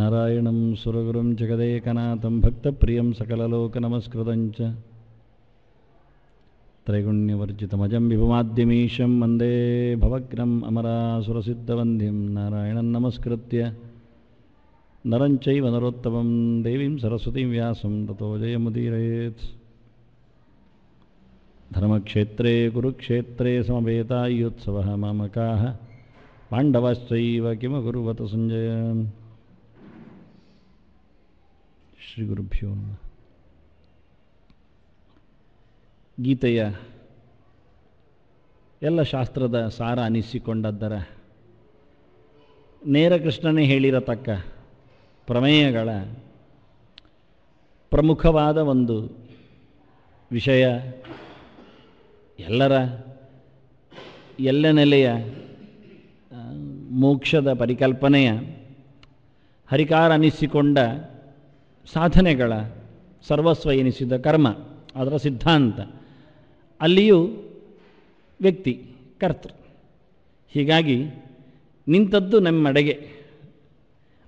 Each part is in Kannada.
ನಾರಾಯಣಂ ಸುರಗುರುಂ ಜಗದೇಕನಾಥಂ ಭಕ್ತಪ್ರಿಯಂ ಸಕಲಲೋಕನಮಸ್ಕೃತಂ ಚ ತ್ರೈಗುಣ್ಯವರ್ಜಿತಮಜಂ ವಿಭುಮಾದ್ಯಮೀಶಂ ವಂದೇ ಭವಗ್ರಂ ಅಮರಾಸುರಸಿದ್ಧವಂದ್ಯಂ ನಾರಾಯಣಂ ನಮಸ್ಕೃತ್ಯ ನರಂ ಚೈವ ನರೋತ್ತಮಂ ದೇವೀಂ ಸರಸ್ವತೀಂ ವ್ಯಾಸಂ ತತೋ ಜಯಮುದೀರಯೇತ್. ಧರ್ಮಕ್ಷೇತ್ರೇ ಕುರುಕ್ಷೇತ್ರೇ ಸಮವೇತಾಯುತ್ಸವಃ ಮಾಮಕಾಃ ಪಾಂಡವಶ್ಚೈವ ಕಿಮಕುರ್ವತ ಸಂಜಯ. ಶ್ರೀ ಗುರುಭ್ಯೋ ನಮಃ. ಗೀತೆಯ ಎಲ್ಲ ಶಾಸ್ತ್ರದ ಸಾರ ಅನಿಸಿಕೊಂಡದ್ದರ ನೇರ ಕೃಷ್ಣನೇ ಹೇಳಿರತಕ್ಕ ಪ್ರಮೇಯಗಳ ಪ್ರಮುಖವಾದ ಒಂದು ವಿಷಯ, ಎಲ್ಲರ ಎಲ್ಲ ನೆಲೆಯ ಮೋಕ್ಷದ ಪರಿಕಲ್ಪನೆಯ ಹರಿಕಾರ ಅನಿಸಿಕೊಂಡ ಸಾಧನೆಗಳ ಸರ್ವಸ್ವ ಎನಿಸಿದ ಕರ್ಮ, ಅದರ ಸಿದ್ಧಾಂತ, ಅಲ್ಲಿಯೂ ವ್ಯಕ್ತಿ ಕರ್ತೃ. ಹೀಗಾಗಿ ನಿಂತದ್ದು ನಮ್ಮೆಡೆಗೆ.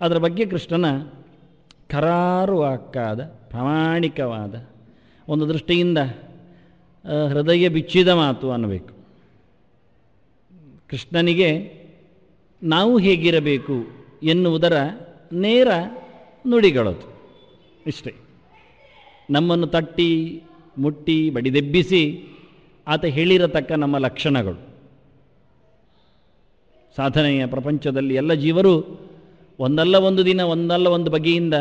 ಅದರ ಬಗ್ಗೆ ಕೃಷ್ಣನ ಕರಾರುವಾಕ್ಕಾದ ಪ್ರಾಮಾಣಿಕವಾದ ಒಂದು ದೃಷ್ಟಿಯಿಂದ ಹೃದಯ ಬಿಚ್ಚಿದ ಮಾತು ಅನ್ನಬೇಕು. ಕೃಷ್ಣನಿಗೆ ನಾವು ಹೇಗಿರಬೇಕು ಎನ್ನುವುದರ ನೇರ ನುಡಿಗಳದು ಇಷ್ಟೇ. ನಮ್ಮನ್ನು ತಟ್ಟಿ ಮುಟ್ಟಿ ಬಡಿದೆಬ್ಬಿಸಿ ಆತ ಹೇಳಿರತಕ್ಕ ನಮ್ಮ ಲಕ್ಷಣಗಳು. ಸಾಧನೆಯ ಪ್ರಪಂಚದಲ್ಲಿ ಎಲ್ಲ ಜೀವರು ಒಂದಲ್ಲ ಒಂದು ದಿನ ಒಂದಲ್ಲ ಒಂದು ಬಗೆಯಿಂದ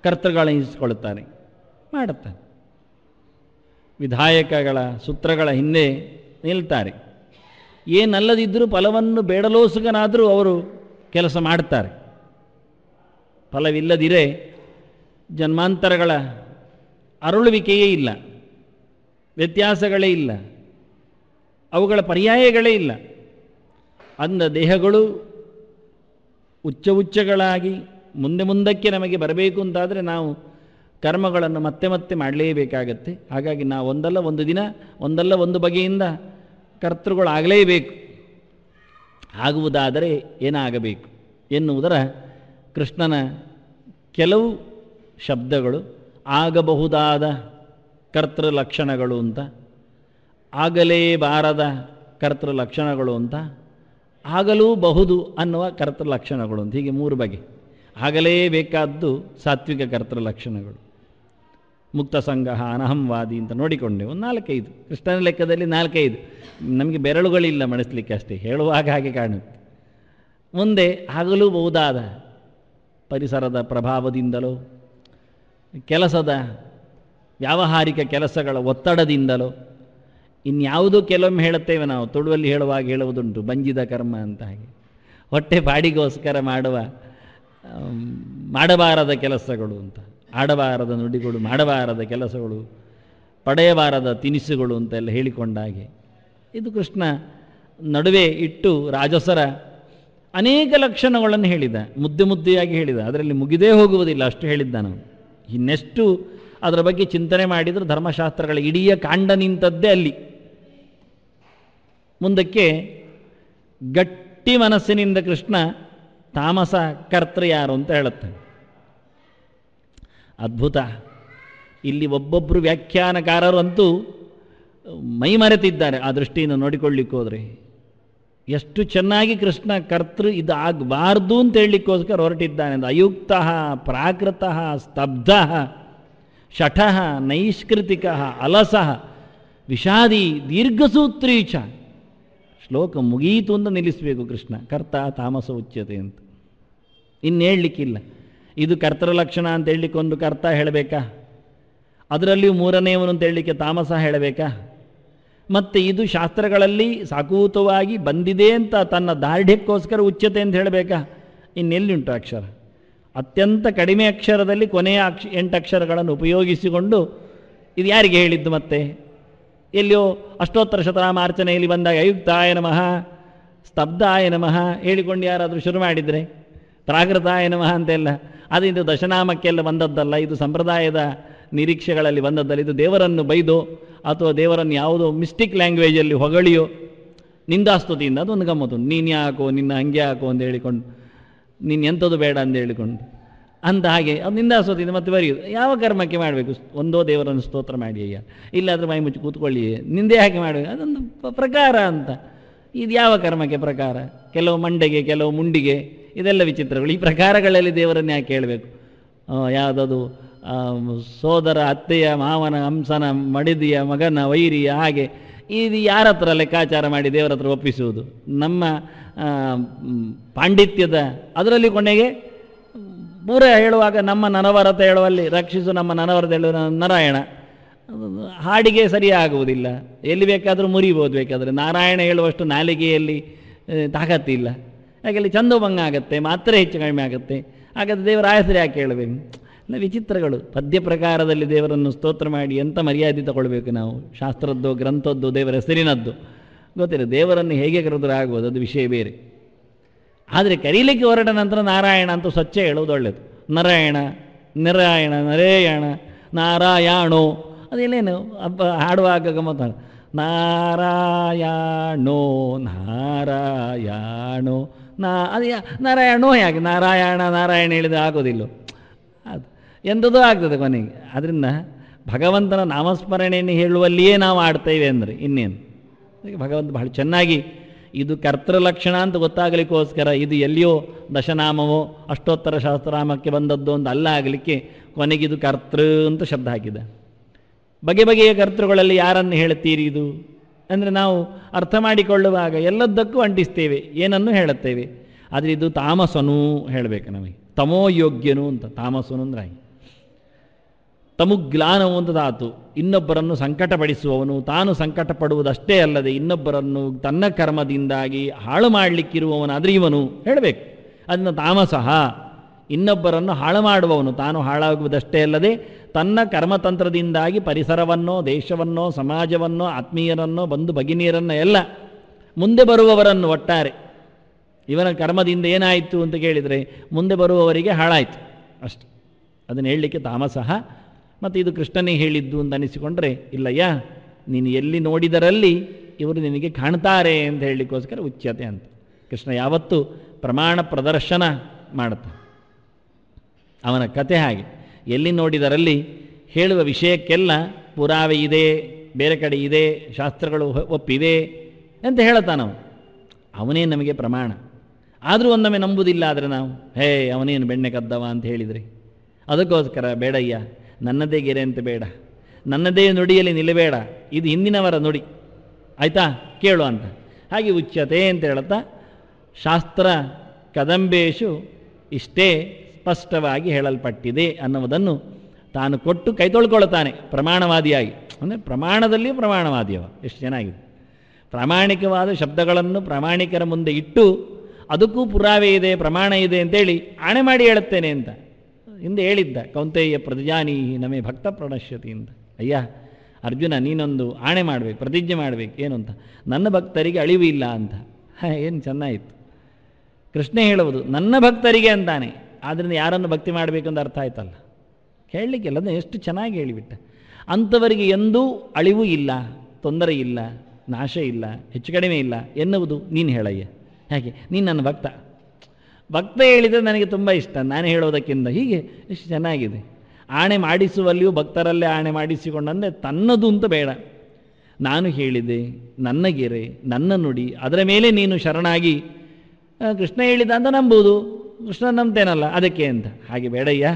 ಕರ್ತೃಗಳೆನಿಸಿಕೊಳ್ಳುತ್ತಾರೆ, ಮಾಡುತ್ತಾರೆ. ವಿಧಾಯಕಗಳ ಸೂತ್ರಗಳ ಹಿಂದೆ ನಿಲ್ತಾರೆ. ಏನಲ್ಲದಿದ್ದರೂ ಫಲವನ್ನು ಬೇಡಲೋಸುಗನಾದರೂ ಅವರು ಕೆಲಸ ಮಾಡ್ತಾರೆ. ಫಲವಿಲ್ಲದಿರೇ ಜನ್ಮಾಂತರಗಳ ಅರಳುವಿಕೆಯೇ ಇಲ್ಲ, ವ್ಯತ್ಯಾಸಗಳೇ ಇಲ್ಲ, ಅವುಗಳ ಪರ್ಯಾಯಗಳೇ ಇಲ್ಲ. ಅಂದ ದೇಹಗಳು ಉಚ್ಚಗಳಾಗಿ ಮುಂದೆ ಮುಂದಕ್ಕೆ ನಮಗೆ ಬರಬೇಕು ಅಂತಾದರೆ ನಾವು ಕರ್ಮಗಳನ್ನು ಮತ್ತೆ ಮತ್ತೆ ಮಾಡಲೇಬೇಕಾಗತ್ತೆ. ಹಾಗಾಗಿ ನಾವು ಒಂದಲ್ಲ ಒಂದು ದಿನ ಒಂದಲ್ಲ ಒಂದು ಬಗೆಯಿಂದ ಕರ್ತೃಗಳಾಗಲೇಬೇಕು. ಆಗುವುದಾದರೆ ಏನಾಗಬೇಕು ಎನ್ನುವುದರ ಕೃಷ್ಣನ ಕೆಲವು ಶಬ್ದಗಳು, ಆಗಬಹುದಾದ ಕರ್ತೃ ಲಕ್ಷಣಗಳು ಅಂತ, ಆಗಲೇಬಾರದ ಕರ್ತೃ ಲಕ್ಷಣಗಳು ಅಂತ, ಆಗಲೂ ಬಹುದು ಅನ್ನುವ ಕರ್ತೃ ಲಕ್ಷಣಗಳು ಅಂತ, ಹೀಗೆ ಮೂರು ಬಗೆ. ಆಗಲೇಬೇಕಾದ್ದು ಸಾತ್ವಿಕ ಕರ್ತೃ ಲಕ್ಷಣಗಳು. ಮುಕ್ತ ಸಂಗಹ, ಅನಹಂವಾದಿ ಅಂತ ನೋಡಿಕೊಂಡೆ ಒಂದು 4-5. ಕೃಷ್ಣನ ಲೆಕ್ಕದಲ್ಲಿ 4-5. ನಮಗೆ ಬೆರಳುಗಳಿಲ್ಲ ಮಣಿಸ್ಲಿಕ್ಕೆ, ಅಷ್ಟೇ ಹೇಳುವಾಗ ಹಾಗೆ ಕಾಣುತ್ತೆ. ಮುಂದೆ ಆಗಲೂ ಬಹುದಾದ ಪರಿಸರದ ಪ್ರಭಾವದಿಂದಲೋ, ಕೆಲಸದ ವ್ಯಾವಹಾರಿಕ ಕೆಲಸಗಳ ಒತ್ತಡದಿಂದಲೋ, ಇನ್ಯಾವುದೋ ಕೆಲವೊಮ್ಮೆ ಹೇಳುತ್ತೇವೆ ನಾವು, ತುಳುವಲ್ಲಿ ಹೇಳುವಾಗ ಹೇಳುವುದುಂಟು ಬಂಜಿದ ಕರ್ಮ ಅಂತ. ಹಾಗೆ ಹೊಟ್ಟೆ ಬಾಡಿಗೋಸ್ಕರ ಮಾಡಬಾರದ ಕೆಲಸಗಳು ಅಂತ, ಆಡಬಾರದ ನುಡಿಗಳು, ಮಾಡಬಾರದ ಕೆಲಸಗಳು, ಪಡೆಯಬಾರದ ತಿನಿಸುಗಳು ಅಂತೆಲ್ಲ ಹೇಳಿಕೊಂಡಾಗೆ ಇದು ಕೃಷ್ಣ ನಡುವೆ ಇಟ್ಟು ರಾಜಸರ ಅನೇಕ ಲಕ್ಷಣಗಳನ್ನು ಹೇಳಿದ, ಮುದ್ದೆಯಾಗಿ ಹೇಳಿದ. ಅದರಲ್ಲಿ ಮುಗಿದೇ ಹೋಗುವುದಿಲ್ಲ, ಅಷ್ಟು ಹೇಳಿದ್ದ ನಾವು. ಇನ್ನೆಷ್ಟು ಅದರ ಬಗ್ಗೆ ಚಿಂತನೆ ಮಾಡಿದರೂ ಧರ್ಮಶಾಸ್ತ್ರಗಳ ಇಡೀ ಕಾಂಡ ನಿಂತದ್ದೇ ಅಲ್ಲಿ. ಮುಂದಕ್ಕೆ ಗಟ್ಟಿ ಮನಸ್ಸಿನಿಂದ ಕೃಷ್ಣ ತಾಮಸ ಕರ್ತೃ ಯಾರು ಅಂತ ಹೇಳುತ್ತಾನೆ. ಅದ್ಭುತ. ಇಲ್ಲಿ ಒಬ್ಬೊಬ್ಬರು ವ್ಯಾಖ್ಯಾನಕಾರರು ಅಂತೂ ಮೈಮರೆತಿದ್ದಾರೆ ಆ ದೃಷ್ಟಿಯಿಂದ ನೋಡಿಕೊಳ್ಳಿಕ್ಕೆ ಹೋದರೆ. ಎಷ್ಟು ಚೆನ್ನಾಗಿ ಕೃಷ್ಣ ಕರ್ತೃ ಇದು ಆಗಬಾರ್ದು ಅಂತ ಹೇಳಲಿಕ್ಕೋಸ್ಕರ ಹೊರಟಿದ್ದಾನೆ ಅಂತ. ಅಯುಕ್ತ, ಪ್ರಾಕೃತ, ಸ್ತಬ್ಧ, ಶಠ, ನೈಷ್ಕೃತಿಕ, ಅಲಸ, ವಿಷಾದಿ, ದೀರ್ಘಸೂತ್ರೀಚ. ಶ್ಲೋಕ ಮುಗೀತು ಅಂತ ನಿಲ್ಲಿಸಬೇಕು ಕೃಷ್ಣ. ಕರ್ತ ತಾಮಸ ಉಚ್ಯತೆ ಅಂತ ಇನ್ನು ಹೇಳಲಿಕ್ಕಿಲ್ಲ. ಇದು ಕರ್ತೃ ಲಕ್ಷಣ ಅಂತ ಹೇಳಲಿಕ್ಕೆ ಒಂದು ಕರ್ತ ಹೇಳಬೇಕಾ? ಅದರಲ್ಲಿಯೂ ಮೂರನೆಯವನು ಅಂತ ಹೇಳಲಿಕ್ಕೆ ತಾಮಸ ಹೇಳಬೇಕಾ? ಮತ್ತು ಇದು ಶಾಸ್ತ್ರಗಳಲ್ಲಿ ಸಾಕೂತವಾಗಿ ಬಂದಿದೆ ಅಂತ ತನ್ನ ದಾರ್ಢ್ಯಕ್ಕೋಸ್ಕರ ಉಚ್ಯತೆ ಅಂತ ಹೇಳಬೇಕಾ? ಇನ್ನೆಲ್ಲಿಂಟು ಅಕ್ಷರ? ಅತ್ಯಂತ ಕಡಿಮೆ ಅಕ್ಷರದಲ್ಲಿ ಕೊನೆಯ 8 ಅಕ್ಷರಗಳನ್ನು ಉಪಯೋಗಿಸಿಕೊಂಡು ಇದು ಯಾರಿಗೆ ಹೇಳಿದ್ದು? ಮತ್ತೆ ಎಲ್ಲಿಯೋ ಅಷ್ಟೋತ್ತರ ಶತನಾಮಾರ್ಚನೆಯಲ್ಲಿ ಬಂದಾಗ ಅಯುಕ್ತಾಯ ನಮಃ, ಸ್ತಬ್ಧಾಯ ನಮಃ ಹೇಳಿಕೊಂಡು ಯಾರಾದರೂ ಶುರು ಮಾಡಿದರೆ, ಪ್ರಾಕೃತಾಯ ನಮಃ ಅಂತೆಲ್ಲ ಅದು ದಶನಾಮಕ್ಕೆಲ್ಲ ಬಂದದ್ದಲ್ಲ. ಇದು ಸಂಪ್ರದಾಯದ ನಿರೀಕ್ಷೆಗಳಲ್ಲಿ ಬಂದದ್ದಲ್ಲ. ಇದು ದೇವರನ್ನು ಬೈದೋ ಅಥವಾ ದೇವರನ್ನು ಯಾವುದೋ ಮಿಸ್ಟಿಕ್ ಲ್ಯಾಂಗ್ವೇಜಲ್ಲಿ ಹೊಗಳಿಯೋ ನಿಂದಾಸ್ತುತಿಯಿಂದ ಅದೊಂದು ಗಮ್ಮತ್ತು. ನೀನು ಯಾಕೋ, ನಿನ್ನ ಹಂಗೆ ಯಾಕೋ ಅಂತ ಹೇಳಿಕೊಂಡು ನೀನು ಎಂಥದ್ದು ಬೇಡ ಅಂತ ಹೇಳಿಕೊಂಡು ಅಂತ ಹಾಗೆ ಅದು ನಿಂದಾಸೋತಿಂದ ಮತ್ತೆ ಬರೆಯುವುದು. ಯಾವ ಕರ್ಮಕ್ಕೆ ಮಾಡಬೇಕು? ಒಂದೋ ದೇವರನ್ನು ಸ್ತೋತ್ರ ಮಾಡಿ ಅಯ್ಯ, ಇಲ್ಲಾದರೂ ಮೈ ಮುಚ್ಚಿ ಕೂತ್ಕೊಳ್ಳಿ, ನಿಂದೆ ಹಾಗೆ ಮಾಡಬೇಕು. ಅದೊಂದು ಪ್ರಕಾರ ಅಂತ. ಇದು ಯಾವ ಕರ್ಮಕ್ಕೆ ಪ್ರಕಾರ? ಕೆಲವು ಮಂಡೆಗೆ, ಕೆಲವು ಮುಂಡಿಗೆ, ಇದೆಲ್ಲ ವಿಚಿತ್ರಗಳು. ಈ ಪ್ರಕಾರಗಳಲ್ಲಿ ದೇವರನ್ನು ಯಾಕೆ ಹೇಳಬೇಕು? ಯಾವುದದು ಸೋದರ, ಅತ್ತೆಯ, ಮಾವನ, ಹಂಸನ, ಮಡಿದಿಯ, ಮಗನ, ವೈರಿಯ, ಹಾಗೆ ಇದು ಯಾರ ಹತ್ರ ಲೆಕ್ಕಾಚಾರ ಮಾಡಿ ದೇವರ ಹತ್ರ ಒಪ್ಪಿಸುವುದು? ನಮ್ಮ ಪಾಂಡಿತ್ಯದ ಅದರಲ್ಲಿ ಕೊನೆಗೆ ಪೂರ ಹೇಳುವಾಗ ನಮ್ಮ ನನವರತ ಹೇಳುವಲ್ಲಿ ರಕ್ಷಿಸು ನಮ್ಮ ನನವರತ ಹೇಳುವ ನಾರಾಯಣ ಹಾಡಿಗೆ ಸರಿಯಾಗುವುದಿಲ್ಲ. ಎಲ್ಲಿ ಬೇಕಾದರೂ ಮುರಿಬೋದು. ಬೇಕಾದರೆ ನಾರಾಯಣ ಹೇಳುವಷ್ಟು ನಾಲಿಗೆಯಲ್ಲಿ ತಾಕತ್ತಿಲ್ಲ. ಯಾಕೆಲ್ಲಿ ಛಂದೋಭಂಗ ಆಗುತ್ತೆ, ಮಾತ್ರ ಹೆಚ್ಚು ಕಡಿಮೆ ಆಗುತ್ತೆ. ಹಾಗಾದರೆ ದೇವರ ಹೆಸರು ಯಾಕೆ ಹೇಳಬೇಕು? ಇಲ್ಲ, ವಿಚಿತ್ರಗಳು. ಪದ್ಯ ಪ್ರಕಾರದಲ್ಲಿ ದೇವರನ್ನು ಸ್ತೋತ್ರ ಮಾಡಿ ಎಂಥ ಮರ್ಯಾದೆ ತಗೊಳ್ಬೇಕು ನಾವು? ಶಾಸ್ತ್ರದ್ದು, ಗ್ರಂಥದ್ದು, ದೇವರ ಹೆಸರಿನದ್ದು ಗೊತ್ತಿಲ್ಲ. ದೇವರನ್ನು ಹೇಗೆ ಕರೆದರೂ ಆಗ್ಬೋದು, ಅದು ವಿಷಯ ಬೇರೆ. ಆದರೆ ಕರೀಲಿಕ್ಕೆ ಹೊರಟ ನಂತರ ನಾರಾಯಣ ಅಂತ ಸ್ವಚ್ಛ ಹೇಳೋದು ಒಳ್ಳೆಯದು. ನಾರಾಯಣ, ನಿರಾಯಣ, ನರೇಯಣ, ನಾರಾಯಣೋ, ಅದೆಲ್ಲೇನು ಹಬ್ಬ ಹಾಡುವಾಗ ಗಮ್ಮತ್ತ. ನಾರಾಯಣೋ ನಾರಾಯಣೋ ಅದು ನಾರಾಯಣೋ ಯಾಕೆ? ನಾರಾಯಣ ನಾರಾಯಣ ಹೇಳಿದ್ರೆ ಆಗೋದಿಲ್ಲ. ಅದು ಎಂಥದೂ ಆಗ್ತದೆ ಕೊನೆಗೆ. ಆದ್ದರಿಂದ ಭಗವಂತನ ನಾಮಸ್ಮರಣೆಯನ್ನು ಹೇಳುವಲ್ಲಿಯೇ ನಾವು ಆಡ್ತೇವೆ ಅಂದರೆ ಇನ್ನೇನು. ಭಗವಂತ ಬಹಳ ಚೆನ್ನಾಗಿ ಇದು ಕರ್ತೃ ಲಕ್ಷಣ ಅಂತ ಗೊತ್ತಾಗಲಿಕ್ಕೋಸ್ಕರ ಇದು ಎಲ್ಲಿಯೋ ದಶನಾಮವೋ ಅಷ್ಟೋತ್ತರ ಸಹಸ್ರನಾಮಕ್ಕೆ ಬಂದದ್ದು ಅಂತ ಅಲ್ಲ ಆಗಲಿಕ್ಕೆ ಕೊನೆಗಿದು ಕರ್ತೃ ಅಂತ ಶಬ್ದ ಹಾಕಿದ. ಬಗೆ ಬಗೆಯ ಕರ್ತೃಗಳಲ್ಲಿ ಯಾರನ್ನು ಹೇಳುತ್ತೀರಿ ಇದು ಅಂದರೆ ನಾವು ಅರ್ಥ ಮಾಡಿಕೊಳ್ಳುವಾಗ ಎಲ್ಲದಕ್ಕೂ ಅಂಟಿಸ್ತೇವೆ, ಏನನ್ನು ಹೇಳುತ್ತೇವೆ. ಆದರೆ ಇದು ತಾಮಸನೂ ಹೇಳಬೇಕು ನಮಗೆ. ತಮೋಯೋಗ್ಯನು ಅಂತ ತಾಮಸನು ಅಂದ್ರೆ ಹಾಗೆ. ತಮುಗ್ಲಾನವು ಅಂತ ಧಾತು. ಇನ್ನೊಬ್ಬರನ್ನು ಸಂಕಟಪಡಿಸುವವನು, ತಾನು ಸಂಕಟ ಪಡುವುದಷ್ಟೇ ಅಲ್ಲದೆ ಇನ್ನೊಬ್ಬರನ್ನು ತನ್ನ ಕರ್ಮದಿಂದಾಗಿ ಹಾಳು ಮಾಡಲಿಕ್ಕಿರುವವನಾದರೆ ಇವನು ಹೇಳಬೇಕು. ಅದನ್ನು ತಾಮಸಃ, ಇನ್ನೊಬ್ಬರನ್ನು ಹಾಳು ಮಾಡುವವನು, ತಾನು ಹಾಳಾಗುವುದಷ್ಟೇ ಅಲ್ಲದೆ ತನ್ನ ಕರ್ಮತಂತ್ರದಿಂದಾಗಿ ಪರಿಸರವನ್ನೋ, ದೇಶವನ್ನೋ, ಸಮಾಜವನ್ನೋ, ಆತ್ಮೀಯರನ್ನೋ, ಬಂಧು ಭಗಿನಿಯರನ್ನೋ ಎಲ್ಲ ಮುಂದೆ ಬರುವವರನ್ನು ಒಟ್ಟಾರೆ ಇವನ ಕರ್ಮದಿಂದ ಏನಾಯಿತು ಅಂತ ಕೇಳಿದರೆ ಮುಂದೆ ಬರುವವರಿಗೆ ಹಾಳಾಯಿತು ಅಷ್ಟು. ಅದನ್ನು ಹೇಳಲಿಕ್ಕೆ ತಾಮಸಃ. ಮತ್ತು ಇದು ಕೃಷ್ಣನೇ ಹೇಳಿದ್ದು ಅಂತ ಅನಿಸಿಕೊಂಡ್ರೆ ಇಲ್ಲಯ್ಯ, ನೀನು ಎಲ್ಲಿ ನೋಡಿದರಲ್ಲಿ ಇವರು ನಿನಗೆ ಕಾಣ್ತಾರೆ ಅಂತ ಹೇಳಲಿಕ್ಕೋಸ್ಕರ ಉಚ್ಯತೆ ಅಂತ. ಕೃಷ್ಣ ಯಾವತ್ತೂ ಪ್ರಮಾಣ ಪ್ರದರ್ಶನ ಮಾಡುತ್ತಾನೆ. ಅವನ ಕತೆ ಹಾಗೆ. ಎಲ್ಲಿ ನೋಡಿದರಲ್ಲಿ ಹೇಳುವ ವಿಷಯಕ್ಕೆಲ್ಲ ಪುರಾವೆ ಇದೆ, ಬೇರೆ ಕಡೆ ಇದೆ, ಶಾಸ್ತ್ರಗಳು ಒಪ್ಪಿವೆ ಅಂತ ಹೇಳುತ್ತಾನವನು. ಅವನೇ ನಮಗೆ ಪ್ರಮಾಣ. ಆದರೂ ಒಂದೊಮ್ಮೆ ನಂಬುವುದಿಲ್ಲ. ಆದರೆ ನಾವು ಅವನೇನು ಬೆಣ್ಣೆ ಕದ್ದವ ಅಂತ ಹೇಳಿದರೆ ಅದಕ್ಕೋಸ್ಕರ ಬೇಡಯ್ಯ, ನನ್ನದೇ ಗೆರೆ ಅಂತ ಬೇಡ, ನನ್ನದೇ ನುಡಿಯಲ್ಲಿ ನಿಲ್ಲಬೇಡ, ಇದು ಹಿಂದಿನವರ ನುಡಿ ಆಯಿತಾ ಕೇಳು ಅಂತ. ಹಾಗೆ ಉಚ್ಯತೆ ಅಂತ ಹೇಳುತ್ತಾ ಶಾಸ್ತ್ರ ಕದಂಬೇಶು ಇಷ್ಟೇ ಸ್ಪಷ್ಟವಾಗಿ ಹೇಳಲ್ಪಟ್ಟಿದೆ ಅನ್ನುವುದನ್ನು ತಾನು ಕೊಟ್ಟು ಕೈ ತೊಳ್ಕೊಳ್ತಾನೆ ಪ್ರಮಾಣವಾದಿಯಾಗಿ. ಅಂದರೆ ಪ್ರಮಾಣದಲ್ಲಿ ಪ್ರಮಾಣವಾದಿಯವ. ಎಷ್ಟು ಚೆನ್ನಾಗಿದೆ. ಪ್ರಾಮಾಣಿಕವಾದ ಶಬ್ದಗಳನ್ನು ಪ್ರಾಮಾಣಿಕರ ಮುಂದೆ ಇಟ್ಟು ಅದಕ್ಕೂ ಪುರಾವೆ ಇದೆ, ಪ್ರಮಾಣ ಇದೆ ಅಂತೇಳಿ ಆಣೆ ಮಾಡಿ ಹೇಳುತ್ತೇನೆ ಅಂತ ಹಿಂದೆ ಹೇಳಿದ್ದ. ಕೌಂತೆಯ ಪ್ರತಿಜಾನಿ ನಮೇ ಭಕ್ತ ಪ್ರಣಶ್ಯತಿ ಅಂತ. ಅಯ್ಯ ಅರ್ಜುನ, ನೀನೊಂದು ಆಣೆ ಮಾಡಬೇಕು, ಪ್ರತಿಜ್ಞೆ ಮಾಡಬೇಕು. ಏನು ಅಂತ? ನನ್ನ ಭಕ್ತರಿಗೆ ಅಳಿವು ಇಲ್ಲ ಅಂತ. ಏನು ಚೆನ್ನಾಯಿತು. ಕೃಷ್ಣ ಹೇಳುವುದು ನನ್ನ ಭಕ್ತರಿಗೆ ಅಂತಾನೆ. ಆದ್ದರಿಂದ ಯಾರನ್ನು ಭಕ್ತಿ ಮಾಡಬೇಕು ಅಂತ ಅರ್ಥ ಆಯ್ತಲ್ಲ, ಹೇಳಲಿಕ್ಕಿಲ್ಲ. ಅದನ್ನು ಎಷ್ಟು ಚೆನ್ನಾಗಿ ಹೇಳಿಬಿಟ್ಟ. ಅಂಥವರಿಗೆ ಎಂದೂ ಅಳಿವು ಇಲ್ಲ, ತೊಂದರೆ ಇಲ್ಲ, ನಾಶ ಇಲ್ಲ, ಹೆಚ್ಚು ಕಡಿಮೆ ಇಲ್ಲ ಎನ್ನುವುದು ನೀನು ಹೇಳಯ್ಯ. ಯಾಕೆ? ನೀನು ನನ್ನ ಭಕ್ತ. ಭಕ್ತ ಹೇಳಿದರೆ ನನಗೆ ತುಂಬ ಇಷ್ಟ, ನಾನು ಹೇಳೋದಕ್ಕಿಂತ. ಹೀಗೆ ಎಷ್ಟು ಚೆನ್ನಾಗಿದೆ. ಆಣೆ ಮಾಡಿಸುವಲ್ಲಿಯೂ ಭಕ್ತರಲ್ಲೇ ಆಣೆ ಮಾಡಿಸಿಕೊಂಡಂದರೆ ತನ್ನದು ಅಂತ ಬೇಡ. ನಾನು ಹೇಳಿದೆ, ನನ್ನ ಗೆರೆ, ನನ್ನ ನುಡಿ, ಅದರ ಮೇಲೆ ನೀನು ಶರಣಾಗಿ ಕೃಷ್ಣ ಹೇಳಿದ ಅಂತ ನಂಬುವುದು. ಕೃಷ್ಣ ನಂಬ್ತೇನಲ್ಲ ಅದಕ್ಕೆ ಅಂತ. ಹಾಗೆ ಬೇಡಯ್ಯ,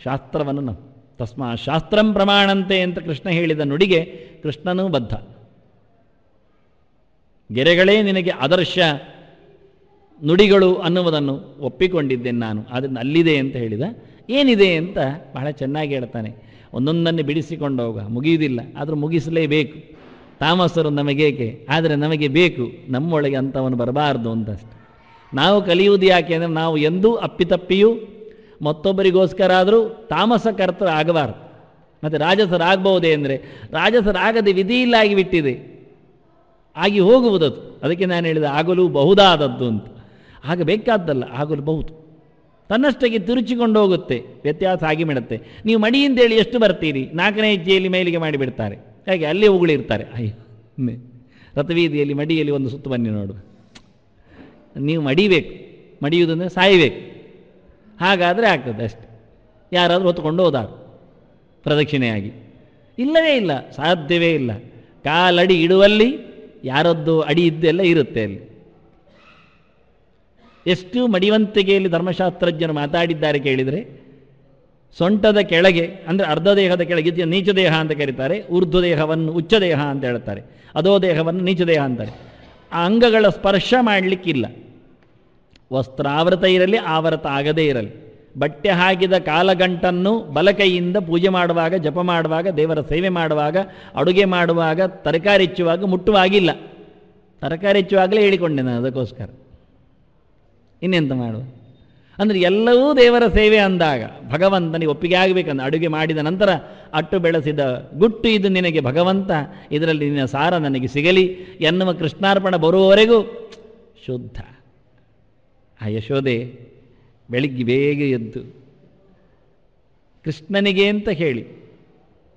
ಶಾಸ್ತ್ರವನ್ನು ನಂಬು. ತಸ್ಮಾ ಶಾಸ್ತ್ರಂ ಪ್ರಮಾಣಂತೆ ಅಂತ ಕೃಷ್ಣ ಹೇಳಿದ ನುಡಿಗೆ ಕೃಷ್ಣನೂ ಬದ್ಧ. ಗೆರೆಗಳೇ ನಿನಗೆ ಆದರ್ಶ ನುಡಿಗಳು ಅನ್ನುವುದನ್ನು ಒಪ್ಪಿಕೊಂಡಿದ್ದೇನೆ ನಾನು. ಅದನ್ನು ಅಲ್ಲಿದೆ ಅಂತ ಹೇಳಿದ. ಏನಿದೆ ಅಂತ ಬಹಳ ಚೆನ್ನಾಗಿ ಹೇಳ್ತಾನೆ. ಒಂದೊಂದನ್ನು ಬಿಡಿಸಿಕೊಂಡು ಹೋಗ, ಮುಗಿಯುವುದಿಲ್ಲ. ಆದರೂ ಮುಗಿಸಲೇಬೇಕು. ತಾಮಸರು ನಮಗೇಕೆ, ಆದರೆ ನಮಗೆ ಬೇಕು. ನಮ್ಮೊಳಗೆ ಅಂಥವನು ಬರಬಾರ್ದು ಅಂತಷ್ಟೆ. ನಾವು ಕಲಿಯುವುದು ಯಾಕೆ ಅಂದರೆ ನಾವು ಎಂದೂ ಅಪ್ಪಿತಪ್ಪಿಯೂ ಮತ್ತೊಬ್ಬರಿಗೋಸ್ಕರ ಆದರೂ ತಾಮಸ ಕರ್ತರು ಆಗಬಾರ್ದು. ಮತ್ತು ರಾಜಸರಾಗಬಹುದೇ ಅಂದರೆ ರಾಜಸರಾಗದೆ ವಿಧಿ ಇಲ್ಲ ಆಗಿಬಿಟ್ಟಿದೆ, ಆಗಿ ಹೋಗುವುದದು. ಅದಕ್ಕೆ ನಾನು ಹೇಳಿದೆ ಆಗಲು ಬಹುದಾದದ್ದು ಅಂತ. ಆಗಬೇಕಾದ್ದಲ್ಲ, ಆಗಲು ಬಹುದು. ತನ್ನಷ್ಟಕ್ಕೆ ತಿರುಚಿಕೊಂಡು ಹೋಗುತ್ತೆ, ವ್ಯತ್ಯಾಸ ಆಗಿಬಿಡುತ್ತೆ. ನೀವು ಮಡಿ ಅಂತೇಳಿ ಎಷ್ಟು ಬರ್ತೀರಿ? 4ನೇ ಹೆಜ್ಜೆಯಲ್ಲಿ ಮೇಲಿಗೆ ಮಾಡಿಬಿಡ್ತಾರೆ. ಹಾಗೆ ಅಲ್ಲೇ ಉಗುಳಿರ್ತಾರೆ. ಅಯ್ಯೋ, ರಥವೀದಿಯಲ್ಲಿ ಮಡಿಯಲ್ಲಿ ಒಂದು ಸುತ್ತು ಬನ್ನಿ ನೋಡು. ನೀವು ಮಡಿಬೇಕು. ಮಡಿಯುವುದಂದರೆ ಸಾಯಬೇಕು. ಹಾಗಾದರೆ ಆಗ್ತದೆ ಅಷ್ಟೆ. ಯಾರಾದರೂ ಹೊತ್ಕೊಂಡು ಹೋದಾರು ಪ್ರದಕ್ಷಿಣೆಯಾಗಿ, ಇಲ್ಲವೇ ಇಲ್ಲ, ಸಾಧ್ಯವೇ ಇಲ್ಲ. ಕಾಲಡಿ ಇಡುವಲ್ಲಿ ಯಾರದ್ದು ಅಡಿ ಇದ್ದೆಲ್ಲ ಇರುತ್ತೆ ಅಲ್ಲಿ. ಎಷ್ಟು ಮಡಿವಂತಿಕೆಯಲ್ಲಿ ಧರ್ಮಶಾಸ್ತ್ರಜ್ಞರು ಮಾತಾಡಿದ್ದಾರೆ ಕೇಳಿದರೆ, ಸೊಂಟದ ಕೆಳಗೆ ಅಂದರೆ ಅರ್ಧ ದೇಹದ ಕೆಳಗೆ ನೀಚ ದೇಹ ಅಂತ ಕರೀತಾರೆ, ಊರ್ಧ್ವ ದೇಹವನ್ನು ಉಚ್ಚ ದೇಹ ಅಂತ ಹೇಳ್ತಾರೆ, ಅದೋ ದೇಹವನ್ನು ನೀಚ ದೇಹ ಅಂತಾರೆ. ಆ ಅಂಗಗಳ ಸ್ಪರ್ಶ ಮಾಡಲಿಕ್ಕಿಲ್ಲ. ವಸ್ತ್ರಾವೃತ ಇರಲಿ, ಆವೃತ ಆಗದೇ ಇರಲಿ. ಬಟ್ಟೆ ಹಾಕಿದ ಕಾಲಗಂಟನ್ನು ಬಲಕೈಯಿಂದ ಪೂಜೆ ಮಾಡುವಾಗ, ಜಪ ಮಾಡುವಾಗ, ದೇವರ ಸೇವೆ ಮಾಡುವಾಗ, ಅಡುಗೆ ಮಾಡುವಾಗ, ತರಕಾರಿ ಹೆಚ್ಚುವಾಗ ಮುಟ್ಟುವಾಗಿಲ್ಲ. ತರಕಾರಿ ಹೆಚ್ಚುವಾಗಲೇ ಹೇಳಿಕೊಂಡೆ ನಾನು, ಅದಕ್ಕೋಸ್ಕರ. ಇನ್ನೆಂತ ಮಾಡುವ ಅಂದರೆ ಎಲ್ಲವೂ ದೇವರ ಸೇವೆ ಅಂದಾಗ ಭಗವಂತನಿಗೆ ಒಪ್ಪಿಗೆ ಆಗಬೇಕಂದ. ಅಡುಗೆ ಮಾಡಿದ ನಂತರ ಅಟ್ಟು ಬೆಳೆಸಿದ ಗುಟ್ಟು ಇದು ನಿನಗೆ ಭಗವಂತ, ಇದರಲ್ಲಿ ನಿನ್ನ ಸಾರ ನನಗೆ ಸಿಗಲಿ ಎನ್ನುವ ಕೃಷ್ಣಾರ್ಪಣ ಬರುವವರೆಗೂ ಶುದ್ಧ. ಆ ಯಶೋದೆ ಬೆಳಿಗ್ಗೆ ಬೇಗ ಎದ್ದು ಕೃಷ್ಣನಿಗೆ ಅಂತ ಹೇಳಿ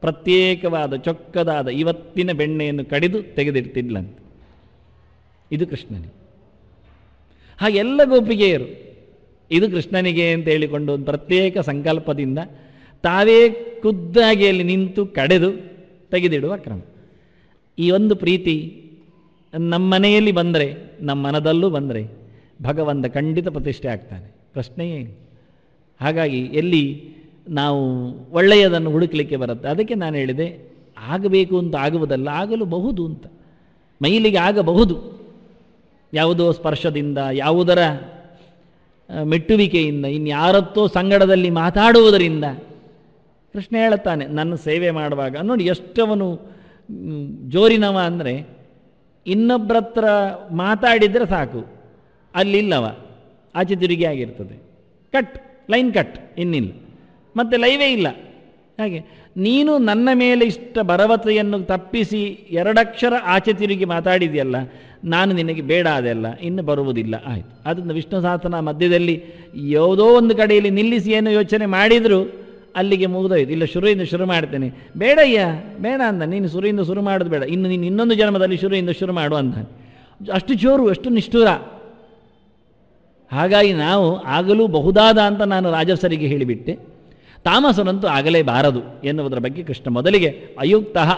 ಪ್ರತ್ಯೇಕವಾದ ಚೊಕ್ಕದಾದ ಇವತ್ತಿನ ಬೆಣ್ಣೆಯನ್ನು ಕಡಿದು ತೆಗೆದಿಡ್ತಿದ್ಲಂತೆ. ಇದು ಕೃಷ್ಣನಿಗೆ. ಹಾಗೆಲ್ಲ ಗೋಪಿಗೆಯರು ಇದು ಕೃಷ್ಣನಿಗೆ ಅಂತ ಹೇಳಿಕೊಂಡು ಒಂದು ಪ್ರತ್ಯೇಕ ಸಂಕಲ್ಪದಿಂದ ತಾವೇ ಖುದ್ದಾಗಿ ಅಲ್ಲಿ ನಿಂತು ಕಡೆದು ತೆಗೆದಿಡುವ ಕ್ರಮ. ಈ ಒಂದು ಪ್ರೀತಿ ನಮ್ಮ ಮನೆಯಲ್ಲಿ ಬಂದರೆ, ನಮ್ಮ ಮನದಲ್ಲೂ ಬಂದರೆ ಭಗವಂತ ಖಂಡಿತ ಪ್ರತಿಷ್ಠೆ ಆಗ್ತಾನೆ, ಪ್ರಶ್ನೆಯೇ ಇಲ್ಲ. ಹಾಗಾಗಿ ಎಲ್ಲಿ ನಾವು ಒಳ್ಳೆಯದನ್ನು ಹುಡುಕಲಿಕ್ಕೆ ಬರುತ್ತೆ. ಅದಕ್ಕೆ ನಾನು ಹೇಳಿದೆ, ಆಗಬೇಕು ಅಂತ ಆಗುವುದಲ್ಲ, ಆಗಲು ಬಹುದು ಅಂತ. ಮೈಲಿಗೆ ಆಗಬಹುದು, ಯಾವುದೋ ಸ್ಪರ್ಶದಿಂದ, ಯಾವುದರ ಮೆಟ್ಟುವಿಕೆಯಿಂದ, ಇನ್ಯಾರತ್ತೋ ಸಂಗಡದಲ್ಲಿ ಮಾತಾಡುವುದರಿಂದ. ಕೃಷ್ಣ ಹೇಳುತ್ತಾನೆ, ನನ್ನ ಸೇವೆ ಮಾಡುವಾಗ ನೋಡಿ ಎಷ್ಟವನು ಜೋರಿನವ ಅಂದರೆ, ಇನ್ನೊಬ್ಬರ ಹತ್ರ ಮಾತಾಡಿದರೆ ಸಾಕು, ಅಲ್ಲಿಲ್ಲವ ಆಚೆ ತಿರುಗಿ ಆಗಿರ್ತದೆ, ಕಟ್, ಲೈನ್ ಕಟ್, ಇನ್ನಿಲ್ಲ, ಮತ್ತೆ ಲೈವೇ ಇಲ್ಲ. ಹಾಗೆ ನೀನು ನನ್ನ ಮೇಲೆ ಇಷ್ಟ ಭರವಸೆಯನ್ನು ತಪ್ಪಿಸಿ ಎರಡಕ್ಷರ ಆಚೆ ತಿರುಗಿ ಮಾತಾಡಿದೆಯಲ್ಲ, ನಾನು ನಿನಗೆ ಬೇಡ, ಅದೆಲ್ಲ ಇನ್ನು ಬರುವುದಿಲ್ಲ, ಆಯಿತು. ಅದನ್ನು ವಿಷ್ಣು ಸಹಸ್ರನ ಮಧ್ಯದಲ್ಲಿ ಯಾವುದೋ ಒಂದು ಕಡೆಯಲ್ಲಿ ನಿಲ್ಲಿಸಿ ಏನು ಯೋಚನೆ ಮಾಡಿದರೂ ಅಲ್ಲಿಗೆ ಮುಗಿದೋಯ್ತು. ಇಲ್ಲ, ಶುರುವಿಂದ ಶುರು ಮಾಡ್ತೇನೆ, ಬೇಡಯ್ಯ ಬೇಡ ಅಂದ. ನೀನು ಶುರುವಿಂದ ಶುರು ಮಾಡೋದು ಬೇಡ, ಇನ್ನು ನೀನು ಇನ್ನೊಂದು ಜನ್ಮದಲ್ಲಿ ಶುರುವಿಂದ ಶುರು ಮಾಡು ಅಂತ. ಅಷ್ಟು ಜೋರು, ಅಷ್ಟು ನಿಷ್ಠುರ. ಹಾಗಾಗಿ ನಾವು ಆಗಲೂ ಬಹುದಾದ ಅಂತ ನಾನು ರಾಜಸರಿಗೆ ಹೇಳಿಬಿಟ್ಟೆ. ತಾಮಸನಂತೂ ಆಗಲೇಬಾರದು ಎನ್ನುವುದರ ಬಗ್ಗೆ ಕೃಷ್ಣ ಮೊದಲಿಗೆ ಅಯುಕ್ತಃ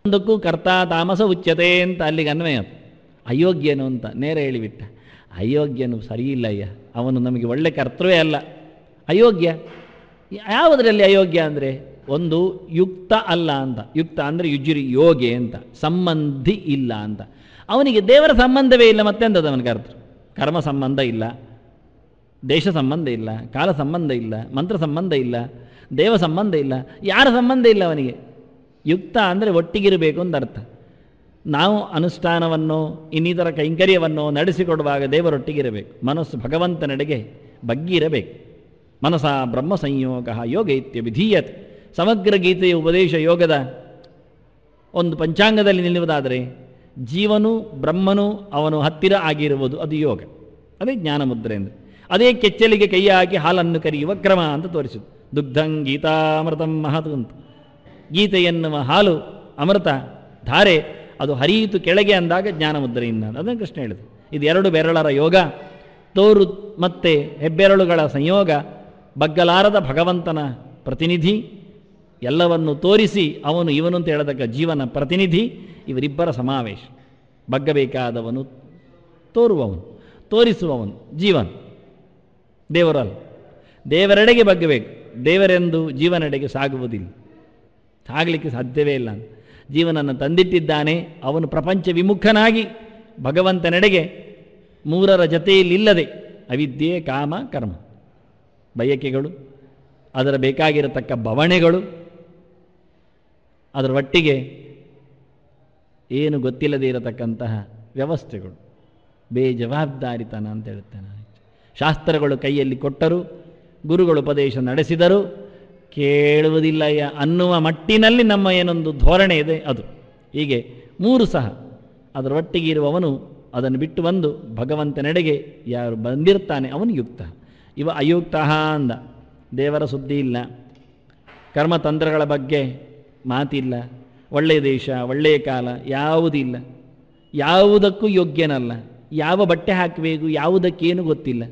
ಒಂದಕ್ಕೂ ಕರ್ತ ತಾಮಸ ಉಚ್ಯತೆ ಅಂತ ಅಲ್ಲಿಗೆ ಅನ್ವಯ. ಅಯೋಗ್ಯನು ಅಂತ ನೇರ ಹೇಳಿಬಿಟ್ಟ. ಅಯೋಗ್ಯನು ಸರಿಯಿಲ್ಲಯ್ಯ, ಅವನು ನಮಗೆ ಒಳ್ಳೆ ಕರ್ತೃವೇ ಅಲ್ಲ, ಅಯೋಗ್ಯ. ಯಾವುದರಲ್ಲಿ ಅಯೋಗ್ಯ ಅಂದರೆ, ಒಂದು ಯುಕ್ತ ಅಲ್ಲ ಅಂತ. ಯುಕ್ತ ಅಂದರೆ ಯುಜುರಿ, ಯೋಗೆ ಅಂತ, ಸಂಬಂಧಿ ಇಲ್ಲ ಅಂತ. ಅವನಿಗೆ ದೇವರ ಸಂಬಂಧವೇ ಇಲ್ಲ, ಮತ್ತೆಂದದ ಅವನ ಕರ್ತೃ. ಕರ್ಮ ಸಂಬಂಧ ಇಲ್ಲ, ದೇಶ ಸಂಬಂಧ ಇಲ್ಲ, ಕಾಲ ಸಂಬಂಧ ಇಲ್ಲ, ಮಂತ್ರ ಸಂಬಂಧ ಇಲ್ಲ, ದೇವ ಸಂಬಂಧ ಇಲ್ಲ, ಯಾರ ಸಂಬಂಧ ಇಲ್ಲ ಅವನಿಗೆ. ಯುಕ್ತ ಅಂದರೆ ಒಟ್ಟಿಗಿರಬೇಕು ಅಂತ ಅರ್ಥ. ನಾವು ಅನುಷ್ಠಾನವನ್ನು ಇನ್ನಿತರ ಕೈಂಕರ್ಯವನ್ನು ನಡೆಸಿಕೊಡುವಾಗ ದೇವರೊಟ್ಟಿಗಿರಬೇಕು. ಮನಸ್ಸು ಭಗವಂತನೆಡೆಗೆ ಬಗ್ಗಿರಬೇಕು. ಮನಸ ಬ್ರಹ್ಮ ಸಂಯೋಗ ಯೋಗ ಇತ್ಯ ವಿಧೀಯತೆ. ಸಮಗ್ರ ಗೀತೆಯ ಉಪದೇಶ ಯೋಗದ ಒಂದು ಪಂಚಾಂಗದಲ್ಲಿ ನಿಲ್ಲುವುದಾದರೆ ಜೀವನು ಬ್ರಹ್ಮನು ಅವನು ಹತ್ತಿರ ಆಗಿರುವುದು ಅದು ಯೋಗ. ಅದೇ ಜ್ಞಾನಮುದ್ರೆ ಅಂದರೆ. ಅದೇ ಕೆಚ್ಚಲಿಗೆ ಕೈ ಹಾಕಿ ಹಾಲನ್ನು ಕರೆಯುವ ಕ್ರಮ ಅಂತ ತೋರಿಸುದು. ದುಗ್ಧಂ ಗೀತಾಮೃತಂ ಮಹತ್ ಅಂತ. ಗೀತೆ ಎನ್ನುವ ಹಾಲು ಅಮೃತ ಧಾರೆ ಅದು ಹರಿಯಿತು ಕೆಳಗೆ ಅಂದಾಗ ಜ್ಞಾನಮುದ್ರೆಯಿಂದ. ಅದನ್ನು ಕೃಷ್ಣ ಹೇಳಿದೆ. ಇದು ಎರಡು ಬೆರಳರ ಯೋಗ, ತೋರು ಮತ್ತು ಹೆಬ್ಬೆರಳುಗಳ ಸಂಯೋಗ, ಬಗ್ಗಲಾರದ ಭಗವಂತನ ಪ್ರತಿನಿಧಿ, ಎಲ್ಲವನ್ನು ತೋರಿಸಿ ಅವನು ಇವನು ಅಂತ ಹೇಳತಕ್ಕ ಜೀವನ ಪ್ರತಿನಿಧಿ, ಇವರಿಬ್ಬರ ಸಮಾವೇಶ. ಬಗ್ಗಬೇಕಾದವನು ತೋರುವವನು, ತೋರಿಸುವವನು ಜೀವನ, ದೇವರಲ್ಲ. ದೇವರೆಡೆಗೆ ಬಗ್ಗಬೇಕು. ದೇವರೆಂದು ಜೀವನೆಡೆಗೆ ಸಾಗುವುದಿಲ್ಲ, ಸಾಗಲಿಕ್ಕೆ ಸಾಧ್ಯವೇ ಇಲ್ಲ. ಜೀವನನ್ನು ತಂದಿಟ್ಟಿದ್ದಾನೆ, ಅವನು ಪ್ರಪಂಚ ವಿಮುಖನಾಗಿ ಭಗವಂತನೆಡೆಗೆ ಮೂರರ ಜತೆಯಲ್ಲಿಲ್ಲದೆ ಅವಿದ್ಯೆ, ಕಾಮ, ಕರ್ಮ, ಬಯಕೆಗಳು, ಅದರ ಬೇಕಾಗಿರತಕ್ಕ ಬವಣೆಗಳು, ಅದರ ಒಟ್ಟಿಗೆ ಏನು ಗೊತ್ತಿಲ್ಲದೆ ಇರತಕ್ಕಂತಹ ವ್ಯವಸ್ಥೆಗಳು, ಬೇಜವಾಬ್ದಾರಿತನ ಅಂತ ಹೇಳುತ್ತೇನೆ. ಶಾಸ್ತ್ರಗಳು ಕೈಯಲ್ಲಿ ಕೊಟ್ಟರು, ಗುರುಗಳು ಉಪದೇಶ ನಡೆಸಿದರು, ಕೇಳುವುದಿಲ್ಲಯ್ಯ ಅನ್ನುವ ಮಟ್ಟಿನಲ್ಲಿ ನಮ್ಮ ಏನೊಂದು ಧೋರಣೆ ಇದೆ ಅದು. ಹೀಗೆ ಮೂರು ಸಹ ಅದರೊಟ್ಟಿಗೆ ಇರುವವನು ಅದನ್ನು ಬಿಟ್ಟು ಬಂದು ಭಗವಂತನೆಡೆಗೆ ಯಾರು ಬಂದಿರ್ತಾನೆ ಅವನು ಯುಕ್ತ. ಇವ ಅಯುಕ್ತ ಅಂದ. ದೇವರ ಸುದ್ದಿ ಇಲ್ಲ, ಕರ್ಮತಂತ್ರಗಳ ಬಗ್ಗೆ ಮಾತಿಲ್ಲ, ಒಳ್ಳೆಯ ದೇಶ, ಒಳ್ಳೆಯ ಕಾಲ ಯಾವುದಿಲ್ಲ, ಯಾವುದಕ್ಕೂ ಯೋಗ್ಯನಲ್ಲ, ಯಾವ ಬಟ್ಟೆ ಹಾಕಬೇಕು ಯಾವುದಕ್ಕೇನು ಗೊತ್ತಿಲ್ಲ.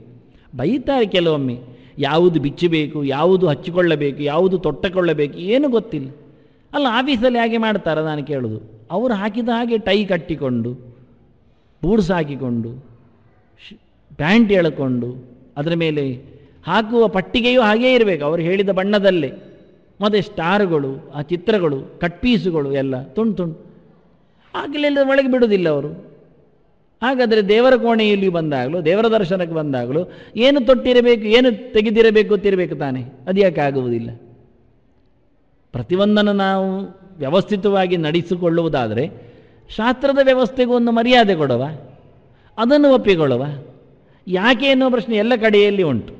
ಬೈತಾರೆ ಕೆಲವೊಮ್ಮೆ, ಯಾವುದು ಬಿಚ್ಚಬೇಕು, ಯಾವುದು ಹಚ್ಚಿಕೊಳ್ಳಬೇಕು, ಯಾವುದು ತೊಟ್ಟಕೊಳ್ಳಬೇಕು ಏನು ಗೊತ್ತಿಲ್ಲ. ಅಲ್ಲ, ಆಫೀಸಲ್ಲಿ ಹಾಗೆ ಮಾಡ್ತಾರೆ. ನಾನು ಕೇಳೋದು, ಅವರು ಹಾಕಿದ ಹಾಗೆ ಟೈ ಕಟ್ಟಿಕೊಂಡು, ಬೂಟ್ಸ್ ಹಾಕಿಕೊಂಡು, ಪ್ಯಾಂಟ್ ಎಳ್ಕೊಂಡು, ಅದರ ಮೇಲೆ ಹಾಕುವ ಪಟ್ಟಿಗೆಯೂ ಹಾಗೇ ಇರಬೇಕು, ಅವರು ಹೇಳಿದ ಬಣ್ಣದಲ್ಲೇ. ಮತ್ತು ಸ್ಟಾರ್ಗಳು, ಆ ಚಿತ್ರಗಳು, ಕಟ್ ಪೀಸುಗಳು ಎಲ್ಲ ತುಂಡು ಆಗಲೆಲ್ಲ ಒಳಗೆ ಬಿಡೋದಿಲ್ಲ ಅವರು. ಹಾಗಾದರೆ ದೇವರ ಕೋಣೆಯಲ್ಲಿ ಬಂದಾಗಲೂ, ದೇವರ ದರ್ಶನಕ್ಕೆ ಬಂದಾಗಲೂ ಏನು ತೊಟ್ಟಿರಬೇಕು, ಏನು ತೆಗೆದಿರಬೇಕು ಗೊತ್ತಿರಬೇಕು ತಾನೆ. ಅದು ಯಾಕೆ ಆಗುವುದಿಲ್ಲ? ಪ್ರತಿಯೊಂದನ್ನು ನಾವು ವ್ಯವಸ್ಥಿತವಾಗಿ ನಡೆಸಿಕೊಳ್ಳುವುದಾದರೆ ಶಾಸ್ತ್ರದ ವ್ಯವಸ್ಥೆಗೂ ಒಂದು ಮರ್ಯಾದೆ ಕೊಡುವ, ಅದನ್ನು ಒಪ್ಪಿಕೊಳ್ಳುವ. ಯಾಕೆ ಅನ್ನೋ ಪ್ರಶ್ನೆ ಎಲ್ಲ ಕಡೆಯಲ್ಲಿ ಉಂಟು.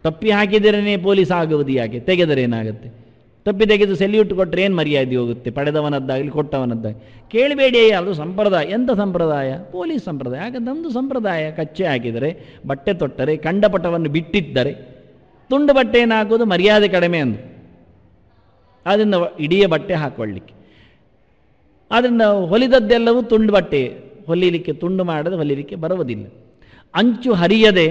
ತಪ್ಪಿ ಹಾಕಿದರೇ ಪೊಲೀಸ್ ಆಗುವುದು ಯಾಕೆ? ತೆಗೆದರೆ ಏನಾಗುತ್ತೆ? ತಪ್ಪಿ ತೆಗೆದು ಸೆಲ್ಯೂಟ್ ಕೊಟ್ಟರೆ ಏನು ಮರ್ಯಾದೆ ಹೋಗುತ್ತೆ? ಪಡೆದವನದ್ದಾಗಲಿ ಕೊಟ್ಟವನದ್ದಾಗಲಿ ಕೇಳಬೇಡಿ. ಅದು ಸಂಪ್ರದಾಯ. ಎಂಥ ಸಂಪ್ರದಾಯ? ಪೊಲೀಸ್ ಸಂಪ್ರದಾಯ. ಆಗ ನಮ್ಮದು ಸಂಪ್ರದಾಯ. ಕಚ್ಚೆ ಹಾಕಿದರೆ, ಬಟ್ಟೆ ತೊಟ್ಟರೆ, ಕಂಡಪಟವನ್ನು ಬಿಟ್ಟಿದ್ದರೆ, ತುಂಡು ಬಟ್ಟೆಯನ್ನು ಹಾಕೋದು ಮರ್ಯಾದೆ ಕಡಿಮೆ ಅಂದು. ಆದ್ದರಿಂದ ಇಡೀ ಬಟ್ಟೆ ಹಾಕೊಳ್ಳಿಕ್ಕೆ. ಆದ್ದರಿಂದ ಹೊಲಿದದ್ದೆಲ್ಲವೂ ತುಂಡು ಬಟ್ಟೆ. ಹೊಲಿಲಿಕ್ಕೆ ತುಂಡು ಮಾಡದೆ ಹೊಲಿಲಿಕ್ಕೆ ಬರುವುದಿಲ್ಲ. ಅಂಚು ಹರಿಯದೆ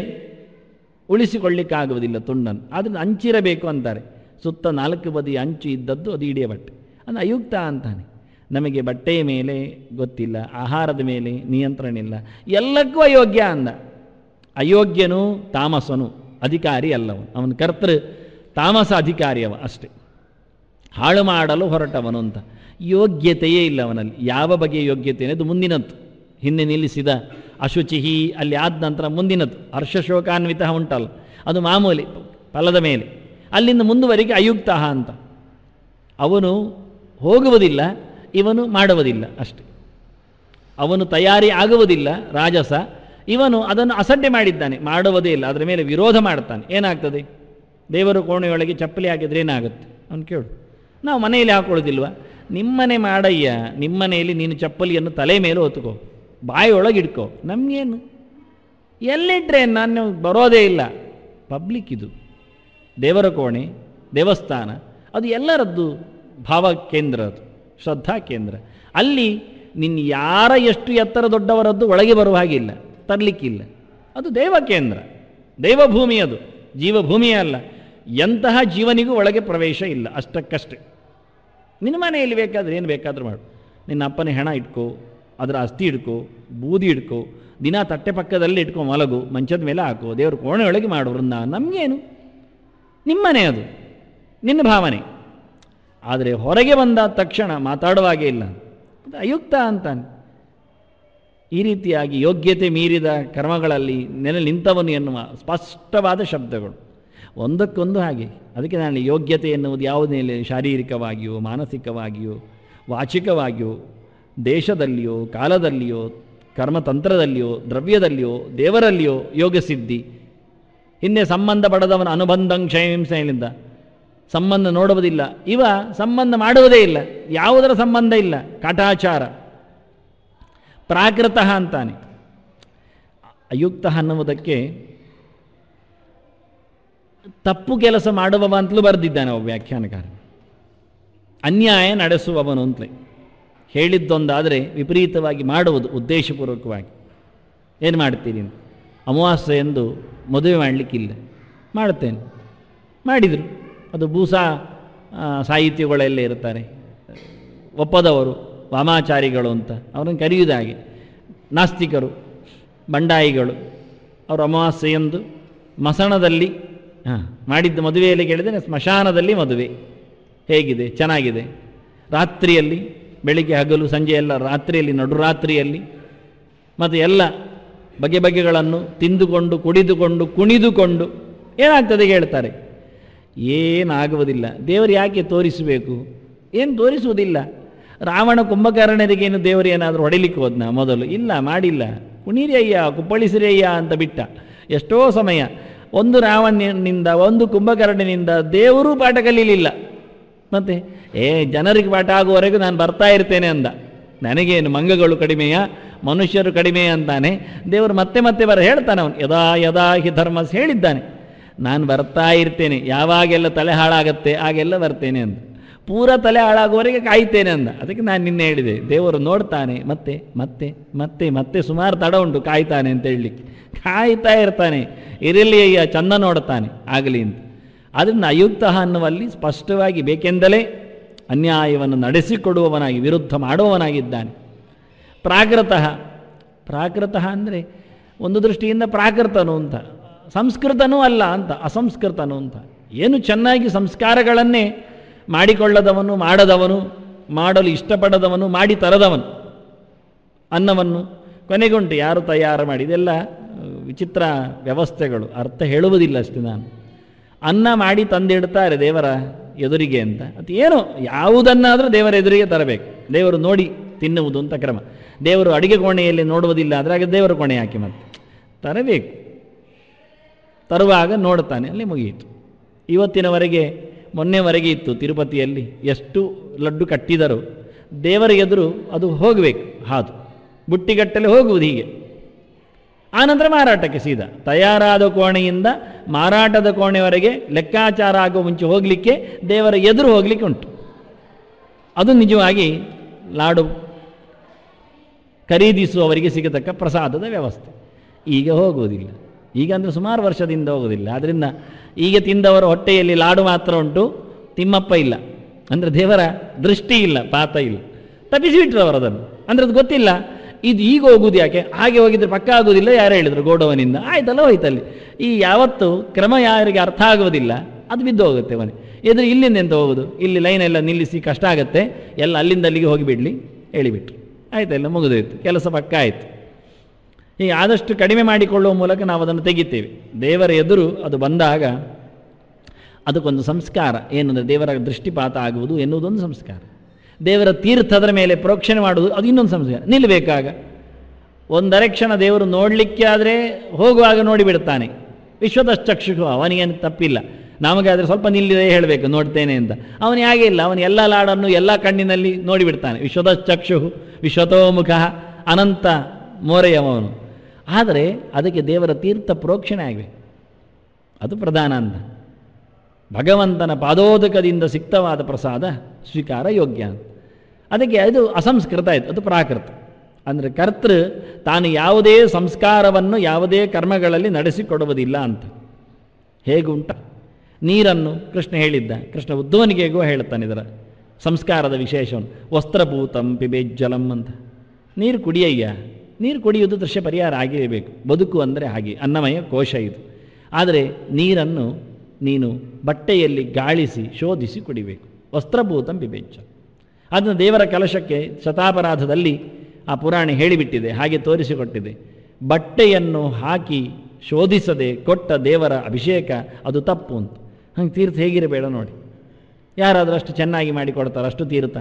ಉಳಿಸಿಕೊಳ್ಳಿಕ್ಕಾಗುವುದಿಲ್ಲ ತುಂಡನ್ನು. ಆದ್ದರಿಂದ ಅಂಚಿರಬೇಕು ಅಂತಾರೆ. ಸುತ್ತ 4 ಬದಿ ಅಂಚು ಇದ್ದದ್ದು ಅದು ಇಡೀ ಬಟ್ಟೆ. ಅದು ಅಯುಕ್ತ ಅಂತಾನೆ. ನಮಗೆ ಬಟ್ಟೆಯ ಮೇಲೆ ಗೊತ್ತಿಲ್ಲ, ಆಹಾರದ ಮೇಲೆ ನಿಯಂತ್ರಣ ಇಲ್ಲ, ಎಲ್ಲಕ್ಕೂ ಅಯೋಗ್ಯ ಅಂದ. ಅಯೋಗ್ಯನು ತಾಮಸನು, ಅಧಿಕಾರಿ ಅಲ್ಲವನು. ಅವನ ಕರ್ತೃ ತಾಮಸ ಅಧಿಕಾರಿಯವ ಅಷ್ಟೇ, ಹಾಳು ಮಾಡಲು ಹೊರಟವನು ಅಂತ. ಯೋಗ್ಯತೆಯೇ ಇಲ್ಲ ಅವನಲ್ಲಿ. ಯಾವ ಬಗೆಯ ಯೋಗ್ಯತೆ ಅದು ಮುಂದಿನದ್ದು. ಹಿಂದೆ ನಿಲ್ಲಿಸಿದ ಅಶುಚಿಹಿ ಅಲ್ಲಿ ಆದ ನಂತರ ಮುಂದಿನದ್ದು ಹರ್ಷಶೋಕಾನ್ವಿತ ಉಂಟಲ್ಲ, ಅದು ಮಾಮೂಲಿ ಫಲದ ಮೇಲೆ. ಅಲ್ಲಿಂದ ಮುಂದುವರೆಗೆ ಅಯುಕ್ತ ಅಂತ. ಅವನು ಹೋಗುವುದಿಲ್ಲ, ಇವನು ಮಾಡುವುದಿಲ್ಲ ಅಷ್ಟೆ. ಅವನು ತಯಾರಿ ಆಗುವುದಿಲ್ಲ, ರಾಜಸ. ಇವನು ಅದನ್ನು ಅಸಡ್ಡೆ ಮಾಡಿದ್ದಾನೆ, ಮಾಡುವುದೇ ಇಲ್ಲ, ಅದರ ಮೇಲೆ ವಿರೋಧ ಮಾಡ್ತಾನೆ. ಏನಾಗ್ತದೆ? ದೇವರು ಕೋಣೆಯೊಳಗೆ ಚಪ್ಪಲಿ ಹಾಕಿದರೆ ಏನಾಗುತ್ತೆ? ಅವನು ಕೇಳು. ನಾವು ಮನೆಯಲ್ಲಿ ಹಾಕೊಳ್ಳೋದಿಲ್ವ? ನಿಮ್ಮನೆ ಮಾಡಯ್ಯ, ನಿಮ್ಮನೆಯಲ್ಲಿ ನೀನು ಚಪ್ಪಲಿಯನ್ನು ತಲೆ ಮೇಲೆ ಹೊತ್ತುಕೋ, ಬಾಯಿಯೊಳಗೆ ಇಡ್ಕೋ, ನಮಗೇನು? ಎಲ್ಲಿಟ್ರೆ ನಾನು ಬರೋದೇ ಇಲ್ಲ. ಪಬ್ಲಿಕ್ ಇದು, ದೇವರ ಕೋಣೆ, ದೇವಸ್ಥಾನ, ಅದು ಎಲ್ಲರದ್ದು ಭಾವ ಕೇಂದ್ರ, ಅದು ಶ್ರದ್ಧಾ ಕೇಂದ್ರ. ಅಲ್ಲಿ ನಿನ್ನ ಯಾರ ಎಷ್ಟು ಎತ್ತರ ದೊಡ್ಡವರದ್ದು ಒಳಗೆ ಬರುವ ಹಾಗಿಲ್ಲ, ತರಲಿಕ್ಕಿಲ್ಲ. ಅದು ದೇವ ಕೇಂದ್ರ, ದೇವಭೂಮಿ, ಅದು ಜೀವಭೂಮಿಯೇ ಅಲ್ಲ. ಎಂತಹ ಜೀವನಿಗೂ ಒಳಗೆ ಪ್ರವೇಶ ಇಲ್ಲ, ಅಷ್ಟಕ್ಕಷ್ಟೇ. ನಿನ್ನ ಮನೆಯಲ್ಲಿ ಬೇಕಾದರೆ ಏನು ಬೇಕಾದರೂ ಮಾಡು. ನಿನ್ನ ಅಪ್ಪನ ಹೆಣ ಇಟ್ಕೋ, ಅದರ ಅಸ್ಥಿ ಇಟ್ಕೋ, ಬೂದಿ ಇಟ್ಕೋ, ದಿನ ತಟ್ಟೆ ಪಕ್ಕದಲ್ಲಿ ಇಟ್ಕೋ, ಮಲಗು, ಮಂಚದ ಮೇಲೆ ಹಾಕೋ, ದೇವ್ರ ಕೋಣೆಯೊಳಗೆ ಮಾಡು ವೃಂದ. ನಮಗೇನು? ನಿಮ್ಮನೆ, ಅದು ನಿನ್ನ ಭಾವನೆ. ಆದರೆ ಹೊರಗೆ ಬಂದ ತಕ್ಷಣ ಮಾತಾಡುವಾಗೇ ಇಲ್ಲ, ಅದು ಅಯುಕ್ತ ಅಂತಾನೆ. ಈ ರೀತಿಯಾಗಿ ಯೋಗ್ಯತೆ ಮೀರಿದ ಕರ್ಮಗಳಲ್ಲಿ ನೆಲೆ ನಿಂತವನು ಎನ್ನುವ ಸ್ಪಷ್ಟವಾದ ಶಬ್ದಗಳು ಒಂದಕ್ಕೊಂದು ಹಾಗೆ. ಅದಕ್ಕೆ ನಾನು ಯೋಗ್ಯತೆ ಎನ್ನುವುದು ಯಾವುದೇ ಶಾರೀರಿಕವಾಗಿಯೋ, ಮಾನಸಿಕವಾಗಿಯೋ, ವಾಚಿಕವಾಗಿಯೋ, ದೇಶದಲ್ಲಿಯೋ, ಕಾಲದಲ್ಲಿಯೋ, ಕರ್ಮತಂತ್ರದಲ್ಲಿಯೋ, ದ್ರವ್ಯದಲ್ಲಿಯೋ, ದೇವರಲ್ಲಿಯೋ ಯೋಗಸಿದ್ಧಿ. ಹಿಂದೆ ಸಂಬಂಧ ಪಡೆದವನ ಅನುಬಂಧಂ ಕ್ಷಯಹಿಂಸೆಯಿಂದ ಸಂಬಂಧ ನೋಡುವುದಿಲ್ಲ, ಇವ ಸಂಬಂಧ ಮಾಡುವುದೇ ಇಲ್ಲ, ಯಾವುದರ ಸಂಬಂಧ ಇಲ್ಲ, ಕಾಟಾಚಾರ. ಪ್ರಾಕೃತ ಅಂತಾನೆ. ಅಯುಕ್ತ ಅನ್ನುವುದಕ್ಕೆ ತಪ್ಪು ಕೆಲಸ ಮಾಡುವವ ಅಂತಲೂ ಬರೆದಿದ್ದಾನೆ ಒಬ್ಬ ವ್ಯಾಖ್ಯಾನಕಾರ. ಅನ್ಯಾಯ ನಡೆಸುವವನು ಅಂತಲೇ ಹೇಳಿದ್ದೊಂದಾದರೆ ವಿಪರೀತವಾಗಿ ಮಾಡುವುದು ಉದ್ದೇಶಪೂರ್ವಕವಾಗಿ. ಏನು ಮಾಡ್ತೀರಿ? ಅಮಾವಾಸ್ಯೆ ಎಂದು ಮದುವೆ ಮಾಡಲಿಕ್ಕಿಲ್ಲ, ಮಾಡುತ್ತೇನೆ. ಮಾಡಿದರು. ಅದು ಭೂಸಾ ಸಾಹಿತ್ಯಗಳೆಲ್ಲ ಇರ್ತಾರೆ, ಒಪ್ಪದವರು, ವಾಮಾಚಾರಿಗಳು ಅಂತ ಅವರನ್ನು ಕರೆಯುವುದು ಹಾಗೆ. ನಾಸ್ತಿಕರು, ಬಂಡಾಯಿಗಳು, ಅವರು ಅಮಾವಾಸ್ಯೆಯಂದು ಮಸಣದಲ್ಲಿ ಮಾಡಿದ್ದ ಮದುವೆಯಲ್ಲಿ ಕೇಳಿದರೆ ಸ್ಮಶಾನದಲ್ಲಿ ಮದುವೆ. ಹೇಗಿದೆ? ಚೆನ್ನಾಗಿದೆ. ರಾತ್ರಿಯಲ್ಲಿ, ಬೆಳಿಗ್ಗೆ ಹಗಲು ಸಂಜೆ ಎಲ್ಲ ರಾತ್ರಿಯಲ್ಲಿ, ನಡುರಾತ್ರಿಯಲ್ಲಿ, ಮತ್ತು ಎಲ್ಲ ಬಗೆ ಬಗೆಗಳನ್ನು ತಿಂದುಕೊಂಡು, ಕುಡಿದುಕೊಂಡು, ಕುಣಿದುಕೊಂಡು ಏನಾಗ್ತದೆ ಹೇಳ್ತಾರೆ. ಏನಾಗುವುದಿಲ್ಲ. ದೇವರು ಯಾಕೆ ತೋರಿಸಬೇಕು? ಏನು ತೋರಿಸುವುದಿಲ್ಲ. ರಾವಣ ಕುಂಭಕರ್ಣರಿಗೇನು ದೇವರು ಏನಾದರೂ ಹೊಡಿಲಿಕ್ಕೆ ಹೋದ್ನ ಮೊದಲು? ಇಲ್ಲ, ಮಾಡಿಲ್ಲ. ಕುಣೀರಿ ಅಯ್ಯ, ಕುಪ್ಪಳಿಸಿರಿ ಅಯ್ಯ ಅಂತ ಬಿಟ್ಟ. ಎಷ್ಟೋ ಸಮಯ ಒಂದು ರಾವಣನಿಂದ, ಒಂದು ಕುಂಭಕರ್ಣನಿಂದ ದೇವರೂ ಪಾಠ ಕಲೀಲಿಲ್ಲ. ಮತ್ತೆ ಜನರಿಗೆ ಪಾಠ ಆಗುವವರೆಗೂ ನಾನು ಬರ್ತಾ ಇರ್ತೇನೆ ಅಂದ. ನನಗೇನು ಮಂಗಗಳು ಕಡಿಮೆಯಾ, ಮನುಷ್ಯರು ಕಡಿಮೆ ಅಂತಾನೆ. ದೇವರು ಮತ್ತೆ ಮತ್ತೆ ಹೇಳ್ತಾನೆ. ಅವನು ಯದಾ ಯದಾ ಹಿ ಧರ್ಮಸ್ ಹೇಳಿದ್ದಾನೆ, ನಾನು ಬರ್ತಾ ಇರ್ತೇನೆ, ಯಾವಾಗೆಲ್ಲ ತಲೆ ಹಾಳಾಗತ್ತೆ ಆಗೆಲ್ಲ ಬರ್ತೇನೆ ಅಂತ. ಪೂರ ತಲೆ ಹಾಳಾಗುವವರೆಗೆ ಕಾಯ್ತೇನೆ ಅಂದ. ಅದಕ್ಕೆ ನಾನು ನಿನ್ನೆ ಹೇಳಿದೆ, ದೇವರು ನೋಡ್ತಾನೆ, ಮತ್ತೆ ಮತ್ತೆ ಮತ್ತೆ ಮತ್ತೆ ಸುಮಾರು ತಡ ಉಂಟು ಕಾಯ್ತಾನೆ ಅಂತ ಹೇಳಲಿಕ್ಕೆ. ಕಾಯ್ತಾ ಇರ್ತಾನೆ, ಇರಲಿ ಅಯ್ಯ ಚಂದ ನೋಡ್ತಾನೆ ಆಗಲಿ ಅಂತ. ಅದರಿಂದ ಅಯುಕ್ತ ಅನ್ನುವಲ್ಲಿ ಸ್ಪಷ್ಟವಾಗಿ ಬೇಕೆಂದಲೇ ಅನ್ಯಾಯವನ್ನು ನಡೆಸಿಕೊಡುವವನಾಗಿ, ವಿರುದ್ಧ ಮಾಡುವವನಾಗಿದ್ದಾನೆ. ಪ್ರಾಕೃತಃ ಅಂದರೆ ಒಂದು ದೃಷ್ಟಿಯಿಂದ ಪ್ರಾಕೃತನು ಅಂತ, ಸಂಸ್ಕೃತನೂ ಅಲ್ಲ ಅಂತ, ಅಸಂಸ್ಕೃತನು ಅಂತ. ಏನು ಚೆನ್ನಾಗಿ ಸಂಸ್ಕಾರಗಳನ್ನೇ ಮಾಡಿಕೊಳ್ಳದವನು, ಮಾಡದವನು, ಮಾಡಲು ಇಷ್ಟಪಡದವನು, ಮಾಡಿ ತರದವನು. ಅನ್ನವನ್ನು ಕೊನೆಗುಂಟು ಯಾರು ತಯಾರು ಮಾಡಿ, ಇದೆಲ್ಲ ವಿಚಿತ್ರ ವ್ಯವಸ್ಥೆಗಳು, ಅರ್ಥ ಹೇಳುವುದಿಲ್ಲ ಅಷ್ಟೇ ನಾನು. ಅನ್ನ ಮಾಡಿ ತಂದಿಡ್ತಾರೆ ದೇವರ ಎದುರಿಗೆ ಅಂತ. ಅದು ಏನೋ ಯಾವುದನ್ನಾದರೂ ದೇವರ ಎದುರಿಗೆ ತರಬೇಕು, ದೇವರು ನೋಡಿ ತಿನ್ನುವುದು ಅಂತ ಕ್ರಮ. ದೇವರು ಅಡಿಗೆ ಕೋಣೆಯಲ್ಲಿ ನೋಡುವುದಿಲ್ಲ ಅಂದರೆ ಆಗ ದೇವರ ಕೋಣೆ ಹಾಕಿ ಮತ್ತೆ ತರಬೇಕು. ತರುವಾಗ ನೋಡ್ತಾನೆ, ಅಲ್ಲಿ ಮುಗಿಯಿತು. ಇವತ್ತಿನವರೆಗೆ, ಮೊನ್ನೆವರೆಗೆ ಇತ್ತು ತಿರುಪತಿಯಲ್ಲಿ, ಎಷ್ಟು ಲಡ್ಡು ಕಟ್ಟಿದರೂ ದೇವರ ಎದುರು ಅದು ಹೋಗಬೇಕು, ಹಾದು ಬುಟ್ಟಿಗಟ್ಟಲೆ ಹೋಗುವುದು. ಹೀಗೆ ಆನಂತರ ಮಾರಾಟಕ್ಕೆ ಸೀದಾ ತಯಾರಾದ ಕೋಣೆಯಿಂದ ಮಾರಾಟದ ಕೋಣೆವರೆಗೆ ಲೆಕ್ಕಾಚಾರ ಆಗುವ ಮುಂಚೆ ಹೋಗಲಿಕ್ಕೆ ದೇವರ ಎದುರು ಹೋಗಲಿಕ್ಕೆ ಉಂಟು. ಅದು ನಿಜವಾಗಿ ಲಾಡು ಖರೀದಿಸುವವರಿಗೆ ಸಿಗತಕ್ಕ ಪ್ರಸಾದದ ವ್ಯವಸ್ಥೆ. ಈಗ ಹೋಗುವುದಿಲ್ಲ, ಈಗ ಅಂದರೆ ಸುಮಾರು ವರ್ಷದಿಂದ ಹೋಗುವುದಿಲ್ಲ. ಆದ್ದರಿಂದ ಈಗ ತಿಂದವರ ಹೊಟ್ಟೆಯಲ್ಲಿ ಲಾಡು ಮಾತ್ರ ಉಂಟು, ತಿಮ್ಮಪ್ಪ ಇಲ್ಲ, ಅಂದರೆ ದೇವರ ದೃಷ್ಟಿ ಇಲ್ಲ, ಪಾತ ಇಲ್ಲ. ತಪ್ಪಿಸಿಬಿಟ್ರು ಅವರು ಅದನ್ನು, ಅಂದರೆ ಅದು ಗೊತ್ತಿಲ್ಲ. ಇದು ಈಗ ಹೋಗುವುದು ಯಾಕೆ, ಹಾಗೆ ಹೋಗಿದ್ರೆ ಪಕ್ಕ ಆಗುವುದಿಲ್ಲ, ಯಾರು ಹೇಳಿದರು ಗೋಡವನಿಂದ, ಆಯ್ತಲ್ಲ ಹೋಯ್ತಲ್ಲಿ. ಈ ಯಾವತ್ತು ಕ್ರಮ ಯಾರಿಗೆ ಅರ್ಥ ಆಗುವುದಿಲ್ಲ ಅದು ಬಿದ್ದು ಹೋಗುತ್ತೆ ಮನೆ ಎದುರು. ಇಲ್ಲಿಂದ ಎಂತ ಹೋಗುದು, ಇಲ್ಲಿ ಲೈನೆಲ್ಲ ನಿಲ್ಲಿಸಿ ಕಷ್ಟ ಆಗುತ್ತೆ, ಎಲ್ಲ ಅಲ್ಲಿಂದ ಅಲ್ಲಿಗೆ ಹೋಗಿಬಿಡಲಿ ಹೇಳಿಬಿಟ್ರು, ಆಯ್ತಲ್ಲ ಮುಗಿದೋಯ್ತು, ಕೆಲಸ ಪಕ್ಕ ಆಯಿತು. ಈ ಆದಷ್ಟು ಕಡಿಮೆ ಮಾಡಿಕೊಳ್ಳುವ ಮೂಲಕ ನಾವು ಅದನ್ನು ತೆಗಿತೇವೆ. ದೇವರ ಎದುರು ಅದು ಬಂದಾಗ ಅದಕ್ಕೊಂದು ಸಂಸ್ಕಾರ, ಏನಂದರೆ ದೇವರ ದೃಷ್ಟಿಪಾತ ಆಗುವುದು ಎನ್ನುವುದೊಂದು ಸಂಸ್ಕಾರ. ದೇವರ ತೀರ್ಥದ ಮೇಲೆ ಪ್ರೋಕ್ಷಣೆ ಮಾಡುವುದು ಅದು ಇನ್ನೊಂದು ಸಂಸ್ಕಾರ. ನಿಲ್ಲಬೇಕಾಗ ಒಂದರೆ ಕ್ಷಣ ದೇವರು ನೋಡಲಿಕ್ಕೆ ಆದರೆ ಹೋಗುವಾಗ ನೋಡಿಬಿಡ್ತಾನೆ. ವಿಶ್ವದಶ್ಚಕ್ಷು, ಅವನಿಗೇನು ತಪ್ಪಿಲ್ಲ. ನಮಗಾದರೆ ಸ್ವಲ್ಪ ನಿಲ್ಲಿದೆ ಹೇಳಬೇಕು ನೋಡ್ತೇನೆ ಅಂತ. ಅವನು ಹಾಗೆ ಇಲ್ಲ, ಅವನು ಎಲ್ಲ ಲಾಡನ್ನು ಎಲ್ಲ ಕಣ್ಣಿನಲ್ಲಿ ನೋಡಿಬಿಡ್ತಾನೆ. ವಿಶ್ವದಶ್ಚಕ್ಷು ವಿಶ್ವತೋಮುಖ, ಅನಂತ ಮೋರೆಯವನು. ಆದರೆ ಅದಕ್ಕೆ ದೇವರ ತೀರ್ಥ ಪ್ರೋಕ್ಷಣೆ ಆಗಬೇಕು, ಅದು ಪ್ರಧಾನ ಅಂತ. ಭಗವಂತನ ಪಾದೋದಕದಿಂದ ಸಿಕ್ತವಾದ ಪ್ರಸಾದ ಸ್ವೀಕಾರ ಯೋಗ್ಯ ಅಂತ. ಅದಕ್ಕೆ ಅದು ಅಸಂಸ್ಕೃತ ಆಯಿತು, ಅದು ಪ್ರಾಕೃತ. ಅಂದರೆ ಕರ್ತೃ ತಾನು ಯಾವುದೇ ಸಂಸ್ಕಾರವನ್ನು ಯಾವುದೇ ಕರ್ಮಗಳಲ್ಲಿ ನಡೆಸಿಕೊಡುವುದಿಲ್ಲ ಅಂತ. ಹೇಗುಂಟ ನೀರನ್ನು ಕೃಷ್ಣ ಹೇಳಿದ್ದ, ಕೃಷ್ಣ ಉದ್ಧವನಿಗೆಗೂ ಹೇಳ್ತಾನೆ ಇದರ ಸಂಸ್ಕಾರದ ವಿಶೇಷವನ್ನು. ವಸ್ತ್ರಭೂತಂ ಪಿಬೇಜ್ಜಲಂ ಅಂತ. ನೀರು ಕುಡಿಯಯ್ಯ, ನೀರು ಕುಡಿಯುವುದು ದೃಶ್ಯ ಪರಿಹಾರ ಆಗಿರಬೇಕು. ಬದುಕು ಅಂದರೆ ಹಾಗೆ, ಅನ್ನಮಯ ಕೋಶ ಇದು. ಆದರೆ ನೀರನ್ನು ನೀನು ಬಟ್ಟೆಯಲ್ಲಿ ಗಾಳಿಸಿ ಶೋಧಿಸಿ ಕುಡಿಬೇಕು. ವಸ್ತ್ರಭೂತಂ ಪಿಬೇಜ್ಜ. ಅದನ್ನು ದೇವರ ಕಲಶಕ್ಕೆ ಶತಾಪರಾಧದಲ್ಲಿ ಆ ಪುರಾಣ ಹೇಳಿಬಿಟ್ಟಿದೆ, ಹಾಗೆ ತೋರಿಸಿಕೊಟ್ಟಿದೆ. ಬಟ್ಟೆಯನ್ನು ಹಾಕಿ ಶೋಧಿಸದೆ ಕೊಟ್ಟ ದೇವರ ಅಭಿಷೇಕ ಅದು ತಪ್ಪು ಅಂತ. ಹಂಗೆ ತೀರ್ಥ ಹೇಗಿರಬೇಡ ನೋಡಿ. ಯಾರಾದರೂ ಅಷ್ಟು ಚೆನ್ನಾಗಿ ಮಾಡಿಕೊಡ್ತಾರೆ, ಅಷ್ಟು ತೀರ್ಥ.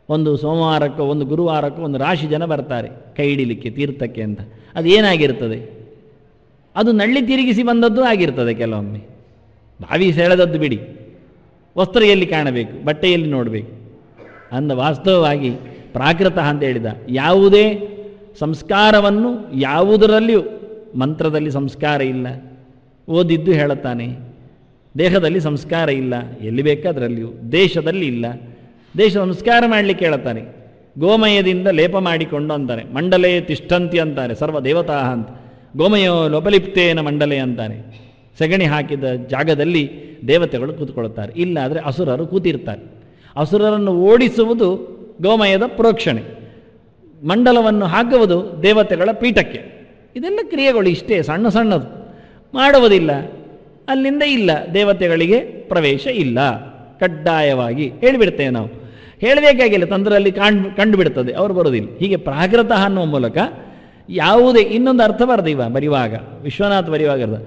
ಒಂದು ಸೋಮವಾರಕ್ಕೋ ಒಂದು ಗುರುವಾರಕ್ಕೋ ಒಂದು ರಾಶಿ ಜನ ಬರ್ತಾರೆ ಕೈ ಹಿಡಿಲಿಕ್ಕೆ ತೀರ್ಥಕ್ಕೆ ಅಂತ. ಅದು ಏನಾಗಿರ್ತದೆ, ಅದು ನಳ್ಳಿ ತಿರುಗಿಸಿ ಬಂದದ್ದು ಆಗಿರ್ತದೆ. ಕೆಲವೊಮ್ಮೆ ಬಾವಿ ಸೆಳೆದದ್ದು ಬಿಡಿ, ವಸ್ತ್ರ ಎಲ್ಲಿ ಕಾಣಬೇಕು, ಬಟ್ಟೆಯಲ್ಲಿ ನೋಡಬೇಕು ಅಂದ. ವಾಸ್ತವವಾಗಿ ಪ್ರಾಕೃತ ಅಂತ ಹೇಳಿದ ಯಾವುದೇ ಸಂಸ್ಕಾರವನ್ನು ಯಾವುದರಲ್ಲಿಯೂ, ಮಂತ್ರದಲ್ಲಿ ಸಂಸ್ಕಾರ ಇಲ್ಲ, ಓದಿದ್ದು ಹೇಳುತ್ತಾನೆ. ದೇಹದಲ್ಲಿ ಸಂಸ್ಕಾರ ಇಲ್ಲ, ಎಲ್ಲಿ ಬೇಕಾದರಲ್ಲಿಯೂ. ದೇಶದಲ್ಲಿ ಇಲ್ಲ, ದೇಶ ಸಂಸ್ಕಾರ ಮಾಡಲಿಕ್ಕೆ ಹೇಳುತ್ತಾನೆ. ಗೋಮಯದಿಂದ ಲೇಪ ಮಾಡಿಕೊಂಡು ಅಂತಾರೆ, ಮಂಡಲೇ ತಿಷ್ಠಂತಿ ಅಂತಾರೆ ಸರ್ವ ದೇವತಾ ಅಂತ. ಗೋಮಯೋ ಲೋಪಲಿಪ್ತೇನ ಮಂಡಲೆ ಅಂತಾನೆ. ಸಗಣಿ ಹಾಕಿದ ಜಾಗದಲ್ಲಿ ದೇವತೆಗಳು ಕೂತ್ಕೊಳ್ತಾರೆ, ಇಲ್ಲ ಆದರೆ ಅಸುರರು ಕೂತಿರ್ತಾರೆ. ಅಸುರರನ್ನು ಓಡಿಸುವುದು ಗೋಮಯದ ಪ್ರೋಕ್ಷಣೆ, ಮಂಡಲವನ್ನು ಹಾಕುವುದು ದೇವತೆಗಳ ಪೀಠಕ್ಕೆ. ಇದೆಲ್ಲ ಕ್ರಿಯೆಗಳು ಇಷ್ಟೇ, ಸಣ್ಣ ಸಣ್ಣದು ಮಾಡುವುದಿಲ್ಲ. ಅಲ್ಲಿಂದ ಇಲ್ಲ, ದೇವತೆಗಳಿಗೆ ಪ್ರವೇಶ ಇಲ್ಲ, ಕಡ್ಡಾಯವಾಗಿ ಹೇಳಿಬಿಡ್ತೇವೆ ನಾವು. ಹೇಳಬೇಕಾಗಿಲ್ಲ, ತಂದ್ರಲ್ಲಿ ಕಂಡು ಬಿಡ್ತದೆ, ಅವರು ಬರೋದಿಲ್ಲ. ಹೀಗೆ ಪ್ರಾಕೃತ ಅನ್ನುವ ಮೂಲಕ ಯಾವುದೇ ಇನ್ನೊಂದು ಅರ್ಥ ಬರೆಯುವಾಗ ವಿಶ್ವನಾಥ್ ಬರೆಯುವಾಗ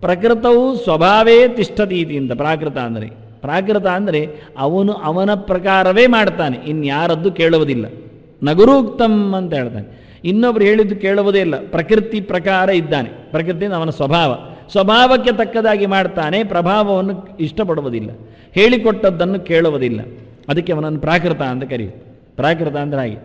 ಪ್ರಕೃತವು ಸ್ವಭಾವೇ ತಿಷ್ಠತೀತಿ ಅಂತ. ಪ್ರಾಕೃತ ಅಂದರೆ ಅವನು ಅವನ ಪ್ರಕಾರವೇ ಮಾಡ್ತಾನೆ, ಇನ್ಯಾರದ್ದು ಕೇಳುವುದಿಲ್ಲ. ನಗುರೂಕ್ತಂ ಅಂತ ಹೇಳ್ತಾನೆ. ಇನ್ನೊಬ್ರು ಹೇಳಿದ್ದು ಕೇಳುವುದೇ ಇಲ್ಲ, ಪ್ರಕೃತಿ ಪ್ರಕಾರ ಇದ್ದಾನೆ. ಪ್ರಕೃತಿಯಿಂದ ಅವನ ಸ್ವಭಾವಕ್ಕೆ ತಕ್ಕದಾಗಿ ಮಾಡ್ತಾನೆ, ಪ್ರಭಾವವನ್ನು ಇಷ್ಟಪಡುವುದಿಲ್ಲ, ಹೇಳಿಕೊಟ್ಟದ್ದನ್ನು ಕೇಳುವುದಿಲ್ಲ. ಅದಕ್ಕೆ ಅವನನ್ನು ಪ್ರಾಕೃತ ಅಂತ ಕರೆಯುತ್ತೆ. ಪ್ರಾಕೃತ ಅಂದರೆ ಹಾಗೆ,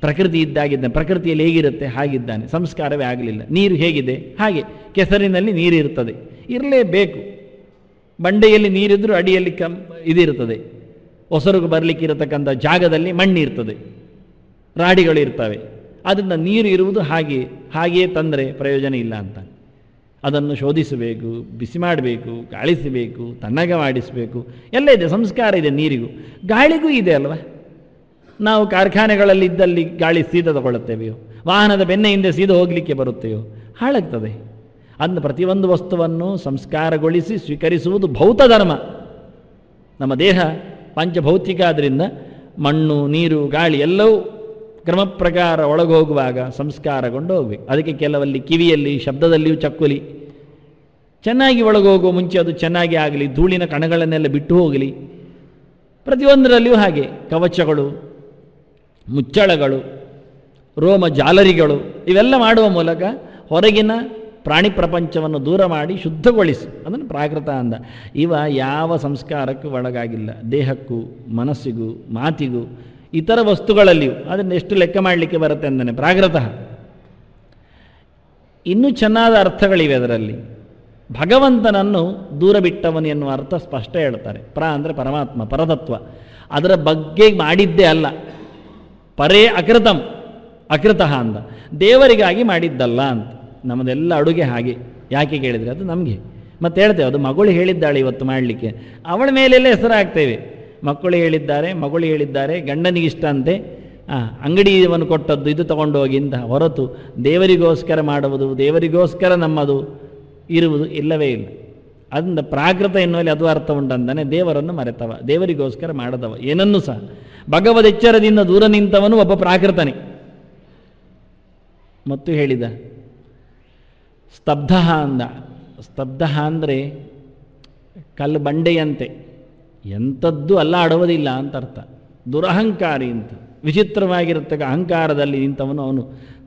ಪ್ರಕೃತಿ ಇದ್ದಾಗಿದ್ದಾನೆ, ಪ್ರಕೃತಿಯಲ್ಲಿ ಹೇಗಿರುತ್ತೆ ಹಾಗಿದ್ದಾನೆ, ಸಂಸ್ಕಾರವೇ ಆಗಲಿಲ್ಲ. ನೀರು ಹೇಗಿದೆ ಹಾಗೆ, ಕೆಸರಿನಲ್ಲಿ ನೀರಿರ್ತದೆ, ಇರಲೇಬೇಕು. ಬಂಡೆಯಲ್ಲಿ ನೀರಿದ್ರೂ ಅಡಿಯಲ್ಲಿ ಇದಿರ್ತದೆ, ಒಸರುಗು ಬರಲಿಕ್ಕಿರತಕ್ಕಂಥ ಜಾಗದಲ್ಲಿ ಮಣ್ಣಿರ್ತದೆ, ರಾಡಿಗಳಿರ್ತವೆ. ಅದರಿಂದ ನೀರು ಇರುವುದು ಹಾಗೆಯೇ ತಂದರೆ ಪ್ರಯೋಜನ ಇಲ್ಲ ಅಂತ. ಅದನ್ನು ಶೋಧಿಸಬೇಕು, ಬಿಸಿ ಮಾಡಬೇಕು, ಗಾಳಿಸಬೇಕು, ತಣ್ಣಗೆ ಮಾಡಿಸಬೇಕು, ಎಲ್ಲ ಇದೆ. ಸಂಸ್ಕಾರ ಇದೆ ನೀರಿಗೂ, ಗಾಳಿಗೂ ಇದೆ ಅಲ್ವ. ನಾವು ಕಾರ್ಖಾನೆಗಳಲ್ಲಿ ಇದ್ದಲ್ಲಿ ಗಾಳಿ ಸೀದ ತಗೊಳ್ಳುತ್ತೇವೆಯೋ, ವಾಹನದ ಬೆನ್ನ ಹಿಂದೆ ಸೀದ ಹೋಗಲಿಕ್ಕೆ ಬರುತ್ತೆಯೋ, ಹಾಳಾಗ್ತದೆ. ಅದನ್ನು ಪ್ರತಿಯೊಂದು ವಸ್ತುವನ್ನು ಸಂಸ್ಕಾರಗೊಳಿಸಿ ಸ್ವೀಕರಿಸುವುದು ಭೌತ ಧರ್ಮ. ನಮ್ಮ ದೇಹ ಪಂಚಭೌತಿಕ, ಆದ್ದರಿಂದ ಮಣ್ಣು, ನೀರು, ಗಾಳಿ ಎಲ್ಲವೂ ಕ್ರಮ ಪ್ರಕಾರ ಒಳಗೋಗುವಾಗ ಸಂಸ್ಕಾರಗೊಂಡು ಹೋಗಬೇಕು. ಅದಕ್ಕೆ ಕೆಲವಲ್ಲಿ ಕಿವಿಯಲ್ಲಿ ಶಬ್ದದಲ್ಲಿಯೂ ಚಕ್ಕುಲಿ, ಚೆನ್ನಾಗಿ ಒಳಗೋಗುವ ಮುಂಚೆ ಅದು ಚೆನ್ನಾಗಿ ಆಗಲಿ, ಧೂಳಿನ ಕಣಗಳನ್ನೆಲ್ಲ ಬಿಟ್ಟು ಹೋಗಲಿ. ಪ್ರತಿಯೊಂದರಲ್ಲಿಯೂ ಹಾಗೆ ಕವಚಗಳು, ಮುಚ್ಚಳಗಳು, ರೋಮ ಜಾಲರಿಗಳು ಇವೆಲ್ಲ ಮಾಡುವ ಮೂಲಕ ಹೊರಗಿನ ಪ್ರಾಣಿ ಪ್ರಪಂಚವನ್ನು ದೂರ ಮಾಡಿ ಶುದ್ಧಗೊಳಿಸಿ. ಅದನ್ನು ಪ್ರಾಕೃತ ಅಂದ. ಇವ ಯಾವ ಸಂಸ್ಕಾರಕ್ಕೂ ಒಳಗಾಗಿಲ್ಲ, ದೇಹಕ್ಕೂ ಮನಸ್ಸಿಗೂ ಮಾತಿಗೂ ಇತರ ವಸ್ತುಗಳಲ್ಲಿಯೂ. ಅದನ್ನು ಎಷ್ಟು ಲೆಕ್ಕ ಮಾಡಲಿಕ್ಕೆ ಬರುತ್ತೆ ಅಂದಾನೆ ಪ್ರಾಕೃತ. ಇನ್ನೂ ಚೆನ್ನಾದ ಅರ್ಥಗಳಿವೆ ಅದರಲ್ಲಿ. ಭಗವಂತನನ್ನು ದೂರ ಬಿಟ್ಟವನು ಎನ್ನುವ ಅರ್ಥ ಸ್ಪಷ್ಟ ಹೇಳ್ತಾರೆ. ಅಂದರೆ ಪರಮಾತ್ಮ, ಪರತತ್ವ. ಅದರ ಬಗ್ಗೆ ಮಾಡಿದ್ದೇ ಅಲ್ಲ. ಪರೇ ಅಕೃತಂ, ಅಕೃತಃ ಅಂದ, ದೇವರಿಗಾಗಿ ಮಾಡಿದ್ದಲ್ಲ ಅಂತ. ನಮ್ಮದೆಲ್ಲ ಅಡುಗೆ ಹಾಗೆ. ಯಾಕೆ ಕೇಳಿದರೆ ಅದು ನಮಗೆ ಮತ್ತೆ ಹೇಳ್ತೇವೆ, ಅದು ಮಗಳು ಹೇಳಿದ್ದಾಳೆ ಇವತ್ತು ಮಾಡಲಿಕ್ಕೆ, ಅವಳ ಮೇಲೆಲ್ಲ ಹೆಸರಾಗ್ತೇವೆ. ಮಕ್ಕಳು ಹೇಳಿದ್ದಾರೆ, ಗಂಡನಿಗಿಷ್ಟ ಅಂತೆ, ಅಂಗಡಿಯನ್ನು ಕೊಟ್ಟದ್ದು ಇದು ತಗೊಂಡು ಹೋಗಿ ಅಂತ ಹೊರತು ದೇವರಿಗೋಸ್ಕರ ಮಾಡುವುದು, ದೇವರಿಗೋಸ್ಕರ ನಮ್ಮದು ಇರುವುದು ಇಲ್ಲವೇ ಇಲ್ಲ. ಅದರಿಂದ ಪ್ರಾಕೃತ ಎನ್ನುವಲ್ಲಿ ಅದು ಅರ್ಥ ಉಂಟಂತಾನೆ. ದೇವರನ್ನು ಮರೆತವ, ದೇವರಿಗೋಸ್ಕರ ಮಾಡದವ ಏನನ್ನೂ ಸಹ. ಭಗವದೆಚ್ಚರದಿಂದ ದೂರ ನಿಂತವನು ಒಬ್ಬ ಪ್ರಾಕೃತನೇ. ಮತ್ತು ಹೇಳಿದ ಸ್ತಬ್ಧ ಅಂದ. ಸ್ತಬ್ಧ ಅಂದರೆ ಕಲ್ಲು ಬಂಡೆಯಂತೆ, ಎಂಥದ್ದು ಅಲ್ಲ ಆಡುವುದಿಲ್ಲ ಅಂತ ಅರ್ಥ. ದುರಹಂಕಾರಿ ಅಂತ, ವಿಚಿತ್ರವಾಗಿರತಕ್ಕ ಅಹಂಕಾರದಲ್ಲಿ ನಿಂತವನು ಅವನು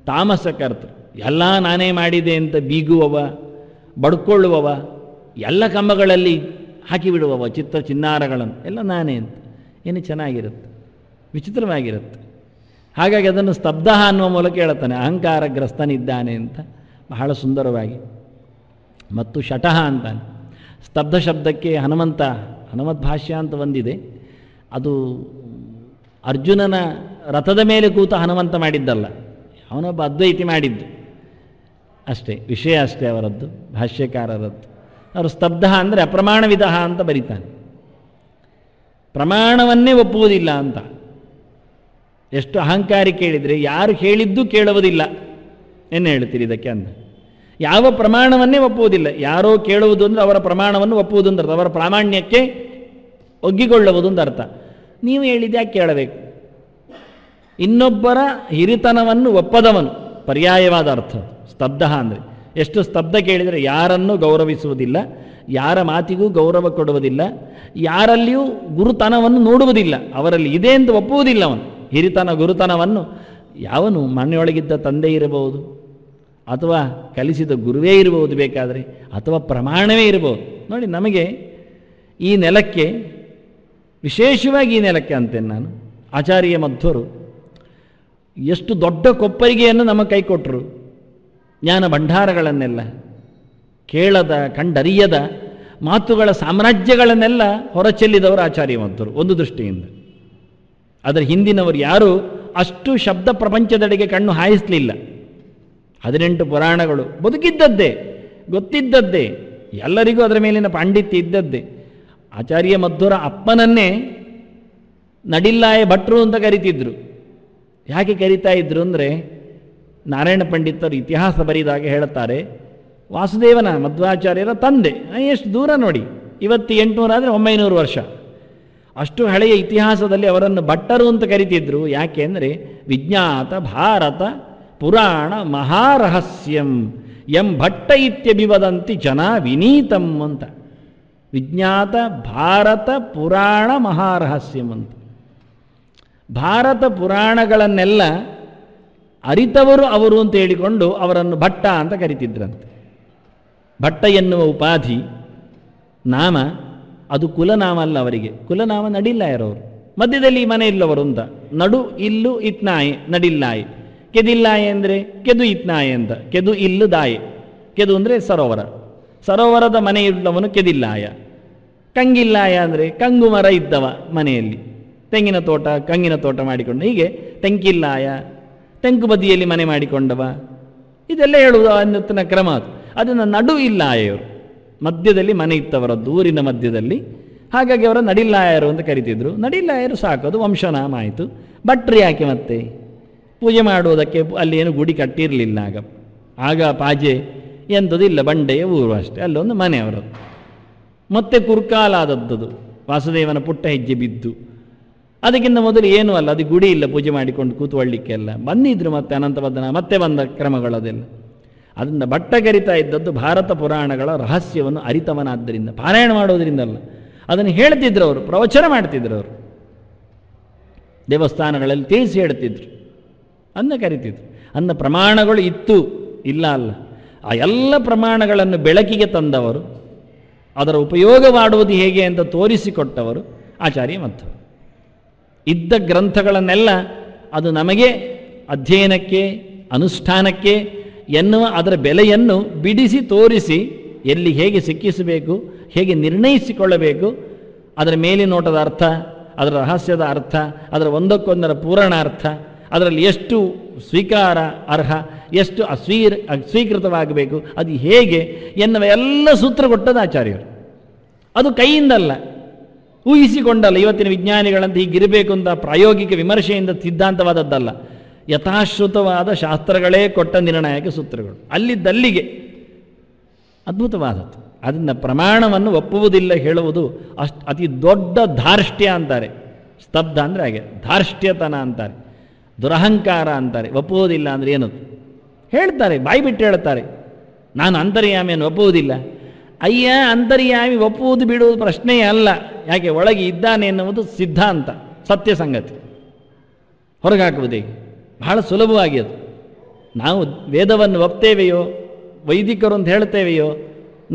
ತಾಮಸಕರ್ತ. ಎಲ್ಲ ನಾನೇ ಮಾಡಿದೆ ಅಂತ ಬೀಗುವವ, ಬಡ್ಕೊಳ್ಳುವವ, ಎಲ್ಲ ಕಂಬಗಳಲ್ಲಿ ಹಾಕಿಬಿಡುವವ ಚಿನ್ನಾರಗಳನ್ನು ಎಲ್ಲ ನಾನೇ ಅಂತ. ಏನು ಚೆನ್ನಾಗಿರುತ್ತೆ, ವಿಚಿತ್ರವಾಗಿರುತ್ತೆ. ಹಾಗಾಗಿ ಅದನ್ನು ಸ್ತಬ್ಧ ಅನ್ನುವ ಮೂಲಕ ಹೇಳ್ತಾನೆ, ಅಹಂಕಾರಗ್ರಸ್ತನಿದ್ದಾನೆ ಅಂತ ಬಹಳ ಸುಂದರವಾಗಿ. ಮತ್ತು ಶಟಃ ಅಂತಾನೆ. ಸ್ತಬ್ಧ ಶಬ್ದಕ್ಕೆ ಹನುಮತ್ ಭಾಷ್ಯ ಅಂತ ಒಂದಿದೆ. ಅದು ಅರ್ಜುನನ ರಥದ ಮೇಲೆ ಕೂತ ಹನುಮಂತ ಮಾಡಿದ್ದಲ್ಲ, ಅವನೊಬ್ಬ ಅದ್ವೈತಿ ಮಾಡಿದ್ದು ಅಷ್ಟೇ. ವಿಷಯ ಅಷ್ಟೇ ಅವರದ್ದು, ಭಾಷ್ಯಕಾರರದ್ದು. ಅವರು ಸ್ತಬ್ಧ ಅಂದರೆ ಅಪ್ರಮಾಣವಿಧ ಅಂತ ಬರೀತಾನೆ. ಪ್ರಮಾಣವನ್ನೇ ಒಪ್ಪುವುದಿಲ್ಲ ಅಂತ. ಎಷ್ಟು ಅಹಂಕಾರಿ ಕೇಳಿದರೆ, ಯಾರು ಹೇಳಿದ್ದು ಕೇಳುವುದಿಲ್ಲ ಏನು ಹೇಳ್ತೀರಿ ಇದಕ್ಕೆ ಅಂದ. ಯಾವ ಪ್ರಮಾಣವನ್ನೇ ಒಪ್ಪುವುದಿಲ್ಲ. ಯಾರೋ ಕೇಳುವುದು ಅಂದರೆ ಅವರ ಪ್ರಮಾಣವನ್ನು ಒಪ್ಪುವುದು ಅಂತ ಅರ್ಥ, ಅವರ ಪ್ರಾಮಾಣ್ಯಕ್ಕೆ ಒಗ್ಗಿಕೊಳ್ಳುವುದು ಅಂತ ಅರ್ಥ. ನೀವು ಹೇಳಿದ್ದು ಯಾಕೆ ಕೇಳಬೇಕು? ಇನ್ನೊಬ್ಬರ ಹಿರಿತನವನ್ನು ಒಪ್ಪದವನು, ಪರ್ಯಾಯವಾದ ಅರ್ಥ ಸ್ತಬ್ಧ ಅಂದರೆ. ಎಷ್ಟು ಸ್ತಬ್ಧ ಕೇಳಿದರೆ, ಯಾರನ್ನು ಗೌರವಿಸುವುದಿಲ್ಲ, ಯಾರ ಮಾತಿಗೂ ಗೌರವ ಕೊಡುವುದಿಲ್ಲ, ಯಾರಲ್ಲಿಯೂ ಗುರುತನವನ್ನು ನೋಡುವುದಿಲ್ಲ, ಅವರಲ್ಲಿ ಇದೆ ಅಂತ ಒಪ್ಪುವುದಿಲ್ಲ. ಅವನು ಹಿರಿತನ ಗುರುತನವನ್ನು ಯಾವನು ಮನೆಯೊಳಗಿದ್ದ ತಂದೆ ಇರಬಹುದು, ಅಥವಾ ಕಲಿಸಿದ ಗುರುವೇ ಇರಬಹುದು ಬೇಕಾದರೆ, ಅಥವಾ ಪ್ರಮಾಣವೇ ಇರಬಹುದು. ನೋಡಿ, ನಮಗೆ ಈ ನೆಲಕ್ಕೆ, ವಿಶೇಷವಾಗಿ ಈ ನೆಲಕ್ಕೆ ಅಂತೇನೆ ನಾನು, ಆಚಾರ್ಯ ಮಧ್ವರು ಎಷ್ಟು ದೊಡ್ಡ ಕೊಪ್ಪರಿಗೆಯನ್ನು ನಮ್ಮ ಕೈ ಕೊಟ್ಟರು. ಜ್ಞಾನ ಭಂಡಾರಗಳನ್ನೆಲ್ಲ, ಕೇಳದ ಕಂಡರಿಯದ ಮಾತುಗಳ ಸಾಮ್ರಾಜ್ಯಗಳನ್ನೆಲ್ಲ ಹೊರಚೆಲ್ಲಿದವರು ಆಚಾರ್ಯ ಮಧ್ವರು ಒಂದು ದೃಷ್ಟಿಯಿಂದ. ಅದರ ಹಿಂದಿನವರು ಯಾರೂ ಅಷ್ಟು ಶಬ್ದ ಪ್ರಪಂಚದೆಡೆಗೆ ಕಣ್ಣು ಹಾಯಿಸಲಿಲ್ಲ. 18 ಪುರಾಣಗಳು ಬದುಕಿದ್ದದ್ದೇ, ಗೊತ್ತಿದ್ದದ್ದೇ, ಎಲ್ಲರಿಗೂ ಅದರ ಮೇಲಿನ ಪಾಂಡಿತ್ಯ ಇದ್ದದ್ದೇ. ಆಚಾರ್ಯ ಮಧ್ವರ ಅಪ್ಪನನ್ನೇ ನಡಿಲ್ಲಾಯ ಭಟ್ರು ಅಂತ ಕರಿತಿದ್ರು. ಯಾಕೆ ಕರಿತಾ ಇದ್ರು ಅಂದರೆ, ನಾರಾಯಣ ಪಂಡಿತರು ಇತಿಹಾಸ ಬರೆದಾಗ ಹೇಳುತ್ತಾರೆ, ವಾಸುದೇವನ ಮಧ್ವಾಚಾರ್ಯರ ತಂದೆ. ಎಷ್ಟು ದೂರ ನೋಡಿ, ಇವತ್ತು 800 ಆದರೆ 900 ವರ್ಷ, ಅಷ್ಟು ಹಳೆಯ ಇತಿಹಾಸದಲ್ಲಿ ಅವರನ್ನು ಭಟ್ಟರು ಅಂತ ಕರಿತಿದ್ರು. ಯಾಕೆ ಅಂದರೆ, ವಿಜ್ಞಾತ ಭಾರತ ಪುರಾಣ ಮಹಾರಹಸ್ಯಂ ಎಂ ಭಟ್ಟ ಇತ್ಯಭಿವದಂತಿ ಜನ ವಿನೀತಂ ಅಂತ. ವಿಜ್ಞಾತ ಭಾರತ ಪುರಾಣ ಮಹಾರಹಸ್ಯಂ ಅಂತ. ಭಾರತ ಪುರಾಣಗಳನ್ನೆಲ್ಲ ಅರಿತವರು ಅವರು ಅಂತ ಹೇಳಿಕೊಂಡು ಅವರನ್ನು ಭಟ್ಟ ಅಂತ ಕರಿತಿದ್ರಂತೆ. ಭಟ್ಟ ಎನ್ನುವ ಉಪಾಧಿ ನಾಮ, ಅದು ಕುಲನಾಮ ಅಲ್ಲ ಅವರಿಗೆ. ಕುಲನಾಮ ನಡಿಲ್ಲಾಯರವರು. ಮಧ್ಯದಲ್ಲಿ ಮನೆ ಇಲ್ಲವರು ಅಂತ. ನಡು ಇಲ್ಲು ಇತ್ನಾಯೆ ನಡಿಲ್ಲಾಯೆ. ಕೆದಿಲ್ಲಾಯೆ ಅಂದರೆ ಕೆದು ಇತ್ನಾಯೆ ಅಂತ. ಕೆದು ಇಲ್ಲು ದಾಯೆ. ಕೆದು ಅಂದರೆ ಸರೋವರ, ಸರೋವರದ ಮನೆಯುಳ್ಳವನು ಕೆದಿಲ್ಲಾಯ. ಕಂಗಿಲ್ಲಾಯ ಅಂದರೆ ಕಂಗು ಮರ ಇದ್ದವ ಮನೆಯಲ್ಲಿ. ತೆಂಗಿನ ತೋಟ, ಕಂಗಿನ ತೋಟ ಮಾಡಿಕೊಂಡು, ಹೀಗೆ ತೆಂಕಿಲ್ಲಾಯ, ತೆಂಕು ಬದಿಯಲ್ಲಿ ಮನೆ ಮಾಡಿಕೊಂಡವ, ಇದೆಲ್ಲ ಹೇಳುವುದು ಅನ್ನತ್ತಿನ ಕ್ರಮ. ಅದನ್ನು ನಡು ಇಲ್ಲಾಯವರು, ಮಧ್ಯದಲ್ಲಿ ಮನೆ ಇತ್ತವರದ್ದು, ಊರಿನ ಮಧ್ಯದಲ್ಲಿ. ಹಾಗಾಗಿ ಅವರ ನಡಿಲ್ಲಾಯರು ಅಂತ ಕರಿತಿದ್ರು. ನಡಿಲ್ಲಾಯರು ಸಾಕೋದು ವಂಶನಾಮ ಆಯಿತು. ಭಟ್ರು ಯಾಕೆ ಮತ್ತೆ ಪೂಜೆ ಮಾಡುವುದಕ್ಕೆ ಅಲ್ಲಿ ಏನು ಗುಡಿ ಕಟ್ಟಿರಲಿಲ್ಲ ಆಗ ಪಾಜೆ ಎಂಥದಿಲ್ಲ, ಬಂಡೆಯ ಊರು ಅಷ್ಟೇ, ಅಲ್ಲೊಂದು ಮನೆ ಅವರದ್ದು. ಮತ್ತೆ ಕುರ್ಕಾಲಾದದ್ದು, ವಾಸುದೇವನ ಪುಟ್ಟ ಹೆಜ್ಜೆ ಬಿದ್ದು. ಅದಕ್ಕಿಂತ ಮೊದಲು ಏನೂ ಅಲ್ಲ, ಅದು ಗುಡಿ ಇಲ್ಲ ಪೂಜೆ ಮಾಡಿಕೊಂಡು ಕೂತ್ಕೊಳ್ಳಿಕ್ಕೆಲ್ಲ. ಬಂದಿದ್ರು ಮತ್ತೆ ಅನಂತವದನ, ಮತ್ತೆ ಬಂದ ಕ್ರಮಗಳದೆಲ್ಲ. ಅದರಿಂದ ಭಟ್ಟ ಕರಿತಾ ಇದ್ದದ್ದು ಭಾರತ ಪುರಾಣಗಳ ರಹಸ್ಯವನ್ನು ಅರಿತವನಾದ್ದರಿಂದ, ಪಾರಾಯಣ ಮಾಡೋದ್ರಿಂದಲ್ಲ, ಅದನ್ನು ಹೇಳ್ತಿದ್ರು ಅವರು, ಪ್ರವಚನ ಮಾಡ್ತಿದ್ರು ಅವರು, ದೇವಸ್ಥಾನಗಳಲ್ಲಿ ತಿಳಿಸಿ ಹೇಳ್ತಿದ್ರು, ಅನ್ನ ಕರಿತಿದ್ರು. ಅನ್ನ ಪ್ರಮಾಣಗಳು ಇತ್ತು, ಇಲ್ಲ ಅಲ್ಲ. ಆ ಎಲ್ಲ ಪ್ರಮಾಣಗಳನ್ನು ಬೆಳಕಿಗೆ ತಂದವರು, ಅದರ ಉಪಯೋಗ ಮಾಡುವುದು ಹೇಗೆ ಅಂತ ತೋರಿಸಿಕೊಟ್ಟವರು ಆಚಾರ್ಯ ಮಧ್ವರು. ಇದ್ದ ಗ್ರಂಥಗಳನ್ನೆಲ್ಲ ಅದು ನಮಗೆ ಅಧ್ಯಯನಕ್ಕೆ, ಅನುಷ್ಠಾನಕ್ಕೆ ಎನ್ನುವ ಅದರ ಬೆಲೆಯನ್ನು ಬಿಡಿಸಿ ತೋರಿಸಿ, ಎಲ್ಲಿ ಹೇಗೆ ಸಿಕ್ಕಿಸಬೇಕು, ಹೇಗೆ ನಿರ್ಣಯಿಸಿಕೊಳ್ಳಬೇಕು, ಅದರ ಮೇಲಿನೋಟದ ಅರ್ಥ, ಅದರ ರಹಸ್ಯದ ಅರ್ಥ, ಅದರ ಒಂದಕ್ಕೊಂದರ ಪೂರ್ಣಾರ್ಥ, ಅದರಲ್ಲಿ ಎಷ್ಟು ಸ್ವೀಕಾರ ಅರ್ಹ, ಎಷ್ಟು ಅಸ್ವೀಕೃತವಾಗಬೇಕು, ಅದು ಹೇಗೆ ಎನ್ನುವ ಎಲ್ಲ ಸೂತ್ರ ಕೊಟ್ಟದ್ದು ಆಚಾರ್ಯರು. ಅದು ಕೈಯಿಂದಲ್ಲ, ಊಹಿಸಿಕೊಂಡಲ್ಲ. ಇವತ್ತಿನ ವಿಜ್ಞಾನಿಗಳಂತ ಹೀಗಿರಬೇಕು ಅಂತ ಪ್ರಾಯೋಗಿಕ ವಿಮರ್ಶೆಯಿಂದ ಸಿದ್ಧಾಂತವಾದದ್ದಲ್ಲ, ಯಥಾಶ್ರುತವಾದ ಶಾಸ್ತ್ರಗಳೇ ಕೊಟ್ಟ ನಿರ್ಣಾಯಕ ಸೂತ್ರಗಳು, ಅಲ್ಲಿದ್ದಲ್ಲಿಗೆ ಅದ್ಭುತವಾದದ್ದು. ಅದನ್ನು ಪ್ರಮಾಣವನ್ನು ಒಪ್ಪುವುದಿಲ್ಲ ಹೇಳುವುದು ಅತಿ ದೊಡ್ಡ ಧಾರ್ಷ್ಟ್ಯ ಅಂತಾರೆ. ಸ್ತಬ್ಧ ಅಂದರೆ ಹಾಗೆ, ಧಾರ್ಷ್ಟ್ಯತನ ಅಂತಾರೆ, ದುರಹಂಕಾರ ಅಂತಾರೆ. ಒಪ್ಪುವುದಿಲ್ಲ ಅಂದರೆ ಏನದು ಹೇಳ್ತಾರೆ, ಬಾಯಿ ಬಿಟ್ಟು ಹೇಳ್ತಾರೆ, ನಾನು ಅಂತರ್ಯಾಮಿಯನ್ನು ಒಪ್ಪುವುದಿಲ್ಲ. ಅಯ್ಯ, ಅಂತರ್ಯಾಮಿ ಒಪ್ಪುವುದು ಬಿಡುವುದು ಪ್ರಶ್ನೆಯೇ ಅಲ್ಲ. ಯಾಕೆ, ಒಳಗೆ ಇದ್ದಾನೆ ಎನ್ನುವುದು ಸಿದ್ಧಾಂತ, ಸತ್ಯ ಸಂಗತಿ. ಹೊರಗಾಕುವುದೇ ಬಹಳ ಸುಲಭವಾಗಿ ಅದು. ನಾವು ವೇದವನ್ನು ಒಪ್ತೇವೆಯೋ, ವೈದಿಕರು ಅಂತ ಹೇಳ್ತೇವೆಯೋ,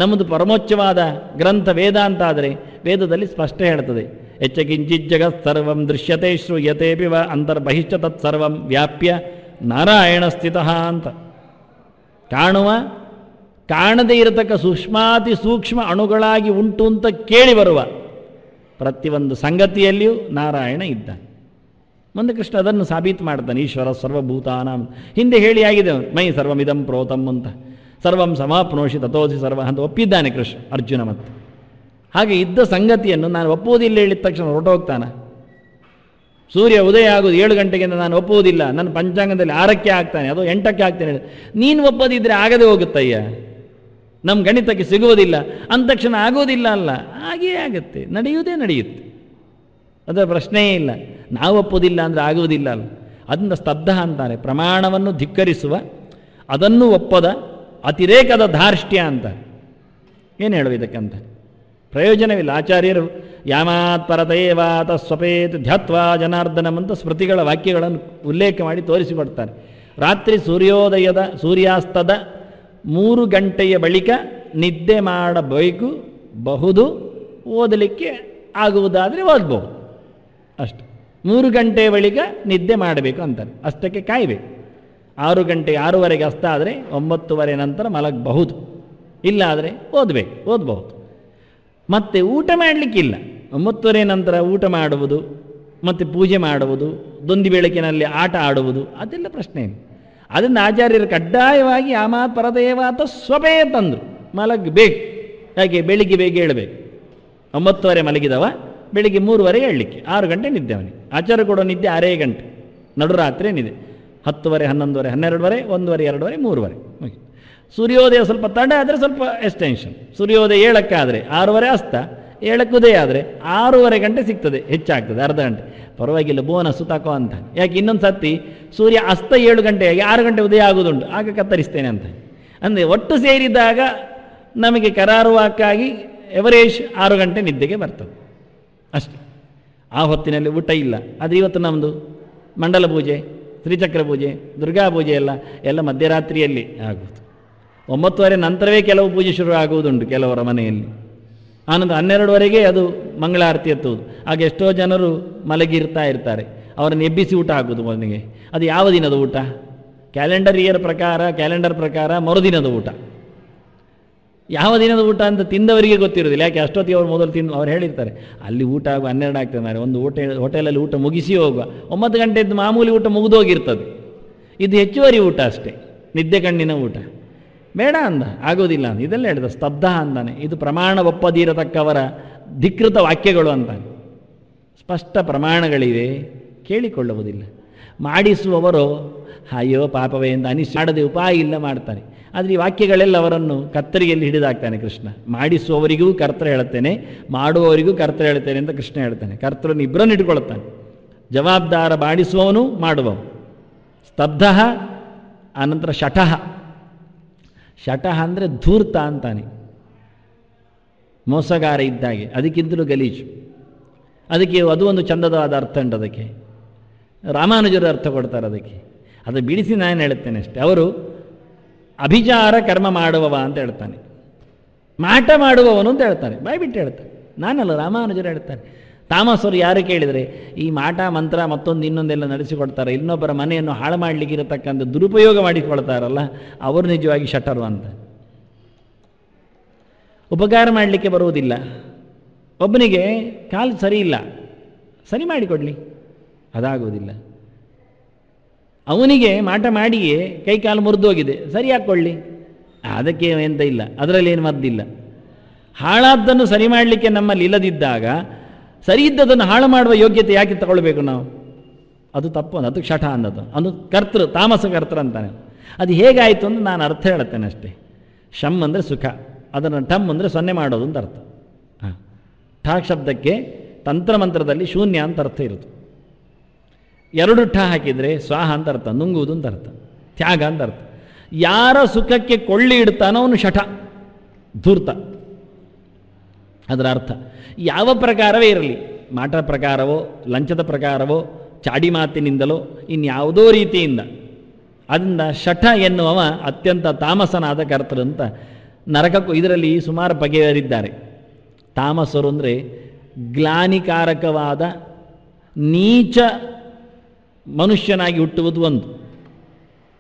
ನಮ್ಮದು ಪರಮೋಚ್ಚವಾದ ಗ್ರಂಥ ವೇದ ಅಂತ ಆದರೆ ವೇದದಲ್ಲಿ ಸ್ಪಷ್ಟ ಹೇಳ್ತದೆ, ಎಚ್ಚ ಕಿಂಚಿತ್ ಜಗತ್ ಸರ್ವಂ ದೃಶ್ಯತೆ ಶ್ರೂಯತೆ ಪಿವ ಅಂತರ್ಬಹಿಶ್ಚ ತತ್ಸರ್ವಂ ವ್ಯಾಪ್ಯ ನಾರಾಯಣ ಸ್ಥಿತಃ ಅಂತ. ಕಾಣುವ, ಕಾಣದೇ ಇರತಕ್ಕ ಸೂಕ್ಷ್ಮಾತಿ ಸೂಕ್ಷ್ಮ ಅಣುಗಳಾಗಿ ಉಂಟು ಅಂತ ಕೇಳಿ ಬರುವ ಪ್ರತಿಯೊಂದು ಸಂಗತಿಯಲ್ಲಿಯೂ ನಾರಾಯಣ ಇದ್ದಾನೆ. ಮುಂದೆ ಕೃಷ್ಣ ಅದನ್ನು ಸಾಬೀತು ಮಾಡ್ತಾನೆ. ಈಶ್ವರ ಸರ್ವಭೂತಾನಾಂ, ಹಿಂದೆ ಹೇಳಿ ಆಗಿದೆ, ಮೈ ಸರ್ವಮಿದಂ ಪ್ರೋತಂ ಅಂತ, ಸರ್ವಂ ಸಮಾಪ್ನೋಷಿ ತಥೋಸಿ ಸರ್ವ ಅಂತ ಒಪ್ಪಿದ್ದಾನೆ ಕೃಷ್ಣ ಅರ್ಜುನ. ಮತ್ತು ಹಾಗೆ ಇದ್ದ ಸಂಗತಿಯನ್ನು ನಾನು ಒಪ್ಪುವುದಿಲ್ಲ ಹೇಳಿದ ತಕ್ಷಣ ಹೊರಟೋಗ್ತಾನೆ. ಸೂರ್ಯ ಉದಯ ಆಗೋದು 7 ಗಂಟೆಗೆ ನಾನು ಒಪ್ಪುವುದಿಲ್ಲ, ನನ್ನ ಪಂಚಾಂಗದಲ್ಲಿ 6ಕ್ಕೆ ಆಗ್ತಾನೆ, ಅದು 8ಕ್ಕೆ ಆಗ್ತಾನೆ. ನೀನು ಒಪ್ಪದಿದ್ದರೆ ಆಗದೆ ಹೋಗುತ್ತಯ್ಯ, ನಮ್ಮ ಗಣಿತಕ್ಕೆ ಸಿಗುವುದಿಲ್ಲ ಅಂದ ತಕ್ಷಣ ಆಗೋದಿಲ್ಲ ಅಲ್ಲ, ಹಾಗೇ ಆಗುತ್ತೆ, ನಡೆಯುತ್ತೆ. ಅದರ ಪ್ರಶ್ನೆಯೇ ಇಲ್ಲ. ನಾವು ಒಪ್ಪುವುದಿಲ್ಲ ಅಂದರೆ ಆಗುವುದಿಲ್ಲ ಅಲ್ಲ. ಅದನ್ನು ಸ್ತಬ್ಧ ಅಂತಾರೆ, ಪ್ರಮಾಣವನ್ನು ಧಿಕ್ಕರಿಸುವ, ಅದನ್ನು ಒಪ್ಪದ ಅತಿರೇಕದ ಧಾರ್ಷ್ಟ್ಯ ಅಂತ. ಏನು ಹೇಳುವ ಇದಕ್ಕಂತ ಪ್ರಯೋಜನವಿಲ್ಲ. ಆಚಾರ್ಯರು ಯಾಮಾತ್ ಪರತೇವಾತ ಸ್ವಪೇತ್ ಧ್ಯಾತ್ವಾ ಜನಾರ್ದನಂ ಅಂತ ಸ್ಮೃತಿಗಳ ವಾಕ್ಯಗಳನ್ನು ಉಲ್ಲೇಖ ಮಾಡಿ ತೋರಿಸಿಕೊಡ್ತಾರೆ. ರಾತ್ರಿ ಸೂರ್ಯಾಸ್ತದ 3 ಗಂಟೆಯ ಬಳಿಕ ನಿದ್ದೆ ಮಾಡಬೇಕು, ಬಹುದು, ಓದಲಿಕ್ಕೆ ಆಗುವುದಾದರೆ ಓದ್ಬೋದು ಅಷ್ಟು. 3 ಗಂಟೆಯ ಬಳಿಕ ನಿದ್ದೆ ಮಾಡಬೇಕು ಅಂತಾರೆ, ಅಷ್ಟಕ್ಕೆ ಕಾಯಬೇಕು. 6 ಗಂಟೆ 6:30ಗೆ ಅಸ್ತ ಆದರೆ 9:30 ನಂತರ ಮಲಗಬಹುದು, ಇಲ್ಲ ಆದರೆ ಓದಬಹುದು. ಮತ್ತು ಊಟ ಮಾಡಲಿಕ್ಕಿಲ್ಲ, 9:30 ನಂತರ ಊಟ ಮಾಡುವುದು, ಮತ್ತು ಪೂಜೆ ಮಾಡುವುದು, ದೊಂದಿ ಬೆಳಕಿನಲ್ಲಿ ಆಟ ಆಡುವುದು, ಅದೆಲ್ಲ ಪ್ರಶ್ನೆ ಇಲ್ಲ. ಅದನ್ನು ಆಚಾರ್ಯರು ಕಡ್ಡಾಯವಾಗಿ ಯಾಮಾತ್ ಪರದೇವಾತ ಸ್ವಪೇ ತಂದರು, ಮಲಗಬೇಕು. ಯಾಕೆ, ಬೆಳಿಗ್ಗೆ ಬೇಗ ಹೇಳಬೇಕು. 9:30 ಮಲಗಿದವ ಬೆಳಿಗ್ಗೆ 3:30 ಹೇಳಲಿಕ್ಕೆ 6 ಗಂಟೆ ನಿದ್ದೆ ಅವನಿಗೆ. ಆಚಾರ್ಯ ಕೊಡೋ ನಿದ್ದೆ 6 ಗಂಟೆ, ನಡುರಾತ್ರಿ ನಿದ್ದೆ 10:30, 11:30, 12:30, 1:30, 2:30, 3:30. ಸೂರ್ಯೋದಯ ಸ್ವಲ್ಪ ತಡ ಆದರೆ ಸ್ವಲ್ಪ ಎಕ್ಸ್ಟೆನ್ಷನ್. ಸೂರ್ಯೋದಯ 7ಕ್ಕೆ 6:30 ಅಸ್ತ, 7ಕ್ಕೆ ಉದಯ ಆದರೆ 6:30 ಗಂಟೆ ಸಿಗ್ತದೆ, ಹೆಚ್ಚಾಗ್ತದೆ, ಅರ್ಧ ಗಂಟೆ. ಪರವಾಗಿಲ್ಲ, ಬೋನಸ್ಸು ತಕೋ ಅಂತ. ಯಾಕೆ, ಇನ್ನೊಂದು ಸರ್ತಿ ಸೂರ್ಯ ಅಸ್ತ 7 ಗಂಟೆಯಾಗಿ 6 ಗಂಟೆ ಉದಯ ಆಗುವುದುಂಟು, ಆಗ ಕತ್ತರಿಸ್ತೇನೆ ಅಂತ. ಅಂದರೆ ಒಟ್ಟು ಸೇರಿದಾಗ ನಮಗೆ ಕರಾರುವಾಕ್ಕಾಗಿ ಎವರೇಜ್ 6 ಗಂಟೆ ನಿದ್ದೆಗೆ ಬರ್ತದೆ ಅಷ್ಟೆ. ಆ ಹೊತ್ತಿನಲ್ಲಿ ಊಟ ಇಲ್ಲ. ಅದು ಇವತ್ತು ನಮ್ಮದು ಮಂಡಲ ಪೂಜೆ, ಶ್ರೀಚಕ್ರ ಪೂಜೆ, ದುರ್ಗಾ ಪೂಜೆ ಎಲ್ಲ ಮಧ್ಯರಾತ್ರಿಯಲ್ಲಿ ಆಗುವುದು. 9:30 ನಂತರವೇ ಕೆಲವು ಪೂಜೆ ಶುರು ಆಗುವುದುಂಟು ಕೆಲವರ ಮನೆಯಲ್ಲಿ. ಆನಂತರ 12:00ವರೆಗೆ ಅದು ಮಂಗಳಾರತಿ ಎತ್ತುವುದು. ಆಗ ಎಷ್ಟೋ ಜನರು ಮಲಗಿರ್ತಾ ಇರ್ತಾರೆ, ಅವರನ್ನು ಎಬ್ಬಿಸಿ ಊಟ ಹಾಕುವುದು ಮೊದಲಿಗೆ. ಅದು ಯಾವ ದಿನದ ಊಟ? ಕ್ಯಾಲೆಂಡರ್ ಪ್ರಕಾರ ಮರುದಿನದ ಊಟ. ಯಾವ ದಿನದ ಊಟ ಅಂತ ತಿಂದವರಿಗೆ ಗೊತ್ತಿರೋದಿಲ್ಲ. ಯಾಕೆ ಅಷ್ಟೊತ್ತಿಗೆ ಅವ್ರು ಮೊದಲು ಅವ್ರು ಹೇಳಿರ್ತಾರೆ ಅಲ್ಲಿ ಊಟ ಆಗುವ 12 ಆಗ್ತದೆ ಮಾರೆ, ಒಂದು ಹೋಟೆಲಲ್ಲಿ ಊಟ ಮುಗಿಸಿ ಹೋಗುವ, 9 ಗಂಟೆದ್ದು ಮಾಮೂಲಿ ಊಟ ಮುಗಿದೋಗಿರ್ತದೆ, ಇದು ಹೆಚ್ಚುವರಿ ಊಟ ಅಷ್ಟೇ, ನಿದ್ದೆ ಕಣ್ಣಿನ ಊಟ ಬೇಡ ಅಂದ, ಆಗೋದಿಲ್ಲ ಅಂದ. ಇದೆಲ್ಲ ಹೇಳಿದ ಸ್ತಬ್ಧ ಅಂತಾನೆ. ಇದು ಪ್ರಮಾಣ ಒಪ್ಪದಿರತಕ್ಕವರ ಧಿಕೃತ ವಾಕ್ಯಗಳು ಅಂತಾನೆ. ಸ್ಪಷ್ಟ ಪ್ರಮಾಣಗಳಿವೆ, ಕೇಳಿಕೊಳ್ಳುವುದಿಲ್ಲ. ಮಾಡಿಸುವವರು ಅಯ್ಯೋ ಪಾಪವೇ ಅಂತ ಮಾಡದೆ ಉಪಾಯ ಇಲ್ಲ ಮಾಡ್ತಾರೆ. ಆದರೆ ಈ ವಾಕ್ಯಗಳೆಲ್ಲ ಅವರನ್ನು ಕತ್ತರಿಯಲ್ಲಿ ಹಿಡಿದಾಕ್ತಾನೆ ಕೃಷ್ಣ. ಮಾಡಿಸುವವರಿಗೂ ಕರ್ತೃ ಹೇಳ್ತೇನೆ, ಮಾಡುವವರಿಗೂ ಕರ್ತೃ ಹೇಳ್ತೇನೆ ಅಂತ ಕೃಷ್ಣ ಹೇಳ್ತಾನೆ. ಕರ್ತೃನ ಇಬ್ಬರನ್ನು ಇಟ್ಕೊಳ್ತಾನೆ, ಜವಾಬ್ದಾರ ಮಾಡಿಸುವವನು ಮಾಡುವವನು. ಸ್ತಬ್ಧ, ಅನಂತರ ಶಠಃ. ಶಠಃ ಅಂದರೆ ಧೂರ್ತ ಅಂತಾನೆ, ಮೋಸಗಾರ ಇದ್ದಾಗೆ, ಅದಕ್ಕಿಂತಲೂ ಗಲೀಜು. ಅದಕ್ಕೆ ಅದು ಒಂದು ಚಂದವಾದ ಅರ್ಥ ಉಂಟು. ಅದಕ್ಕೆ ರಾಮಾನುಜರು ಅರ್ಥ ಕೊಡ್ತಾರೆ ಅದಕ್ಕೆ. ಅದು ಬಿಡಿಸಿ ನಾನು ಹೇಳ್ತೇನೆ ಅಷ್ಟೇ. ಅವರು ಅಭಿಚಾರ ಕರ್ಮ ಮಾಡುವವ ಅಂತ ಹೇಳ್ತಾನೆ, ಮಾಟ ಮಾಡುವವನು ಅಂತ ಹೇಳ್ತಾರೆ, ಬಾಯ್ಬಿಟ್ಟು ಹೇಳ್ತಾರೆ. ನಾನಲ್ಲ, ರಾಮಾನುಜರು ಹೇಳ್ತಾರೆ. ತಾಮಸರು ಯಾರು ಕೇಳಿದರೆ ಈ ಮಾಟ ಮಂತ್ರ ಮತ್ತೊಂದು ಇನ್ನೊಂದೆಲ್ಲ ನಡೆಸಿಕೊಡ್ತಾರೆ, ಇನ್ನೊಬ್ಬರ ಮನೆಯನ್ನು ಹಾಳು ಮಾಡಲಿಕ್ಕಿರತಕ್ಕಂಥ ದುರುಪಯೋಗ ಮಾಡಿಕೊಳ್ತಾರಲ್ಲ, ಅವರು ನಿಜವಾಗಿ ಶಠರು ಅಂತ. ಉಪಕಾರ ಮಾಡಲಿಕ್ಕೆ ಬರುವುದಿಲ್ಲ. ಒಬ್ಬನಿಗೆ ಕಾಲು ಸರಿ ಇಲ್ಲ, ಸರಿ ಮಾಡಿಕೊಡ್ಲಿ, ಅದಾಗುವುದಿಲ್ಲ. ಅವನಿಗೆ ಮಾಟ ಮಾಡಿಯೇ ಕೈ ಕಾಲು ಮುರಿದೋಗಿದೆ, ಸರಿ ಹಾಕ್ಕೊಳ್ಳಿ, ಅದಕ್ಕೆ ಎಂತ ಇಲ್ಲ, ಅದರಲ್ಲಿ ಏನು ಮದ್ದಿಲ್ಲ. ಹಾಳಾದ್ದನ್ನು ಸರಿ ಮಾಡಲಿಕ್ಕೆ ನಮ್ಮಲ್ಲಿ ಇಲ್ಲದಿದ್ದಾಗ ಸರಿ ಇದ್ದದನ್ನು ಹಾಳು ಮಾಡುವ ಯೋಗ್ಯತೆ ಯಾಕೆ ತಗೊಳ್ಬೇಕು ನಾವು? ಅದು ತಪ್ಪು, ಅದು ಶಠ ಅನ್ನೋದು. ಅದು ಕರ್ತೃ, ತಾಮಸ ಕರ್ತೃ ಅಂತಾನೆ. ಅದು ಹೇಗಾಯಿತು ಅಂತ ನಾನು ಅರ್ಥ ಹೇಳ್ತೇನೆ ಅಷ್ಟೇ. ಶಮ್ ಅಂದರೆ ಸುಖ, ಅದನ್ನು ಟಮ್ ಅಂದರೆ ಸೊನ್ನೆ ಮಾಡೋದು ಅಂತ ಅರ್ಥ. ಠ ಶಬ್ದಕ್ಕೆ ತಂತ್ರಮಂತ್ರದಲ್ಲಿ ಶೂನ್ಯ ಅಂತ ಅರ್ಥ ಇರುತ್ತೆ. 2 ಠ ಹಾಕಿದರೆ ಸ್ವಾಹ ಅಂತ ಅರ್ಥ, ನುಂಗುವುದು ಅಂತ ಅರ್ಥ, ತ್ಯಾಗ ಅಂತ ಅರ್ಥ. ಯಾರ ಸುಖಕ್ಕೆ ಕೊಳ್ಳಿ ಇಡ್ತಾನೋ ಅವನು ಶಠ, ಧೂರ್ತ. ಅದರ ಅರ್ಥ ಯಾವ ಪ್ರಕಾರವೇ ಇರಲಿ, ಮಾಟ ಪ್ರಕಾರವೋ ಲಂಚದ ಪ್ರಕಾರವೋ ಚಾಡಿ ಮಾತಿನಿಂದಲೋ ಇನ್ಯಾವುದೋ ರೀತಿಯಿಂದ, ಅದರಿಂದ ಶಠ ಎನ್ನುವವ ಅತ್ಯಂತ ತಾಮಸನಾದ ಕರ್ತೃ ಅಂತ. ನರಕಕ್ಕೂ ಇದರಲ್ಲಿ ಸುಮಾರು ಬಗೆಯರಿದ್ದಾರೆ. ತಾಮಸರು ಅಂದರೆ ಗ್ಲಾನಿಕಾರಕವಾದ ನೀಚ ಮನುಷ್ಯನಾಗಿ ಹುಟ್ಟುವುದು ಒಂದು,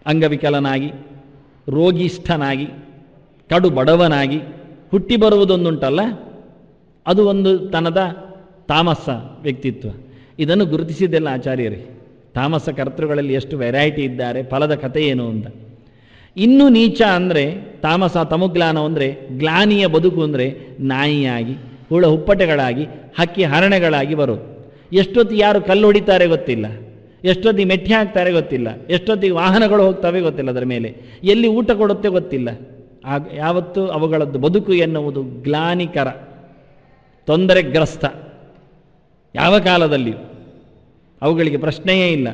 ಅಂಗವಿಕಲನಾಗಿ ರೋಗಿಷ್ಠನಾಗಿ ಕಡು ಬಡವನಾಗಿ ಹುಟ್ಟಿ ಬರುವುದೊಂದುಂಟಲ್ಲ, ಅದು ಒಂದು ತನ್ನದ ತಾಮಸ ವ್ಯಕ್ತಿತ್ವ. ಇದನ್ನು ಗುರುತಿಸಿದ್ದೆಲ್ಲ ಆಚಾರ್ಯರೇ. ತಾಮಸ ಕರ್ತೃಗಳಲ್ಲಿ ಎಷ್ಟು ವೆರೈಟಿ ಇದ್ದಾರೆ, ಫಲದ ಕಥೆ ಏನು ಅಂತ. ಇನ್ನೂ ನೀಚ ಅಂದರೆ ತಾಮಸ ತಮುಗ್ಲಾನ ಅಂದರೆ ಗ್ಲಾನಿಯ ಬದುಕು ಅಂದರೆ ನಾಯಿಯಾಗಿ, ಹುಳ ಹುಪ್ಪಟೆಗಳಾಗಿ, ಹಕ್ಕಿ ಹರಣೆಗಳಾಗಿ ಬರೋದು. ಎಷ್ಟೊತ್ತಿಗೆ ಯಾರು ಕಲ್ಲು ಹೊಡಿತಾರೆ ಗೊತ್ತಿಲ್ಲ, ಎಷ್ಟೊತ್ತಿಗೆ ಮೆಟ್ಟಿ ಹಾಕ್ತಾರೆ ಗೊತ್ತಿಲ್ಲ, ಎಷ್ಟೊತ್ತಿಗೆ ವಾಹನಗಳು ಹೋಗ್ತವೆ ಗೊತ್ತಿಲ್ಲ, ಅದರ ಮೇಲೆ ಎಲ್ಲಿ ಊಟ ಕೊಡುತ್ತೆ ಗೊತ್ತಿಲ್ಲ. ಯಾವತ್ತೂ ಅವುಗಳದ್ದು ಬದುಕು ಎನ್ನುವುದು ಗ್ಲಾನಿಕರ, ತೊಂದರೆಗ್ರಸ್ತ. ಯಾವ ಕಾಲದಲ್ಲಿಯೂ ಅವುಗಳಿಗೆ ಪ್ರಶ್ನೆಯೇ ಇಲ್ಲ.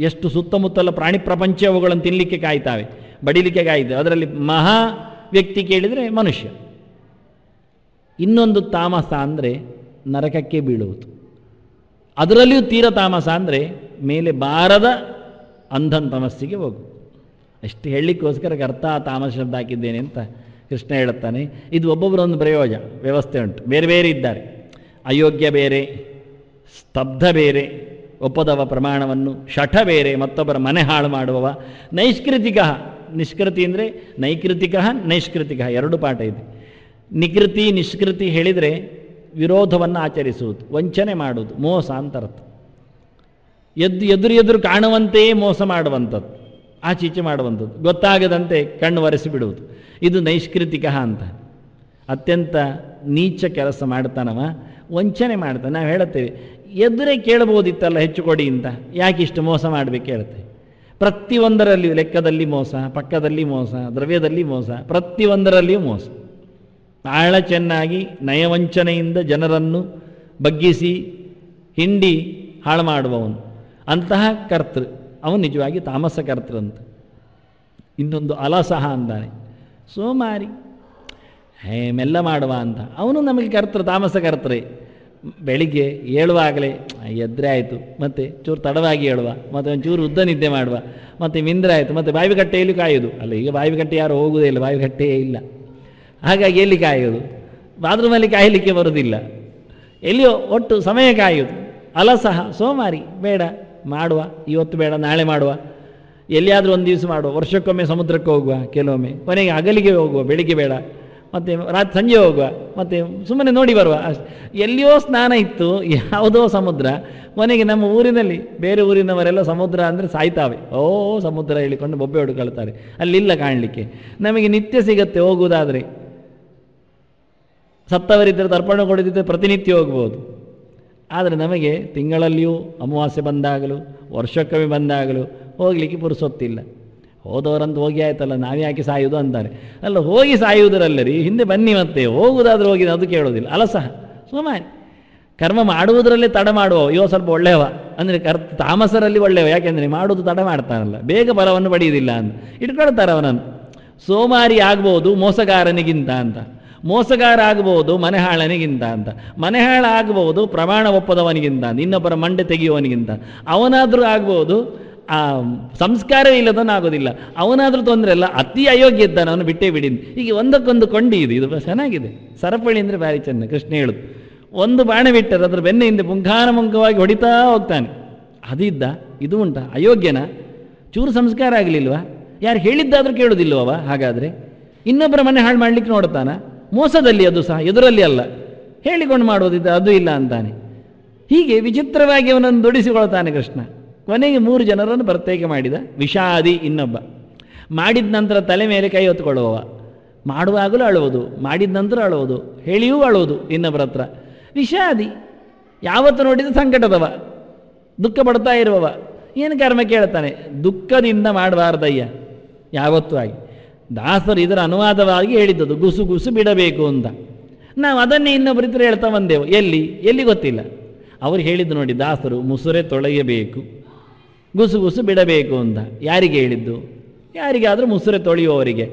ಎಷ್ಟು ಸುತ್ತಮುತ್ತಲ ಪ್ರಾಣಿ ಪ್ರಪಂಚ ಅವುಗಳನ್ನು ತಿನ್ನಲಿಕ್ಕೆ ಕಾಯ್ತಾವೆ, ಬಡಿಲಿಕ್ಕೆ ಕಾಯ್ತವೆ. ಅದರಲ್ಲಿ ಮಹಾ ವ್ಯಕ್ತಿ ಕೇಳಿದರೆ ಮನುಷ್ಯ. ಇನ್ನೊಂದು ತಾಮಸ ಅಂದರೆ ನರಕಕ್ಕೆ ಬೀಳುವುದು. ಅದರಲ್ಲಿಯೂ ತೀರ ತಾಮಸ ಅಂದರೆ ಮೇಲೆ ಬಾರದ ಅಂಧನ್ ತಮಸ್ಸಿಗೆ ಹೋಗು. ಅಷ್ಟು ಹೇಳಲಿಕ್ಕೋಸ್ಕರ ಅರ್ಥ ತಾಮಸ ಶಬ್ದ ಹಾಕಿದ್ದೇನೆ ಅಂತ ಕೃಷ್ಣ ಹೇಳುತ್ತಾನೆ. ಇದು ಒಬ್ಬೊಬ್ಬರೊಂದು ಪ್ರಯೋಜನ ವ್ಯವಸ್ಥೆ ಉಂಟು, ಬೇರೆ ಬೇರೆ ಇದ್ದಾರೆ. ಅಯೋಗ್ಯ ಬೇರೆ, ಸ್ತಬ್ಧ ಬೇರೆ, ಒಪ್ಪದವ ಪ್ರಮಾಣವನ್ನು, ಶಠ ಬೇರೆ, ಮತ್ತೊಬ್ಬರ ಮನೆ ಹಾಳು ಮಾಡುವವ, ನೈಷ್ಕೃತಿಕ. ನಿಷ್ಕೃತಿ ಅಂದರೆ ನೈಕೃತಿಕ ನೈಷ್ಕೃತಿಕ 2 ಪಾಠ ಇದೆ. ನಿಕೃತಿ ನಿಷ್ಕೃತಿ ಹೇಳಿದರೆ ವಿರೋಧವನ್ನು ಆಚರಿಸುವುದು, ವಂಚನೆ ಮಾಡುವುದು, ಮೋಸ ಅಂತ ಅರ್ಥ. ಎದುರು ಕಾಣುವಂತೆಯೇ ಮೋಸ ಮಾಡುವಂಥದ್ದು, ಆಚೀಚೆ ಮಾಡುವಂಥದ್ದು, ಗೊತ್ತಾಗದಂತೆ ಕಣ್ಣು ಒರೆಸಿಬಿಡುವುದು, ಇದು ನೈಷ್ಕೃತಿಕ ಅಂತ. ಅತ್ಯಂತ ನೀಚ ಕೆಲಸ ಮಾಡ್ತಾನವ, ವಂಚನೆ ಮಾಡ್ತಾನೆ. ನಾವು ಹೇಳುತ್ತೇವೆ ಎದುರೇ ಕೇಳಬಹುದಿತ್ತಲ್ಲ ಹೆಚ್ಚು ಕೊಡಿ ಅಂತ, ಯಾಕಿಷ್ಟು ಮೋಸ ಮಾಡಬೇಕು ಹೇಳ್ತೇವೆ. ಪ್ರತಿಯೊಂದರಲ್ಲಿಯೂ ಲೆಕ್ಕದಲ್ಲಿ ಮೋಸ, ಪಕ್ಕದಲ್ಲಿ ಮೋಸ, ದ್ರವ್ಯದಲ್ಲಿ ಮೋಸ, ಪ್ರತಿಯೊಂದರಲ್ಲಿಯೂ ಮೋಸ. ಬಹಳ ಚೆನ್ನಾಗಿ ನಯವಂಚನೆಯಿಂದ ಜನರನ್ನು ಬಗ್ಗಿಸಿ ಹಿಂಡಿ ಹಾಳು ಮಾಡುವವನು, ಅಂತಹ ಕರ್ತೃ ಅವನು ನಿಜವಾಗಿ ತಾಮಸ ಕರ್ತೃ ಅಂತ. ಇನ್ನೊಂದು ಅಲಸಹ ಅಂತಾನೆ, ಸೋಮಾರಿ, ಮೆಲ್ಲ ಮಾಡುವ ಅಂತ. ಅವನು ನಮಗೆ ಕರ್ತೃ, ತಾಮಸ ಕರ್ತೃ. ಬೆಳಿಗ್ಗೆ ಏಳುವಾಗಲೇ ಎದ್ರೆ ಆಯಿತು, ಮತ್ತು ಚೂರು ತಡವಾಗಿ ಹೇಳುವ, ಮತ್ತು ಒಂಚೂರು ಉದ್ದ ನಿದ್ದೆ ಮಾಡುವ, ಮತ್ತು ಮಿಂದ್ರೆ ಆಯಿತು, ಮತ್ತು ಬಾವಿಗಟ್ಟೆಯಲ್ಲಿ ಕಾಯೋದು. ಅಲ್ಲ, ಈಗ ಬಾವಿಗಟ್ಟೆ ಯಾರು ಹೋಗುವುದೇ ಇಲ್ಲ, ಬಾವಿಗಟ್ಟೆಯೇ ಇಲ್ಲ. ಹಾಗಾಗಿ ಎಲ್ಲಿ ಕಾಯೋದು? ಬಾತ್ರೂಮಲ್ಲಿ ಕಾಯಲಿಕ್ಕೆ ಬರೋದಿಲ್ಲ, ಎಲ್ಲಿಯೋ ಒಟ್ಟು ಸಮಯ ಕಾಯೋದು. ಅಲಸಹ, ಸೋಮಾರಿ, ಬೇಡ ಮಾಡುವ, ಇವತ್ತು ಬೇಡ ನಾಳೆ ಮಾಡುವ, ಎಲ್ಲಿಯಾದರೂ ಒಂದು ದಿವಸ ಮಾಡುವ, ವರ್ಷಕ್ಕೊಮ್ಮೆ ಸಮುದ್ರಕ್ಕೆ ಹೋಗುವ, ಕೆಲವೊಮ್ಮೆ ಕೊನೆಗೆ ಹಗಲಿಗೆ ಹೋಗುವ, ಬೆಳಿಗ್ಗೆ ಬೇಡ, ಮತ್ತು ಸಂಜೆ ಹೋಗುವ, ಮತ್ತು ಸುಮ್ಮನೆ ನೋಡಿ ಬರುವ ಅಷ್ಟು. ಎಲ್ಲಿಯೋ ಸ್ನಾನ ಇತ್ತು, ಯಾವುದೋ ಸಮುದ್ರ. ಕೊನೆಗೆ ನಮ್ಮ ಊರಿನಲ್ಲಿ ಬೇರೆ ಊರಿನವರೆಲ್ಲ ಸಮುದ್ರ ಅಂದರೆ ಸಾಯ್ತಾವೆ. ಸಮುದ್ರ ಹೇಳಿಕೊಂಡು ಬೊಬ್ಬೆ ಹೊಡ್ಕೊಳ್ತಾರೆ. ಅಲ್ಲಿಲ್ಲ ಕಾಣಲಿಕ್ಕೆ. ನಮಗೆ ನಿತ್ಯ ಸಿಗತ್ತೆ ಹೋಗುವುದಾದರೆ. ಸತ್ತವರಿದ್ದರೆ ತರ್ಪಣ ಕೊಡದಿದ್ದರೆ ಪ್ರತಿನಿತ್ಯ ಹೋಗ್ಬೋದು. ಆದರೆ ನಮಗೆ ತಿಂಗಳಲ್ಲಿಯೂ ಅಮಾವಾಸ್ಯೆ ಬಂದಾಗಲೂ ವರ್ಷಕ್ಕೊಮ್ಮೆ ಬಂದಾಗಲೂ ಹೋಗಲಿಕ್ಕೆ ಪುರುಸೊತ್ತಿಲ್ಲ. ಹೋದವರಂತ ಹೋಗಿ ಆಯ್ತಲ್ಲ, ನಾವ್ಯಾಕೆ ಸಾಯುವುದು ಅಂತಾರೆ. ಅಲ್ಲ, ಹೋಗಿ ಸಾಯುವುದರಲ್ಲ ರೀ, ಹಿಂದೆ ಬನ್ನಿ, ಮತ್ತೆ ಹೋಗುವುದಾದ್ರೂ ಹೋಗಿ ಅದು ಕೇಳೋದಿಲ್ಲ. ಅಲಸಹ ಸುಮಾರು ಕರ್ಮ ಮಾಡುವುದರಲ್ಲೇ ತಡ ಮಾಡುವ ಇವ ಸ್ವಲ್ಪ ಒಳ್ಳೆಯವ ಅಂದರೆ ತಾಮಸರಲ್ಲಿ ಒಳ್ಳೆಯವ. ಯಾಕೆಂದರೆ ಮಾಡುವುದು ತಡ ಮಾಡ್ತಾನಲ್ಲ, ಬೇಗ ಫಲವನ್ನು ಪಡೆಯುವುದಿಲ್ಲ ಅಂತ ಇಟ್ಕೊಳ್ತಾರೆ ಅವನನ್ನು. ಸೋಮಾರಿ ಆಗ್ಬೋದು ಮೋಸಗಾರನಿಗಿಂತ ಅಂತ, ಮೋಸಗಾರ ಆಗಬಹುದು ಮನೆಹಾಳನಿಗಿಂತ ಅಂತ, ಮನೆಹಾಳ ಆಗಬಹುದು ಪ್ರಮಾಣ ಒಪ್ಪದವನಿಗಿಂತ ಅಂತ, ಇನ್ನೊಬ್ಬರ ಮಂಡೆ ತೆಗೆಯುವವನಿಗಿಂತ. ಅವನಾದರೂ ಆಗ್ಬೋದು ಆ ಸಂಸ್ಕಾರವೇ ಇಲ್ಲದವನಾಗೋದಿಲ್ಲ. ಅವನಾದರೂ ತೊಂದರೆ ಅಲ್ಲ, ಅತಿ ಅಯೋಗ್ಯ ಇದ್ದಾನೆ ಅವನು ಬಿಟ್ಟೇ ಬಿಡಿ. ಹೀಗೆ ಒಂದಕ್ಕೊಂದು ಕೊಂಡಿ ಇದು ಚೆನ್ನಾಗಿದೆ. ಸರಪಳಿ ಅಂದರೆ ಭಾರಿ ಚೆನ್ನ. ಕೃಷ್ಣ ಹೇಳುದು, ಒಂದು ಬಾಣ ಬಿಟ್ಟರೆ ಅದರ ಬೆನ್ನೆಯಿಂದ ಪುಂಖಾನುಪುಂಖವಾಗಿ ಹೊಡಿತಾ ಹೋಗ್ತಾನೆ. ಅದಿದ್ದ ಇದು ಉಂಟ ಅಯೋಗ್ಯನ? ಚೂರು ಸಂಸ್ಕಾರ ಆಗಲಿಲ್ವಾ? ಯಾರು ಹೇಳಿದ್ದಾದರೂ ಕೇಳೋದಿಲ್ವವ? ಹಾಗಾದರೆ ಇನ್ನೊಬ್ಬರ ಮನೆ ಹಾಳು ಮಾಡಲಿಕ್ಕೆ ನೋಡ್ತಾನ. ಮೋಸದಲ್ಲಿ ಅದು ಸಹ, ಎದುರಲ್ಲಿ ಅಲ್ಲ, ಹೇಳಿಕೊಂಡು ಮಾಡೋದಿದ್ದ ಅದು ಇಲ್ಲ ಅಂತಾನೆ. ಹೀಗೆ ವಿಚಿತ್ರವಾಗಿ ಅವನನ್ನು ದುಡಿಸಿಕೊಳ್ತಾನೆ ಕೃಷ್ಣ. ಕೊನೆಗೆ 3 ಜನರನ್ನು ಪ್ರತ್ಯೇಕ ಮಾಡಿದ. ವಿಷಾದಿ ಇನ್ನೊಬ್ಬ, ಮಾಡಿದ ನಂತರ ತಲೆ ಮೇಲೆ ಕೈ ಹೊತ್ತುಕೊಳ್ಳುವವ, ಮಾಡುವಾಗಲೂ ಅಳುವುದು, ಮಾಡಿದ ನಂತರ ಅಳುವುದು, ಹೇಳಿಯೂ ಅಳುವುದು ಇನ್ನೊಬ್ಬರ ಹತ್ರ. ವಿಷಾದಿ ಯಾವತ್ತು ನೋಡಿದ ಸಂಕಟದವ, ದುಃಖ ಪಡ್ತಾ ಇರುವವ. ಏನು ಕರ್ಮ ಕೇಳ್ತಾನೆ? ದುಃಖದಿಂದ ಮಾಡಬಾರ್ದಯ್ಯ ಯಾವತ್ತೂ ಆಗಿ. ದಾಸರು ಇದರ ಅನುವಾದವಾಗಿ ಹೇಳಿದ್ದದು ಗುಸು ಗುಸು ಬಿಡಬೇಕು ಅಂತ. ನಾವು ಅದನ್ನೇ ಇನ್ನೊಬ್ಬರಿದ್ರೆ ಹೇಳ್ತಾ ಬಂದೆವು. ಎಲ್ಲಿ ಗೊತ್ತಿಲ್ಲ. ಅವರು ಹೇಳಿದ್ದು ನೋಡಿ, ದಾಸರು ಮುಸುರೆ ತೊಳೆಯಬೇಕು, ಗುಸು ಗುಸು ಬಿಡಬೇಕು ಅಂತ. ಯಾರಿಗೆ ಹೇಳಿದ್ದು? ಯಾರಿಗಾದರೂ ಮುಸುರೆ ತೊಳೆಯುವವರಿಗೆ.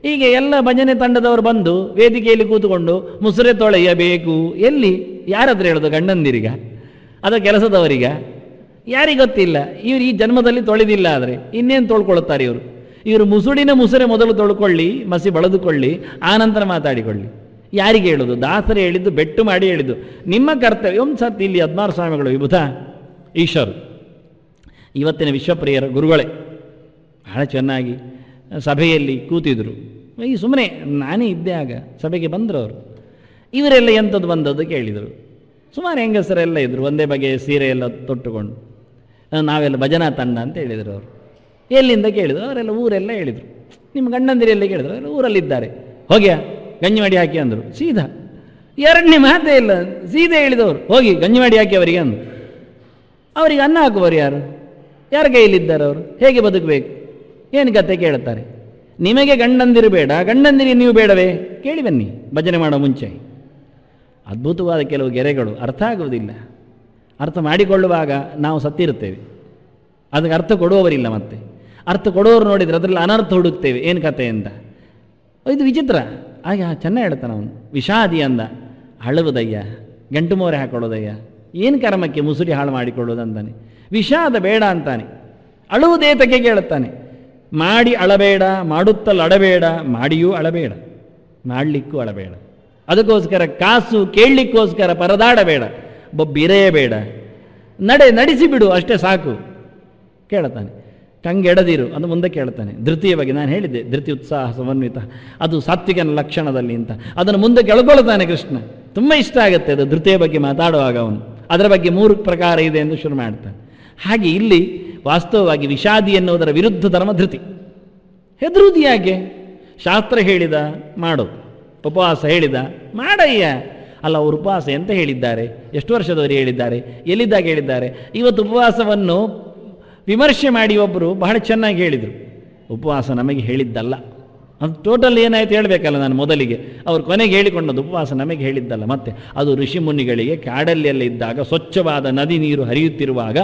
ಹೀಗೆ ಎಲ್ಲ ಭಜನೆ ತಂಡದವರು ಬಂದು ವೇದಿಕೆಯಲ್ಲಿ ಕೂತುಕೊಂಡು ಮುಸುರೆ ತೊಳೆಯಬೇಕು. ಯಾರಾದ್ರೂ ಹೇಳೋದು? ಗಂಡಂದಿರಿಗ? ಅದರ ಕೆಲಸದವರಿಗ? ಯಾರಿಗೆ ಗೊತ್ತಿಲ್ಲ. ಇವರು ಈ ಜನ್ಮದಲ್ಲಿ ತೊಳೆದಿಲ್ಲ ಆದರೆ ಇನ್ನೇನು ತೊಳ್ಕೊಳ್ತಾರೆ ಇವರು? ಇವರು ಮುಸುಡಿನ ಮುಸುರೆ ಮೊದಲು ತೊಳ್ಕೊಳ್ಳಿ, ಮಸಿ ಬಳದುಕೊಳ್ಳಿ, ಆನಂತರ ಮಾತಾಡಿಕೊಳ್ಳಿ. ಯಾರಿಗೆ ಹೇಳೋದು? ದಾಸರು ಹೇಳಿದ್ದು, ಬೆಟ್ಟು ಮಾಡಿ ಹೇಳಿದ್ದು. ನಿಮ್ಮ ಕರ್ತವ್ಯ. ಒಂದು ಸರ್ತಿ ಇಲ್ಲಿ 16 ಸ್ವಾಮಿಗಳು ವಿಭುತ ಈಶ್ವರು ಇವತ್ತಿನ ವಿಶ್ವಪ್ರಿಯರ ಗುರುಗಳೇ ಬಹಳ ಚೆನ್ನಾಗಿ ಸಭೆಯಲ್ಲಿ ಕೂತಿದ್ರು. ಈ ಸುಮ್ಮನೆ ನಾನೇ ಇದ್ದೆ ಆಗ. ಸಭೆಗೆ ಬಂದರು ಅವರು. ಇವರೆಲ್ಲ ಎಂಥದ್ದು ಬಂದದ್ದು ಕೇಳಿದರು. ಸುಮಾರು ಹೆಂಗಸರೆಲ್ಲ ಇದ್ದರು, ಒಂದೇ ಬಗೆಯ ಸೀರೆ ಎಲ್ಲ ತೊಟ್ಟುಕೊಂಡು. ನಾವೆಲ್ಲ ಭಜನಾ ತಂಡ ಅಂತ ಹೇಳಿದರು ಅವರು. ಎಲ್ಲಿಂದ ಕೇಳಿದ್ರು? ಅವರೆಲ್ಲ ಊರೆಲ್ಲ ಹೇಳಿದರು. ನಿಮ್ಮ ಗಂಡಂದಿರೆಲ್ಲ ಕೇಳಿದ್ರು? ಅವರೆಲ್ಲ ಊರಲ್ಲಿದ್ದಾರೆ. ಹೋಗ್ಯ ಗಂಜಿ ಮಾಡಿ ಹಾಕಿ ಅಂದರು. ಸೀದಾ, ಎರಡನೇ ಮಾತೇ ಇಲ್ಲ, ಸೀದಾ ಹೇಳಿದವರು, ಹೋಗಿ ಗಂಜಿ ಮಾಡಿ ಹಾಕಿ ಅವರಿಗೆ ಅಂದರು. ಅವರಿಗೆ ಅನ್ನ ಹಾಕುವರು ಯಾರು? ಯಾರ ಕೈಯಲ್ಲಿದ್ದಾರೆ ಅವರು? ಹೇಗೆ ಬದುಕಬೇಕು? ಏನು ಕತೆ ಕೇಳುತ್ತಾರೆ? ನಿಮಗೆ ಗಂಡಂದಿರು ಬೇಡ, ಗಂಡಂದಿರಿಗೆ ನೀವು ಬೇಡವೇ? ಕೇಳಿ ಬನ್ನಿ ಭಜನೆ ಮಾಡೋ ಮುಂಚೆ. ಅದ್ಭುತವಾದ ಕೆಲವು ಗೆರೆಗಳು ಅರ್ಥ ಆಗುವುದಿಲ್ಲ. ಅರ್ಥ ಮಾಡಿಕೊಳ್ಳುವಾಗ ನಾವು ಸತ್ತಿರುತ್ತೇವೆ. ಅದಕ್ಕೆ ಅರ್ಥ ಕೊಡುವವರಿಲ್ಲ. ಮತ್ತೆ ಅರ್ಥ ಕೊಡುವವರು ನೋಡಿದರೆ ಅದರಲ್ಲಿ ಅನರ್ಥ ಹುಡುಕ್ತೇವೆ, ಏನು ಕತೆ ಅಂತ. ಇದು ವಿಚಿತ್ರ. ಆಗ ಚೆನ್ನಾಗಿ ಹೇಳ್ತಾನೆ ಅವನು. ವಿಷಾದಿ ಅಂದ, ಅಳುವುದಯ್ಯ, ಗಂಟು ಮೋರೆ ಹಾಕೊಳ್ಳೋದಯ್ಯ, ಏನು ಕರ್ಮಕ್ಕೆ ಮುಸುಡಿ ಹಾಳು ಮಾಡಿಕೊಳ್ಳೋದಂತಾನೆ. ವಿಷಾದ ಬೇಡ ಅಂತಾನೆ. ಅಳುವುದೇತಕ್ಕೆ ಕೇಳುತ್ತಾನೆ. ಮಾಡಿ ಅಳಬೇಡ, ಮಾಡುತ್ತಲ್ಲ ಅಳಬೇಡ, ಮಾಡಿಯೂ ಅಳಬೇಡ, ಮಾಡಲಿಕ್ಕೂ ಅಳಬೇಡ. ಅದಕ್ಕೋಸ್ಕರ ಕಾಸು ಕೇಳಲಿಕ್ಕೋಸ್ಕರ ಪರದಾಡಬೇಡ, ಬೊಬ್ಬಿರೆಯಬೇಡ, ನಡೆಸಿಬಿಡು, ಅಷ್ಟೇ ಸಾಕು ಕೇಳುತ್ತಾನೆ. ಕಂಗೆಡದಿರು, ಅದು ಮುಂದೆ ಕೇಳ್ತಾನೆ. ಧೃತಿಯ ಬಗ್ಗೆ ನಾನು ಹೇಳಿದ್ದೆ, ಧೃತಿ ಉತ್ಸಾಹ ಸಮನ್ವಿತ, ಅದು ಸಾತ್ವಿಕನ ಲಕ್ಷಣದಲ್ಲಿ ಅಂತ. ಅದನ್ನು ಮುಂದೆ ಕೆಳ್ಕೊಳ್ತಾನೆ ಕೃಷ್ಣ. ತುಂಬ ಇಷ್ಟ ಆಗುತ್ತೆ ಅದು ಧೃತಿಯ ಬಗ್ಗೆ ಮಾತಾಡುವಾಗ. ಅವನು ಅದರ ಬಗ್ಗೆ 3 ಪ್ರಕಾರ ಇದೆ ಎಂದು ಶುರು ಮಾಡ್ತಾನೆ. ಹಾಗೆ ಇಲ್ಲಿ ವಾಸ್ತವವಾಗಿ ವಿಷಾದಿ ಎನ್ನುವುದರ ವಿರುದ್ಧ ಧರ್ಮ ಧೃತಿ. ಹೆದರುವುದು ಯಾಕೆ? ಶಾಸ್ತ್ರ ಹೇಳಿದ ಮಾಡು, ಉಪವಾಸ ಹೇಳಿದ ಮಾಡಯ್ಯ. ಅಲ್ಲ, ಅವರು ಉಪವಾಸ ಎಂತ ಹೇಳಿದ್ದಾರೆ? ಎಷ್ಟು ವರ್ಷದವರು ಹೇಳಿದ್ದಾರೆ? ಎಲ್ಲಿದ್ದಾಗ ಹೇಳಿದ್ದಾರೆ? ಇವತ್ತು ಉಪವಾಸವನ್ನು ವಿಮರ್ಶೆ ಮಾಡಿ ಒಬ್ಬರು ಬಹಳ ಚೆನ್ನಾಗಿ ಹೇಳಿದರು. ಉಪವಾಸ ನಮಗೆ ಹೇಳಿದ್ದಲ್ಲ. ಅದು ಟೋಟಲ್ ಏನಾಯಿತು ಹೇಳಬೇಕಲ್ಲ ನಾನು ಮೊದಲಿಗೆ. ಅವರು ಕೊನೆಗೆ ಹೇಳಿಕೊಂಡದ್ದು ಉಪವಾಸ ನಮಗೆ ಹೇಳಿದ್ದಲ್ಲ. ಮತ್ತೆ ಅದು ಋಷಿ ಮುನಿಗಳಿಗೆ ಕಾಡಲ್ಲೆಲ್ಲ ಇದ್ದಾಗ, ಸ್ವಚ್ಛವಾದ ನದಿ ನೀರು ಹರಿಯುತ್ತಿರುವಾಗ,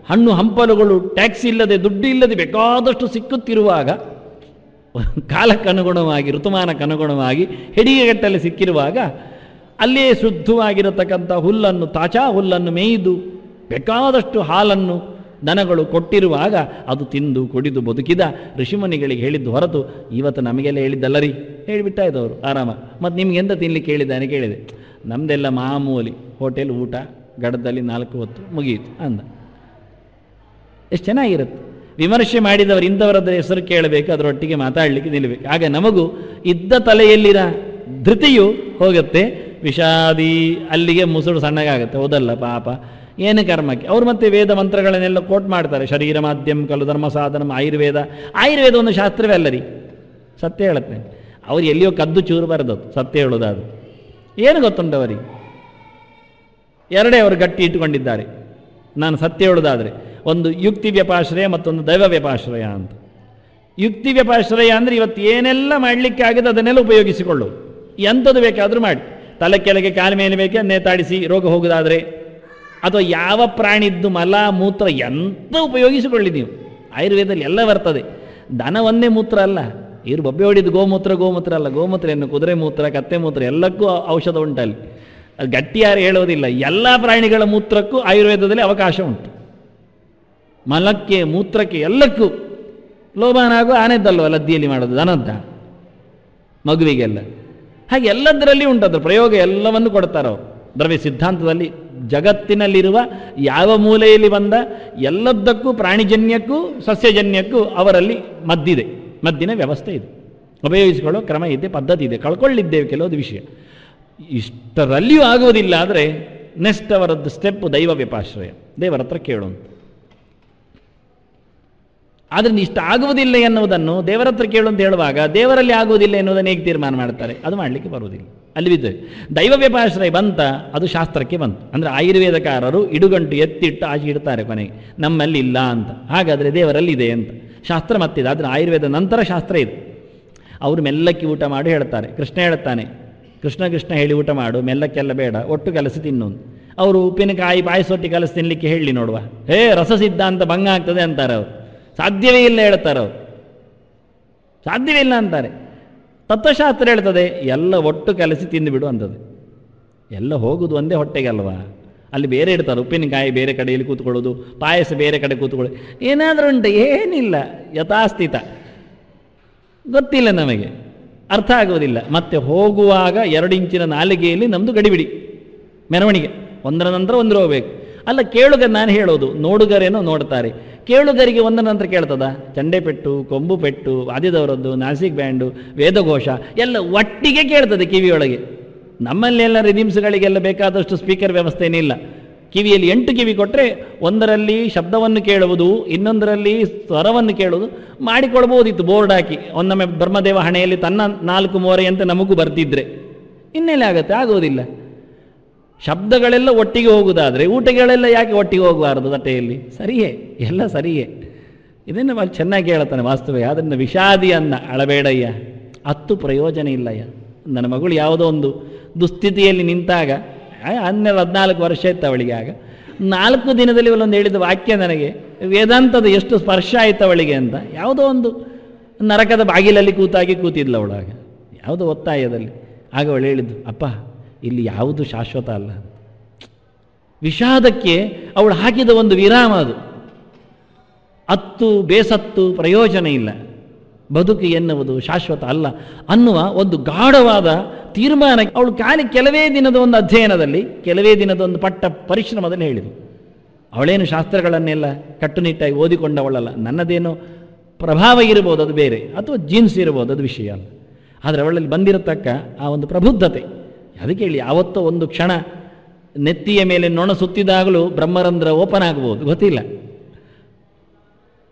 ಹಣ್ಣು ಹಂಪಲುಗಳು ಟ್ಯಾಕ್ಸ್ ಇಲ್ಲದೆ, ದುಡ್ಡು ಇಲ್ಲದೆ ಬೇಕಾದಷ್ಟು ಸಿಕ್ಕುತ್ತಿರುವಾಗ, ಕಾಲಕ್ಕನುಗುಣವಾಗಿ ಋತುಮಾನಕ್ಕನುಗುಣವಾಗಿ ಹೆಡಿಗೆಗಟ್ಟಲೆ ಸಿಕ್ಕಿರುವಾಗ, ಅಲ್ಲೇ ಶುದ್ಧವಾಗಿರತಕ್ಕಂಥ ಹುಲ್ಲನ್ನು, ತಾಚಾ ಹುಲ್ಲನ್ನು ಮೇಯ್ದು ಬೇಕಾದಷ್ಟು ಹಾಲನ್ನು ದನಗಳು ಕೊಟ್ಟಿರುವಾಗ ಅದು ತಿಂದು ಕುಡಿದು ಬದುಕಿದ ಋಷಿಮುನಿಗಳಿಗೆ ಹೇಳಿದ್ದು ಹೊರತು ಇವತ್ತು ನಮಗೆಲ್ಲ ಹೇಳಿದ್ದಲ್ಲ ರೀ. ಹೇಳಿಬಿಟ್ಟ ಇದ್ದವರು ಆರಾಮ. ಮತ್ತು ನಿಮ್ಗೆ ಎಂತ ತಿನ್ಲಿಕ್ಕೆ ಹೇಳಿದ್ದಾನೆ ಕೇಳಿದೆ. ನಮ್ಮದೆಲ್ಲ ಮಾಮೂಲಿ ಹೋಟೆಲ್ ಊಟ, ಗಡದಲ್ಲಿ 4 ಹೊತ್ತು ಮುಗಿಯಿತು ಅಂದ. ಎಷ್ಟು ಚೆನ್ನಾಗಿರುತ್ತೆ. ವಿಮರ್ಶೆ ಮಾಡಿದವರು ಇಂಥವರದ್ದು ಹೆಸರು ಕೇಳಬೇಕು, ಅದರೊಟ್ಟಿಗೆ ಮಾತಾಡಲಿಕ್ಕೆ ನಿಲ್ಲಬೇಕು. ಆಗ ನಮಗೂ ಇದ್ದ ತಲೆಯಲ್ಲಿನ ಧೃತಿಯು ಹೋಗುತ್ತೆ. ವಿಷಾದಿ ಅಲ್ಲಿಗೆ ಮುಸುಡು ಸಣ್ಣಗಾಗುತ್ತೆ. ಹೌದಲ್ಲ ಪಾಪ, ಏನು ಕರ್ಮಕ್ಕೆ. ಅವ್ರು ಮತ್ತೆ ವೇದ ಮಂತ್ರಗಳನ್ನೆಲ್ಲ ಕೋಟ್ ಮಾಡ್ತಾರೆ. ಶರೀರ ಮಾಧ್ಯಮ ಕಲು ಧರ್ಮ ಸಾಧನ ಆಯುರ್ವೇದ ಒಂದು ಶಾಸ್ತ್ರವೇ ಅಲ್ಲ ರೀ, ಸತ್ಯ ಹೇಳುತ್ತೆ. ಅವ್ರು ಎಲ್ಲಿಯೋ ಕದ್ದು ಚೂರು ಬರೆದದ್ದು ಸತ್ಯ ಹೇಳೋದಾದ್ರು. ಏನು ಗೊತ್ತುಂಟು ಅವರಿಗೆ? ಎರಡೇ ಅವರು ಗಟ್ಟಿ ಇಟ್ಟುಕೊಂಡಿದ್ದಾರೆ. ನಾನು ಸತ್ಯ ಹೇಳೋದಾದರೆ ಒಂದು ಯುಕ್ತಿ ವ್ಯಪಾಶ್ರಯ, ಮತ್ತೊಂದು ದೈವ ವ್ಯಪಾಶ್ರಯ ಅಂತ. ಯುಕ್ತಿ ವ್ಯಪಾಶ್ರಯ ಅಂದರೆ ಇವತ್ತು ಏನೆಲ್ಲ ಮಾಡಲಿಕ್ಕಾಗಿದೆ ಅದನ್ನೆಲ್ಲ ಉಪಯೋಗಿಸಿಕೊಳ್ಳೋದು. ಎಂಥದ್ದು ಬೇಕಾದರೂ ಮಾಡಿ, ತಲೆ ಕೆಳಗೆ ಕಾಲ ಮೇಲೆ ಬೇಕೆ ನೇತಾಡಿಸಿ ರೋಗ ಹೋಗೋದಾದರೆ, ಅಥವಾ ಯಾವ ಪ್ರಾಣಿದ್ದು ಮಲ ಮೂತ್ರ ಎಂತ ಉಪಯೋಗಿಸಿಕೊಳ್ಳಿ ನೀವು. ಆಯುರ್ವೇದದಲ್ಲಿ ಎಲ್ಲ ಬರ್ತದೆ. ದನ ಒಂದೇ ಮೂತ್ರ ಅಲ್ಲ, ಇವರು ಬೊಬ್ಬೆ ಹೊಡಿದು ಗೋಮೂತ್ರ ಅಲ್ಲ, ಗೋಮೂತ್ರ ಏನು ಕುದುರೆ ಮೂತ್ರ, ಕತ್ತೆ ಮೂತ್ರ ಎಲ್ಲಕ್ಕೂ ಔಷಧ ಉಂಟಲ್ಲಿ. ಅದು ಗಟ್ಟಿಯಾರು ಹೇಳೋದಿಲ್ಲ. ಎಲ್ಲ ಪ್ರಾಣಿಗಳ ಮೂತ್ರಕ್ಕೂ ಆಯುರ್ವೇದದಲ್ಲಿ ಅವಕಾಶ ಉಂಟು. ಮಲಕ್ಕೆ, ಮೂತ್ರಕ್ಕೆ, ಎಲ್ಲಕ್ಕೂ. ಲೋಬಾನ ಹಾಗೂ ಆನೆದ್ದಲ್ವ ಲದ್ದಿಯಲ್ಲಿ ಮಾಡೋದು, ದನದ್ದ, ಮಗುವಿಗೆಲ್ಲ. ಹಾಗೆ ಎಲ್ಲದರಲ್ಲಿ ಉಂಟದ್ರ ಪ್ರಯೋಗ, ಎಲ್ಲವನ್ನು ಕೊಡ್ತಾರೆ ಅವರು. ದ್ರವ್ಯ ಸಿದ್ಧಾಂತದಲ್ಲಿ ಜಗತ್ತಿನಲ್ಲಿರುವ ಯಾವ ಮೂಲೆಯಲ್ಲಿ ಬಂದ ಎಲ್ಲದಕ್ಕೂ, ಪ್ರಾಣಿಜನ್ಯಕ್ಕೂ ಸಸ್ಯಜನ್ಯಕ್ಕೂ ಅವರಲ್ಲಿ ಮದ್ದಿದೆ, ಮದ್ದಿನ ವ್ಯವಸ್ಥೆ ಇದೆ. ಉಪಯೋಗಿಸಿಕೊಳ್ಳೋ ಕ್ರಮ ಇದೆ, ಪದ್ಧತಿ ಇದೆ. ಕಳ್ಕೊಳ್ಳಿದ್ದೇವೆ ಕೆಲವೊಂದು ವಿಷಯ. ಇಷ್ಟರಲ್ಲಿಯೂ ಆಗುವುದಿಲ್ಲ ಆದರೆ ನೆಕ್ಸ್ಟ್ ಅವರದ್ದು ಸ್ಟೆಪ್ ದೈವ ವ್ಯಪಾಶ್ರಯ, ದೇವರ ಹತ್ರ ಕೇಳೋಣ. ಆದ್ದರಿಂದ ಇಷ್ಟ ಆಗುವುದಿಲ್ಲ ಎನ್ನುವುದನ್ನು ದೇವರ ಹತ್ರ ಕೇಳು ಅಂತ ಹೇಳುವಾಗ ದೇವರಲ್ಲಿ ಆಗುವುದಿಲ್ಲ ಎನ್ನುವುದನ್ನು ಹೇಗೆ ತೀರ್ಮಾನ ಮಾಡ್ತಾರೆ? ಅದು ಮಾಡಲಿಕ್ಕೆ ಬರುವುದಿಲ್ಲ. ಅಲ್ಲಿ ಬಿದ್ದರೆ ದೈವ ವ್ಯಪಾಶ್ರಯ ಬಂತ, ಅದು ಶಾಸ್ತ್ರಕ್ಕೆ ಬಂತು. ಅಂದರೆ ಆಯುರ್ವೇದಕಾರರು ಇಡುಗಂಟು ಎತ್ತಿಟ್ಟು ಆಚೆ ಇಡ್ತಾರೆ ಕೊನೆಗೆ, ನಮ್ಮಲ್ಲಿ ಇಲ್ಲ ಅಂತ. ಹಾಗಾದರೆ ದೇವರಲ್ಲಿ ಇದೆ ಅಂತ ಶಾಸ್ತ್ರ ಮತ್ತಿದೆ. ಆದರೆ ಆಯುರ್ವೇದ ನಂತರ ಶಾಸ್ತ್ರ ಇದೆ. ಅವರು ಮೆಲ್ಲಕ್ಕೆ ಊಟ ಮಾಡಿ ಹೇಳ್ತಾರೆ. ಕೃಷ್ಣ ಹೇಳ್ತಾನೆ, ಕೃಷ್ಣ ಕೃಷ್ಣ ಹೇಳಿ ಊಟ ಮಾಡು, ಮೆಲ್ಲಕ್ಕೆಲ್ಲ ಬೇಡ, ಒಟ್ಟು ಕಲಸಿ ತಿನ್ನೋದು. ಅವರು ಉಪ್ಪಿನಕಾಯಿ ಪಾಯಸೊಟ್ಟಿ ಕಲಸಿ ತಿನ್ನಲಿಕ್ಕೆ ಹೇಳಿ ನೋಡುವ, ರಸ ಸಿದ್ಧಾಂತ ಭಂಗ ಆಗ್ತದೆ ಅಂತಾರೆ ಅವರು. ಸಾಧ್ಯವೇ ಇಲ್ಲ ಹೇಳ್ತಾರೆ ಅವರು, ಸಾಧ್ಯವೇ ಇಲ್ಲ ಅಂತಾರೆ. ತತ್ವಶಾಸ್ತ್ರ ಹೇಳ್ತದೆ ಎಲ್ಲ ಒಟ್ಟು ಕಲಸಿ ತಿಂದುಬಿಡು ಅಂತದೆ. ಎಲ್ಲ ಹೋಗುದು ಒಂದೇ ಹೊಟ್ಟೆಗೆ ಅಲ್ವಾ? ಅಲ್ಲಿ ಬೇರೆ ಇಡ್ತಾರೆ, ಉಪ್ಪಿನಕಾಯಿ ಬೇರೆ ಕಡೆಯಲ್ಲಿ ಕೂತ್ಕೊಳ್ಳೋದು, ಪಾಯಸ ಬೇರೆ ಕಡೆ ಕೂತ್ಕೊಳ್ಳೋದು, ಏನಾದರೂ ಉಂಟು? ಏನಿಲ್ಲ, ಯಥಾಸ್ಥಿತ. ಗೊತ್ತಿಲ್ಲ ನಮಗೆ, ಅರ್ಥ ಆಗುವುದಿಲ್ಲ. ಮತ್ತೆ ಹೋಗುವಾಗ 2 ಇಂಚಿನ ನಾಲಿಗೆಯಲ್ಲಿ ನಮ್ಮದು ಗಡಿಬಿಡಿ ಮೆರವಣಿಗೆ, ಒಂದರ ನಂತರ ಒಂದು ಹೋಗಬೇಕು. ಅಲ್ಲ, ಕೇಳುಗ ನಾನು ಹೇಳೋದು, ನೋಡುಗರೇನೋ ನೋಡ್ತಾರೆ. ಕೇಳುಗರಿಗೆ ಒಂದರ ನಂತರ ಕೇಳ್ತದ? ಚಂಡೆಪೆಟ್ಟು, ಕೊಂಬು ಪೆಟ್ಟು, ವಾದ್ಯದವರದ್ದು, ನಾಸಿಕ್ ಬ್ಯಾಂಡು, ವೇದಘೋಷ ಎಲ್ಲ ಒಟ್ಟಿಗೆ ಕೇಳ್ತದೆ ಕಿವಿಯೊಳಗೆ. ನಮ್ಮಲ್ಲೆಲ್ಲ ರಿದಿಮ್ಸ್ಗಳಿಗೆಲ್ಲ ಬೇಕಾದಷ್ಟು ಸ್ಪೀಕರ್ ವ್ಯವಸ್ಥೆ ಏನಿಲ್ಲ. ಕಿವಿಯಲ್ಲಿ 8 ಕಿವಿ ಕೊಟ್ಟರೆ ಒಂದರಲ್ಲಿ ಶಬ್ದವನ್ನು ಕೇಳುವುದು, ಇನ್ನೊಂದರಲ್ಲಿ ಸ್ವರವನ್ನು ಕೇಳುವುದು ಮಾಡಿಕೊಳ್ಬೋದಿತ್ತು ಬೋರ್ಡ್ ಹಾಕಿ. ಒನ್ನೊಮ್ಮೆ ಬ್ರಹ್ಮದೇವ ಹಣೆಯಲ್ಲಿ ತನ್ನ 4 ಮೋರೆ ಅಂತ ನಮಗೂ ಬರ್ತಿದ್ರೆ ಇನ್ನೆಲ್ಲ ಆಗುತ್ತೆ? ಆಗುವುದಿಲ್ಲ. ಶಬ್ದಗಳೆಲ್ಲ ಒಟ್ಟಿಗೆ ಹೋಗುವುದಾದರೆ ಊಟಗಳೆಲ್ಲ ಯಾಕೆ ಒಟ್ಟಿಗೆ ಹೋಗಬಾರದು ತಟ್ಟೆಯಲ್ಲಿ? ಸರಿಯೇ, ಎಲ್ಲ ಸರಿಯೇ. ಇದನ್ನು ಅಲ್ಲಿ ಚೆನ್ನಾಗಿ ಹೇಳ್ತಾನೆ ವಾಸ್ತವ. ಅದನ್ನು ವಿಷಾದಿ ಅನ್ನ ಅಳಬೇಡಯ್ಯ, ಹತ್ತು ಪ್ರಯೋಜನ ಇಲ್ಲಯ್ಯ. ನನ್ನ ಮಗಳು ಯಾವುದೋ ಒಂದು ದುಸ್ಥಿತಿಯಲ್ಲಿ ನಿಂತಾಗ 14 ವರ್ಷ ಇತ್ತು ಅವಳಿಗೆ. ಆಗ 4 ದಿನದಲ್ಲಿ ಇವಳೊಂದು ಹೇಳಿದ ವಾಕ್ಯ ನನಗೆ ವೇದಾಂತದ ಎಷ್ಟು ಸ್ಪರ್ಶ ಆಯ್ತು ಅವಳಿಗೆ ಅಂತ. ಯಾವುದೋ ಒಂದು ನರಕದ ಬಾಗಿಲಲ್ಲಿ ಕೂತಿದ್ಲು ಅವಳಾಗ, ಯಾವುದೋ ಒತ್ತಾಯದಲ್ಲಿ. ಆಗ ಅವಳು ಹೇಳಿದ್ದು, ಅಪ್ಪ ಇಲ್ಲಿ ಯಾವುದು ಶಾಶ್ವತ ಅಲ್ಲ. ವಿಷಾದಕ್ಕೆ ಅವಳು ಹಾಕಿದ ಒಂದು ವಿರಾಮ ಅದು. ಅತ್ತು ಬೇಸತ್ತು ಪ್ರಯೋಜನ ಇಲ್ಲ, ಬದುಕು ಎನ್ನುವುದು ಶಾಶ್ವತ ಅಲ್ಲ ಅನ್ನುವ ಒಂದು ಗಾಢವಾದ ತೀರ್ಮಾನ ಅವಳು ಕೆಲವೇ ದಿನದ ಒಂದು ಅಧ್ಯಯನದಲ್ಲಿ, ಕೆಲವೇ ದಿನದ ಒಂದು ಪಟ್ಟ ಪರಿಶ್ರಮದಲ್ಲಿ ಹೇಳಿದರು. ಅವಳೇನು ಶಾಸ್ತ್ರಗಳನ್ನೆಲ್ಲ ಕಟ್ಟುನಿಟ್ಟಾಗಿ ಓದಿಕೊಂಡವಳಲ್ಲ. ನನ್ನದೇನೋ ಪ್ರಭಾವ ಇರ್ಬೋದು, ಅದು ಬೇರೆ, ಅಥವಾ ಜೀನ್ಸ್ ಇರ್ಬೋದು, ಅದು ವಿಷಯ ಅಲ್ಲ. ಆದರೆ ಅವಳಲ್ಲಿ ಬಂದಿರತಕ್ಕ ಆ ಒಂದು ಪ್ರಬುದ್ಧತೆ, ಅದಕ್ಕೆ ಹೇಳಿ ಯಾವತ್ತೋ ಒಂದು ಕ್ಷಣ ನೆತ್ತಿಯ ಮೇಲೆ ನೊಣ ಸುತ್ತಿದಾಗಲೂ ಬ್ರಹ್ಮರಂಧ್ರ ಓಪನ್ ಆಗ್ಬೋದು, ಗೊತ್ತಿಲ್ಲ.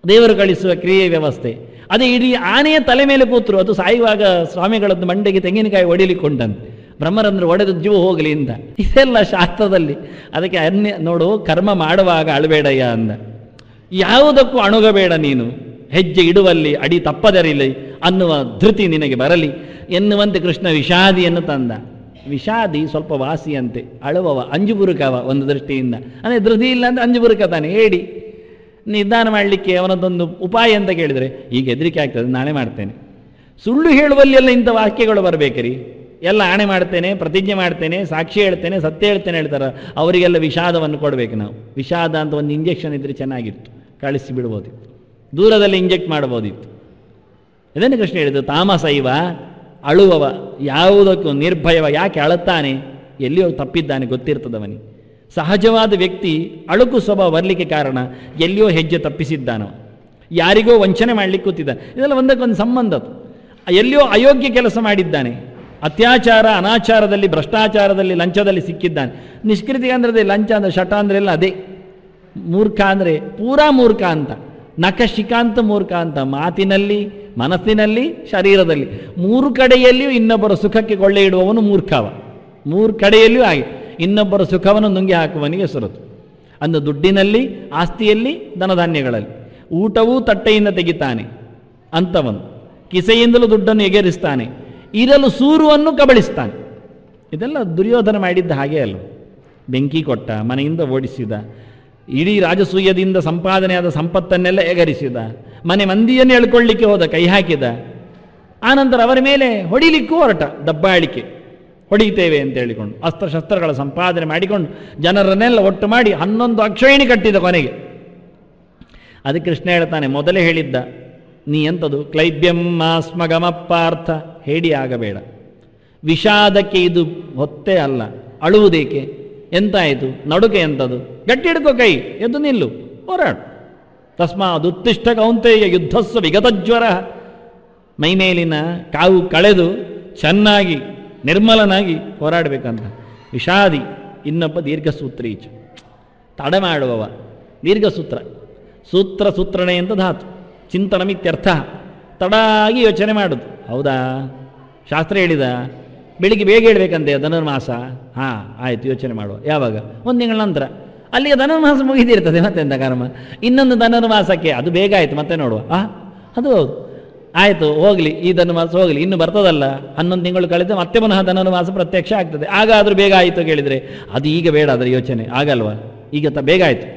ದೇವರು ಕಳಿಸುವ ಕ್ರಿಯೆ ವ್ಯವಸ್ಥೆ ಅದೇ. ಇಡೀ ಆನೆಯ ತಲೆ ಮೇಲೆ ಕೂತರು, ಅದು ಸಾಯುವಾಗ ಸ್ವಾಮಿಗಳದ್ದು ಮಂಡೆಗೆ ತೆಂಗಿನಕಾಯಿ ಹೊಡಿಲಿಕ್ಕೊಂಡಂತೆ, ಬ್ರಹ್ಮರಂಧ್ರ ಒಡೆದು ಜೀವ ಹೋಗಲಿ ಅಂತ. ಇದೆಲ್ಲ ಶಾಸ್ತ್ರದಲ್ಲಿ. ಅದಕ್ಕೆ ನೋಡು, ಕರ್ಮ ಮಾಡುವಾಗ ಅಳಬೇಡಯ್ಯ ಅಂದ. ಯಾವುದಕ್ಕೂ ಅಣುಗಬೇಡ ನೀನು, ಹೆಜ್ಜೆ ಇಡುವಲ್ಲಿ ಅಡಿ ತಪ್ಪದರಿಲಿ ಅನ್ನುವ ಧೃತಿ ನಿನಗೆ ಬರಲಿ ಎನ್ನುವಂತೆ ಕೃಷ್ಣ ವಿಷಾದಿಯನ್ನು ತಂದ. ವಿಷಾದಿ ಸ್ವಲ್ಪ ವಾಸಿಯಂತೆ, ಅಳುವವ ಅಂಜುಬುರುಕವ ಒಂದು ದೃಷ್ಟಿಯಿಂದ. ಅಂದರೆ ಧೃತಿ ಇಲ್ಲ ಅಂದರೆ ಅಂಜುಬುರುಕ ತಾನೆ, ಹೇಳಿ ನಿಧಾನ ಮಾಡಲಿಕ್ಕೆ ಅವನದೊಂದು ಉಪಾಯ ಅಂತ ಕೇಳಿದರೆ ಈಗ ಹೆದರಿಕೆ ಆಗ್ತದೆ, ನಾಳೆ ಮಾಡ್ತೇನೆ. ಸುಳ್ಳು ಹೇಳುವಲ್ಲಿ ಎಲ್ಲ ಇಂಥ ವಾಕ್ಯಗಳು ಬರಬೇಕ್ರಿ. ಎಲ್ಲ ಆಣೆ ಮಾಡ್ತೇನೆ, ಪ್ರತಿಜ್ಞೆ ಮಾಡ್ತೇನೆ, ಸಾಕ್ಷಿ ಹೇಳ್ತೇನೆ, ಸತ್ಯ ಹೇಳ್ತೇನೆ ಹೇಳ್ತಾರೆ. ಅವರಿಗೆಲ್ಲ ವಿಷಾದವನ್ನು ಕೊಡಬೇಕು ನಾವು. ವಿಷಾದ ಅಂತ ಒಂದು ಇಂಜೆಕ್ಷನ್ ಇದ್ದರೆ ಚೆನ್ನಾಗಿತ್ತು, ಕಳಿಸಿ ಬಿಡ್ಬೋದಿತ್ತು, ದೂರದಲ್ಲಿ ಇಂಜೆಕ್ಟ್ ಮಾಡ್ಬೋದಿತ್ತು. ಇದನ್ನು ಕೃಷ್ಣ ಹೇಳಿದ್ದು, ತಾಮಸೈವ ಅಳುವವ, ಯಾವುದಕ್ಕೂ ನಿರ್ಭಯವ. ಯಾಕೆ ಅಳುತ್ತಾನೆ? ಎಲ್ಲಿಯೋ ತಪ್ಪಿದ್ದಾನೆ ಗೊತ್ತಿರ್ತದವನಿಗೆ. ಸಹಜವಾದ ವ್ಯಕ್ತಿ ಅಳುಕು ಸ್ವಭಾವ ಬರಲಿಕ್ಕೆ ಕಾರಣ ಎಲ್ಲಿಯೋ ಹೆಜ್ಜೆ ತಪ್ಪಿಸಿದ್ದಾನೋ, ಯಾರಿಗೋ ವಂಚನೆ ಮಾಡಲಿಕ್ಕೆ ಕೂತಿದ್ದಾನೆ. ಇದೆಲ್ಲ ಒಂದಕ್ಕೊಂದು ಸಂಬಂಧ. ಎಲ್ಲಿಯೋ ಅಯೋಗ್ಯ ಕೆಲಸ ಮಾಡಿದ್ದಾನೆ, ಅತ್ಯಾಚಾರ ಅನಾಚಾರದಲ್ಲಿ ಭ್ರಷ್ಟಾಚಾರದಲ್ಲಿ ಲಂಚದಲ್ಲಿ ಸಿಕ್ಕಿದ್ದಾನೆ. ನಿಷ್ಕೃತಿ ಅಂದರೆ ಲಂಚ ಅಂದರೆ ಶಟ ಅಂದ್ರೆಲ್ಲ ಅದೇ. ಮೂರ್ಖ ಅಂದರೆ ಪೂರಾ ಮೂರ್ಖ ಅಂತ, ನಖಶಿಕಾಂತ ಮೂರ್ಖ ಅಂತ, ಮಾತಿನಲ್ಲಿ ಮನಸ್ಸಿನಲ್ಲಿ ಶರೀರದಲ್ಲಿ ಮೂರು ಕಡೆಯಲ್ಲಿಯೂ ಇನ್ನೊಬ್ಬರ ಸುಖಕ್ಕೆ ಕೊಳ್ಳೆ ಇಡುವವನು ಮೂರ್ಖವ. ಮೂರು ಕಡೆಯಲ್ಲಿಯೂ ಹಾಗೆ ಇನ್ನೊಬ್ಬರ ಸುಖವನ್ನು ನುಂಗಿ ಹಾಕುವವನಿಗೆ ಸುರತು. ಅಂದು ದುಡ್ಡಿನಲ್ಲಿ, ಆಸ್ತಿಯಲ್ಲಿ, ಧನಧಾನ್ಯಗಳಲ್ಲಿ. ಊಟವೂ ತಟ್ಟೆಯಿಂದ ತೆಗಿತಾನೆ ಅಂಥವನು, ಕಿಸೆಯಿಂದಲೂ ದುಡ್ಡನ್ನು ಎಗರಿಸ್ತಾನೆ, ಇರಲು ಸೂರುವನ್ನು ಕಬಳಿಸ್ತಾನೆ. ಇದೆಲ್ಲ ದುರ್ಯೋಧನ ಮಾಡಿದ್ದ ಹಾಗೆ ಅಲ್ಲ. ಬೆಂಕಿ ಕೊಟ್ಟ, ಮನೆಯಿಂದ ಓಡಿಸಿದ, ಇಡೀ ರಾಜಸೂಯದಿಂದ ಸಂಪಾದನೆಯಾದ ಸಂಪತ್ತನ್ನೆಲ್ಲ ಎಗರಿಸಿದ, ಮನೆ ಮಂದಿಯನ್ನು ಎಳ್ಕೊಳ್ಳಿಕ್ಕೆ ಹೋದ, ಕೈ ಹಾಕಿದ. ಆನಂತರ ಅವರ ಮೇಲೆ ಹೊಡಿಲಿಕ್ಕೂ ಹೊರಟ, ದಬ್ಬಾಳಿಕೆ, ಹೊಡಿತೇವೆ ಅಂತ ಹೇಳಿಕೊಂಡು ಅಸ್ತ್ರಶಸ್ತ್ರಗಳ ಸಂಪಾದನೆ ಮಾಡಿಕೊಂಡು ಜನರನ್ನೆಲ್ಲ ಒಟ್ಟು ಮಾಡಿ 11 ಅಕ್ಷೋಹಿಣಿ ಕಟ್ಟಿದ ಕೊನೆಗೆ. ಅದಕ್ಕೆ ಕೃಷ್ಣ ಹೇಳ್ತಾನೆ, ಮೊದಲೇ ಹೇಳಿದ್ದ, ನೀ ಎಂಥದು ಕ್ಲೈಬ್ಯಂ ಮಾಸ್ಮಗಮ ಪಾರ್ಥ, ಹೇಡಿ ಆಗಬೇಡ. ವಿಷಾದಕ್ಕೆ ಇದು ಹೊತ್ತೇ ಅಲ್ಲ. ಅಳುವುದೇಕೆ? ಎಂತಾಯಿತು? ನಡುಕೆ ಎಂಥದ್ದು? ಗಟ್ಟಿ ಹಿಡ್ಕೋ ಕೈ, ಎದ್ದು ನಿಲ್ಲು, ಹೋರಾಡು. ತಸ್ಮಾದ್ ಉತ್ತಿಷ್ಠ ಕೌಂತೆಯ ಯುದ್ಧಸ್ವ ವಿಗತಜ್ವರ. ಮೈಮೇಲಿನ ಕಾವು ಕಳೆದು ಚೆನ್ನಾಗಿ ನಿರ್ಮಲನಾಗಿ ಹೋರಾಡಬೇಕಂತ. ವಿಷಾದಿ ಇನ್ನೊಬ್ಬ ದೀರ್ಘಸೂತ್ರೀಚ, ತಡ ಮಾಡುವವ. ದೀರ್ಘಸೂತ್ರ, ಸೂತ್ರ ಸೂತ್ರಣೆ ಅಂತ ಧಾತು, ಚಿಂತನಮಿತ್ಯರ್ಥ. ತಡಾಗಿ ಯೋಚನೆ ಮಾಡೋದು. ಹೌದಾ, ಶಾಸ್ತ್ರ ಹೇಳಿದ ಬೆಳಿಗ್ಗೆ ಬೇಗ ಹೇಳ್ಬೇಕಂತೆ ಧನುರ್ಮಾಸ. ಹಾಂ ಆಯಿತು, ಯೋಚನೆ ಮಾಡುವ. ಯಾವಾಗ? 1 ತಿಂಗಳ ನಂತರ. ಅಲ್ಲಿಗೆ ಧನುರ್ಮಾಸ ಮುಗಿದಿರ್ತದೆ, ಮತ್ತೆಂತ ಕರ್ಮ. ಇನ್ನೊಂದು ಧನುರ್ಮಾಸಕ್ಕೆ ಅದು ಬೇಗ ಆಯಿತು, ಮತ್ತೆ ನೋಡುವ. ಅದು ಹೌದು, ಆಯಿತು ಹೋಗಲಿ, ಈ ಧನುರ್ಮಾಸ ಹೋಗಲಿ, ಇನ್ನು ಬರ್ತದಲ್ಲ 11 ತಿಂಗಳು ಕಳೆದು ಮತ್ತೆ ಪುನಃ ಧನುರ್ಮಾಸ ಪ್ರತ್ಯಕ್ಷ ಆಗ್ತದೆ. ಆಗ ಆದರೂ ಬೇಗ ಆಯಿತು ಕೇಳಿದರೆ ಅದು ಈಗ ಬೇಡ, ಅದರ ಯೋಚನೆ ಆಗಲ್ವ. ಈಗ ಬೇಗ ಆಯಿತು,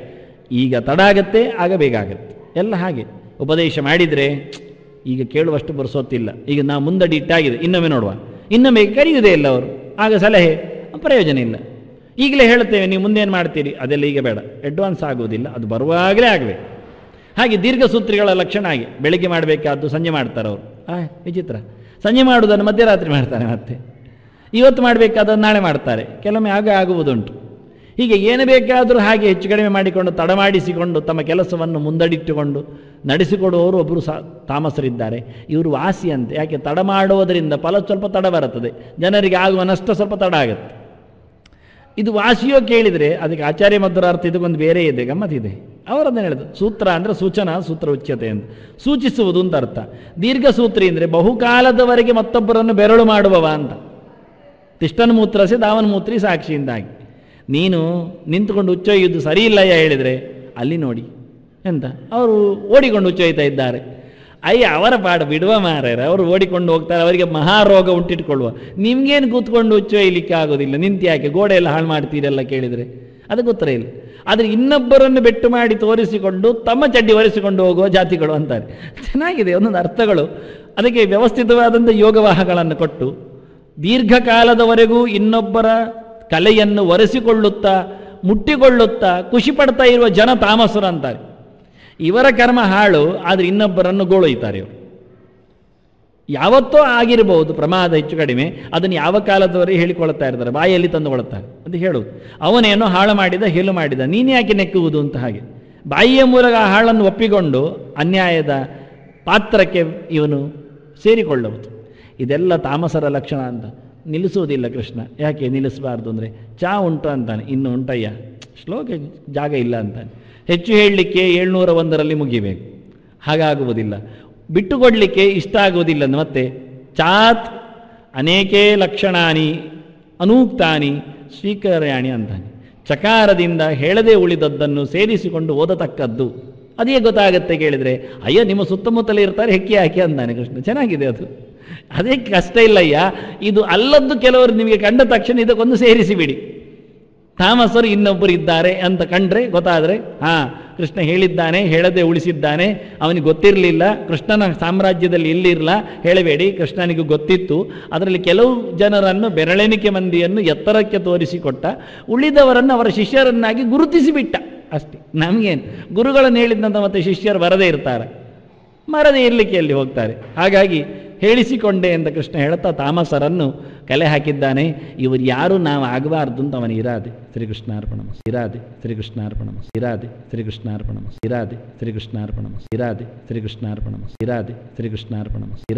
ಈಗ ತಡ ಆಗತ್ತೆ, ಆಗ ಬೇಗ ಆಗುತ್ತೆ. ಎಲ್ಲ ಹಾಗೆ ಉಪದೇಶ ಮಾಡಿದರೆ ಈಗ ಕೇಳುವಷ್ಟು ಬರೆಸೋತಿಲ್ಲ. ಈಗ ನಾವು ಮುಂದಡಿ ಇಟ್ಟಾಗಿದೆ, ಇನ್ನೊಮ್ಮೆ ನೋಡುವ, ಇನ್ನೊಮ್ಮೆ ಕರೆಯುವುದೇ ಇಲ್ಲ ಅವರು. ಆಗ ಸಲಹೆ ಪ್ರಯೋಜನ ಇಲ್ಲ. ಈಗಲೇ ಹೇಳುತ್ತೇವೆ, ನೀವು ಮುಂದೇನು ಮಾಡ್ತೀರಿ, ಅದೆಲ್ಲ ಈಗ ಬೇಡ, ಅಡ್ವಾನ್ಸ್ ಆಗುವುದಿಲ್ಲ, ಅದು ಬರುವಾಗಲೇ ಆಗಬೇಕು. ಹಾಗೆ ದೀರ್ಘಸೂತ್ರಿಗಳ ಲಕ್ಷಣ ಹಾಗೆ. ಬೆಳಿಗ್ಗೆ ಮಾಡಬೇಕಾದ್ದು ಸಂಜೆ ಮಾಡ್ತಾರೆ ಅವರು. ವಿಚಿತ್ರ. ಸಂಜೆ ಮಾಡುವುದನ್ನು ಮಧ್ಯರಾತ್ರಿ ಮಾಡ್ತಾರೆ, ಮತ್ತೆ ಇವತ್ತು ಮಾಡಬೇಕಾದನ್ನು ನಾಳೆ ಮಾಡ್ತಾರೆ. ಕೆಲವೊಮ್ಮೆ ಆಗುವುದುಂಟು. ಹೀಗೆ ಏನು ಬೇಕಾದರೂ ಹಾಗೆ ಹೆಚ್ಚು ಕಡಿಮೆ ಮಾಡಿಕೊಂಡು ತಡ ಮಾಡಿಸಿಕೊಂಡು ತಮ್ಮ ಕೆಲಸವನ್ನು ಮುಂದಡಿಟ್ಟುಕೊಂಡು ನಡೆಸಿಕೊಡುವವರು ಒಬ್ಬರು ತಾಮಸರಿದ್ದಾರೆ. ಇವರು ವಾಸಿ ಅಂತೆ. ಯಾಕೆ? ತಡ ಮಾಡುವುದರಿಂದ ಫಲ ಸ್ವಲ್ಪ ತಡ ಬರುತ್ತದೆ, ಜನರಿಗೆ ಆಗುವ ನಷ್ಟ ಸ್ವಲ್ಪ ತಡ ಆಗುತ್ತೆ. ಇದು ವಾಸಿಯೋ ಕೇಳಿದರೆ ಅದಕ್ಕೆ ಆಚಾರ್ಯ ಮಧ್ವರಾರ್ಥ ಇದಕ್ಕೊಂದು ಬೇರೆ ಇದೆ, ಗಮ್ಮತ್ತಿದೆ. ಅವರದನ್ನು ಹೇಳಿದ್ರು. ಸೂತ್ರ ಅಂದರೆ ಸೂಚನಾ, ಸೂತ್ರ ಉಚ್ಯತೆ ಅಂತ, ಸೂಚಿಸುವುದು ಅಂತ ಅರ್ಥ. ದೀರ್ಘಸೂತ್ರಿ ಅಂದರೆ ಬಹುಕಾಲದವರೆಗೆ ಮತ್ತೊಬ್ಬರನ್ನು ಬೆರಳು ಮಾಡುವವ ಅಂತ. ತಿಷ್ಟನ್ ಮೂತ್ರಸೆ ದಾವನ್ ಮೂತ್ರಿ ಸಾಕ್ಷಿಯಿಂದಾಗಿ. ನೀನು ನಿಂತುಕೊಂಡು ಉಚ್ಚೊಯ್ಯುವುದು ಸರಿ ಇಲ್ಲಯ್ಯ ಹೇಳಿದರೆ ಅಲ್ಲಿ ನೋಡಿ ಎಂತ ಅವರು ಓಡಿಕೊಂಡು ಉಚ್ಚೊಯ್ತಾ ಇದ್ದಾರೆ. ಅಯ್ಯ ಅವರ ಪಾಡ ಬಿಡುವ ಮಾರ್ಯಾರ, ಅವರು ಓಡಿಕೊಂಡು ಹೋಗ್ತಾರೆ, ಅವರಿಗೆ ಮಹಾರೋಗ ಉಂಟಿಟ್ಕೊಳ್ಳುವ. ನಿಮ್ಗೇನು ಕೂತ್ಕೊಂಡು ಉಚ್ಚೊಯ್ಯಲಿಕ್ಕೆ ಆಗೋದಿಲ್ಲ, ನಿಂತು ಯಾಕೆ ಗೋಡೆ ಎಲ್ಲ ಹಾಳು ಮಾಡ್ತೀರೆಲ್ಲ ಕೇಳಿದರೆ ಅದಕ್ಕೆ ಉತ್ತರ ಇಲ್ಲ. ಆದರೆ ಇನ್ನೊಬ್ಬರನ್ನು ಬೆಟ್ಟು ಮಾಡಿ ತೋರಿಸಿಕೊಂಡು ತಮ್ಮ ಚಡ್ಡಿ ಒರೆಸಿಕೊಂಡು ಹೋಗುವ ಜಾತಿಗಳು ಅಂತಾರೆ. ಚೆನ್ನಾಗಿದೆ ಒಂದೊಂದು ಅರ್ಥಗಳು. ಅದಕ್ಕೆ ವ್ಯವಸ್ಥಿತವಾದಂಥ ಯೋಗವಾಹಗಳನ್ನು ಕೊಟ್ಟು ದೀರ್ಘಕಾಲದವರೆಗೂ ಇನ್ನೊಬ್ಬರ ಕಲೆಯನ್ನು ಒರೆಸಿಕೊಳ್ಳುತ್ತಾ ಮುಟ್ಟಿಕೊಳ್ಳುತ್ತಾ ಖುಷಿ ಪಡ್ತಾ ಇರುವ ಜನ ತಾಮಸರು ಅಂತಾರೆ. ಇವರ ಕರ್ಮ ಹಾಳು, ಆದರೆ ಇನ್ನೊಬ್ಬರನ್ನು ಗೋಳೊಯ್ತಾರೆ ಇವರು. ಯಾವತ್ತೋ ಆಗಿರಬಹುದು ಪ್ರಮಾದ ಹೆಚ್ಚು ಕಡಿಮೆ, ಅದನ್ನು ಯಾವ ಕಾಲದವರೆಗೆ ಹೇಳಿಕೊಳ್ತಾ ಇರ್ತಾರೆ, ಬಾಯಲ್ಲಿ ತಂದುಕೊಳ್ತಾರೆ ಅಂತ ಹೇಳುವುದು. ಅವನೇನೋ ಹಾಳು ಮಾಡಿದ, ಹೇಳು ಮಾಡಿದ, ನೀನು ಯಾಕೆ ನೆಕ್ಕುವುದು ಅಂತ. ಹಾಗೆ ಬಾಯಿಯ ಮೂಲಕ ಆ ಹಾಳನ್ನು ಒಪ್ಪಿಕೊಂಡು ಅನ್ಯಾಯದ ಪಾತ್ರಕ್ಕೆ ಇವನು ಸೇರಿಕೊಳ್ಳುವುದು. ಇದೆಲ್ಲ ತಾಮಸರ ಲಕ್ಷಣ ಅಂತ. ನಿಲ್ಲಿಸುವುದಿಲ್ಲ ಕೃಷ್ಣ. ಯಾಕೆ ನಿಲ್ಲಿಸಬಾರ್ದು ಅಂದರೆ, ಚಾ ಉಂಟು ಅಂತಾನೆ, ಇನ್ನು ಉಂಟಯ್ಯ, ಶ್ಲೋಕ ಜಾಗ ಇಲ್ಲ ಅಂತಾನೆ. ಹೆಚ್ಚು ಹೇಳಲಿಕ್ಕೆ 701ರಲ್ಲಿ ಮುಗಿಬೇಕು, ಹಾಗಾಗುವುದಿಲ್ಲ. ಬಿಟ್ಟುಕೊಡಲಿಕ್ಕೆ ಇಷ್ಟ ಆಗುವುದಿಲ್ಲ. ಮತ್ತೆ ಚಾತ್ ಅನೇಕೇ ಲಕ್ಷಣಾನಿ ಅನೂಕ್ತಾನಿ ಸ್ವೀಕರ್ಯಾಣಿ ಅಂತಾನೆ. ಚಕಾರದಿಂದ ಹೇಳದೆ ಉಳಿದದ್ದನ್ನು ಸೇರಿಸಿಕೊಂಡು ಓದತಕ್ಕದ್ದು. ಅದೇ ಗೊತ್ತಾಗತ್ತೆ ಕೇಳಿದರೆ, ಅಯ್ಯ ನಿಮ್ಮ ಸುತ್ತಮುತ್ತಲೇ ಇರ್ತಾರೆ, ಹೆಕ್ಕಿ ಹಾಕಿ ಅಂತಾನೆ ಕೃಷ್ಣ. ಚೆನ್ನಾಗಿದೆ ಅದು. ಅದೇ ಕಷ್ಟ ಇಲ್ಲಯ್ಯ, ಇದು ಅಲ್ಲದ್ದು ಕೆಲವರು ನಿಮಗೆ ಕಂಡ ತಕ್ಷಣ ಇದಕ್ಕೊಂದು ಸೇರಿಸಿಬಿಡಿ. ತಾಮಸರು ಇನ್ನೊಬ್ಬರು ಇದ್ದಾರೆ ಅಂತ ಕಂಡ್ರೆ ಗೊತ್ತಾದರೆ, ಕೃಷ್ಣ ಹೇಳಿದ್ದಾನೆ, ಹೇಳದೆ ಉಳಿಸಿದ್ದಾನೆ, ಅವನಿಗೆ ಗೊತ್ತಿರಲಿಲ್ಲ, ಕೃಷ್ಣನ ಸಾಮ್ರಾಜ್ಯದಲ್ಲಿ ಇಲ್ಲಿರಲ್ಲ ಹೇಳಬೇಡಿ, ಕೃಷ್ಣನಿಗೂ ಗೊತ್ತಿತ್ತು. ಅದರಲ್ಲಿ ಕೆಲವು ಜನರನ್ನು ಬೆರಳೆಣಿಕೆ ಮಂದಿಯನ್ನು ಎತ್ತರಕ್ಕೆ ತೋರಿಸಿಕೊಟ್ಟ, ಉಳಿದವರನ್ನು ಅವರ ಶಿಷ್ಯರನ್ನಾಗಿ ಗುರುತಿಸಿಬಿಟ್ಟ ಅಷ್ಟೇ. ನಮಗೇನು ಗುರುಗಳನ್ನು ಹೇಳಿದಂಥ ಮತ್ತೆ ಶಿಷ್ಯರು ಬರದೇ ಇರ್ತಾರೆ, ಮರದೇ ಇರಲಿಕ್ಕೆ ಎಲ್ಲಿ ಹೋಗ್ತಾರೆ. ಹಾಗಾಗಿ ಹೇಳಿಸಿಕೊಂಡೆ ಅಂತ ಕೃಷ್ಣ ಹೇಳ್ತಾ ತಾಮಸರನ್ನು ಕಲೆ ಹಾಕಿದ್ದಾನೆ. ಇವರು ಯಾರು ನಾವು ಆಗಬಾರ್ದು ಅಂತ ಅವನ ಇರಾದೆ. ಶ್ರೀಕೃಷ್ಣಾರ್ಪಣಮಸ್ತು. ಇರಾದೆ ಶ್ರೀಕೃಷ್ಣಾರ್ಪಣಮಸ್ತು. ಇರಾದೆ ಶ್ರೀಕೃಷ್ಣಾರ್ಪಣಮಸ್ತು. ಇರಾದೆ ಶ್ರೀಕೃಷ್ಣಾರ್ಪಣಮಸ್ತು. ಇರಾದೆ ಶ್ರೀಕೃಷ್ಣಾರ್ಪಣಮಸ್ತು. ಇರಾದೆ ಶ್ರೀಕೃಷ್ಣಾರ್ಪಣಮಸ್ತು.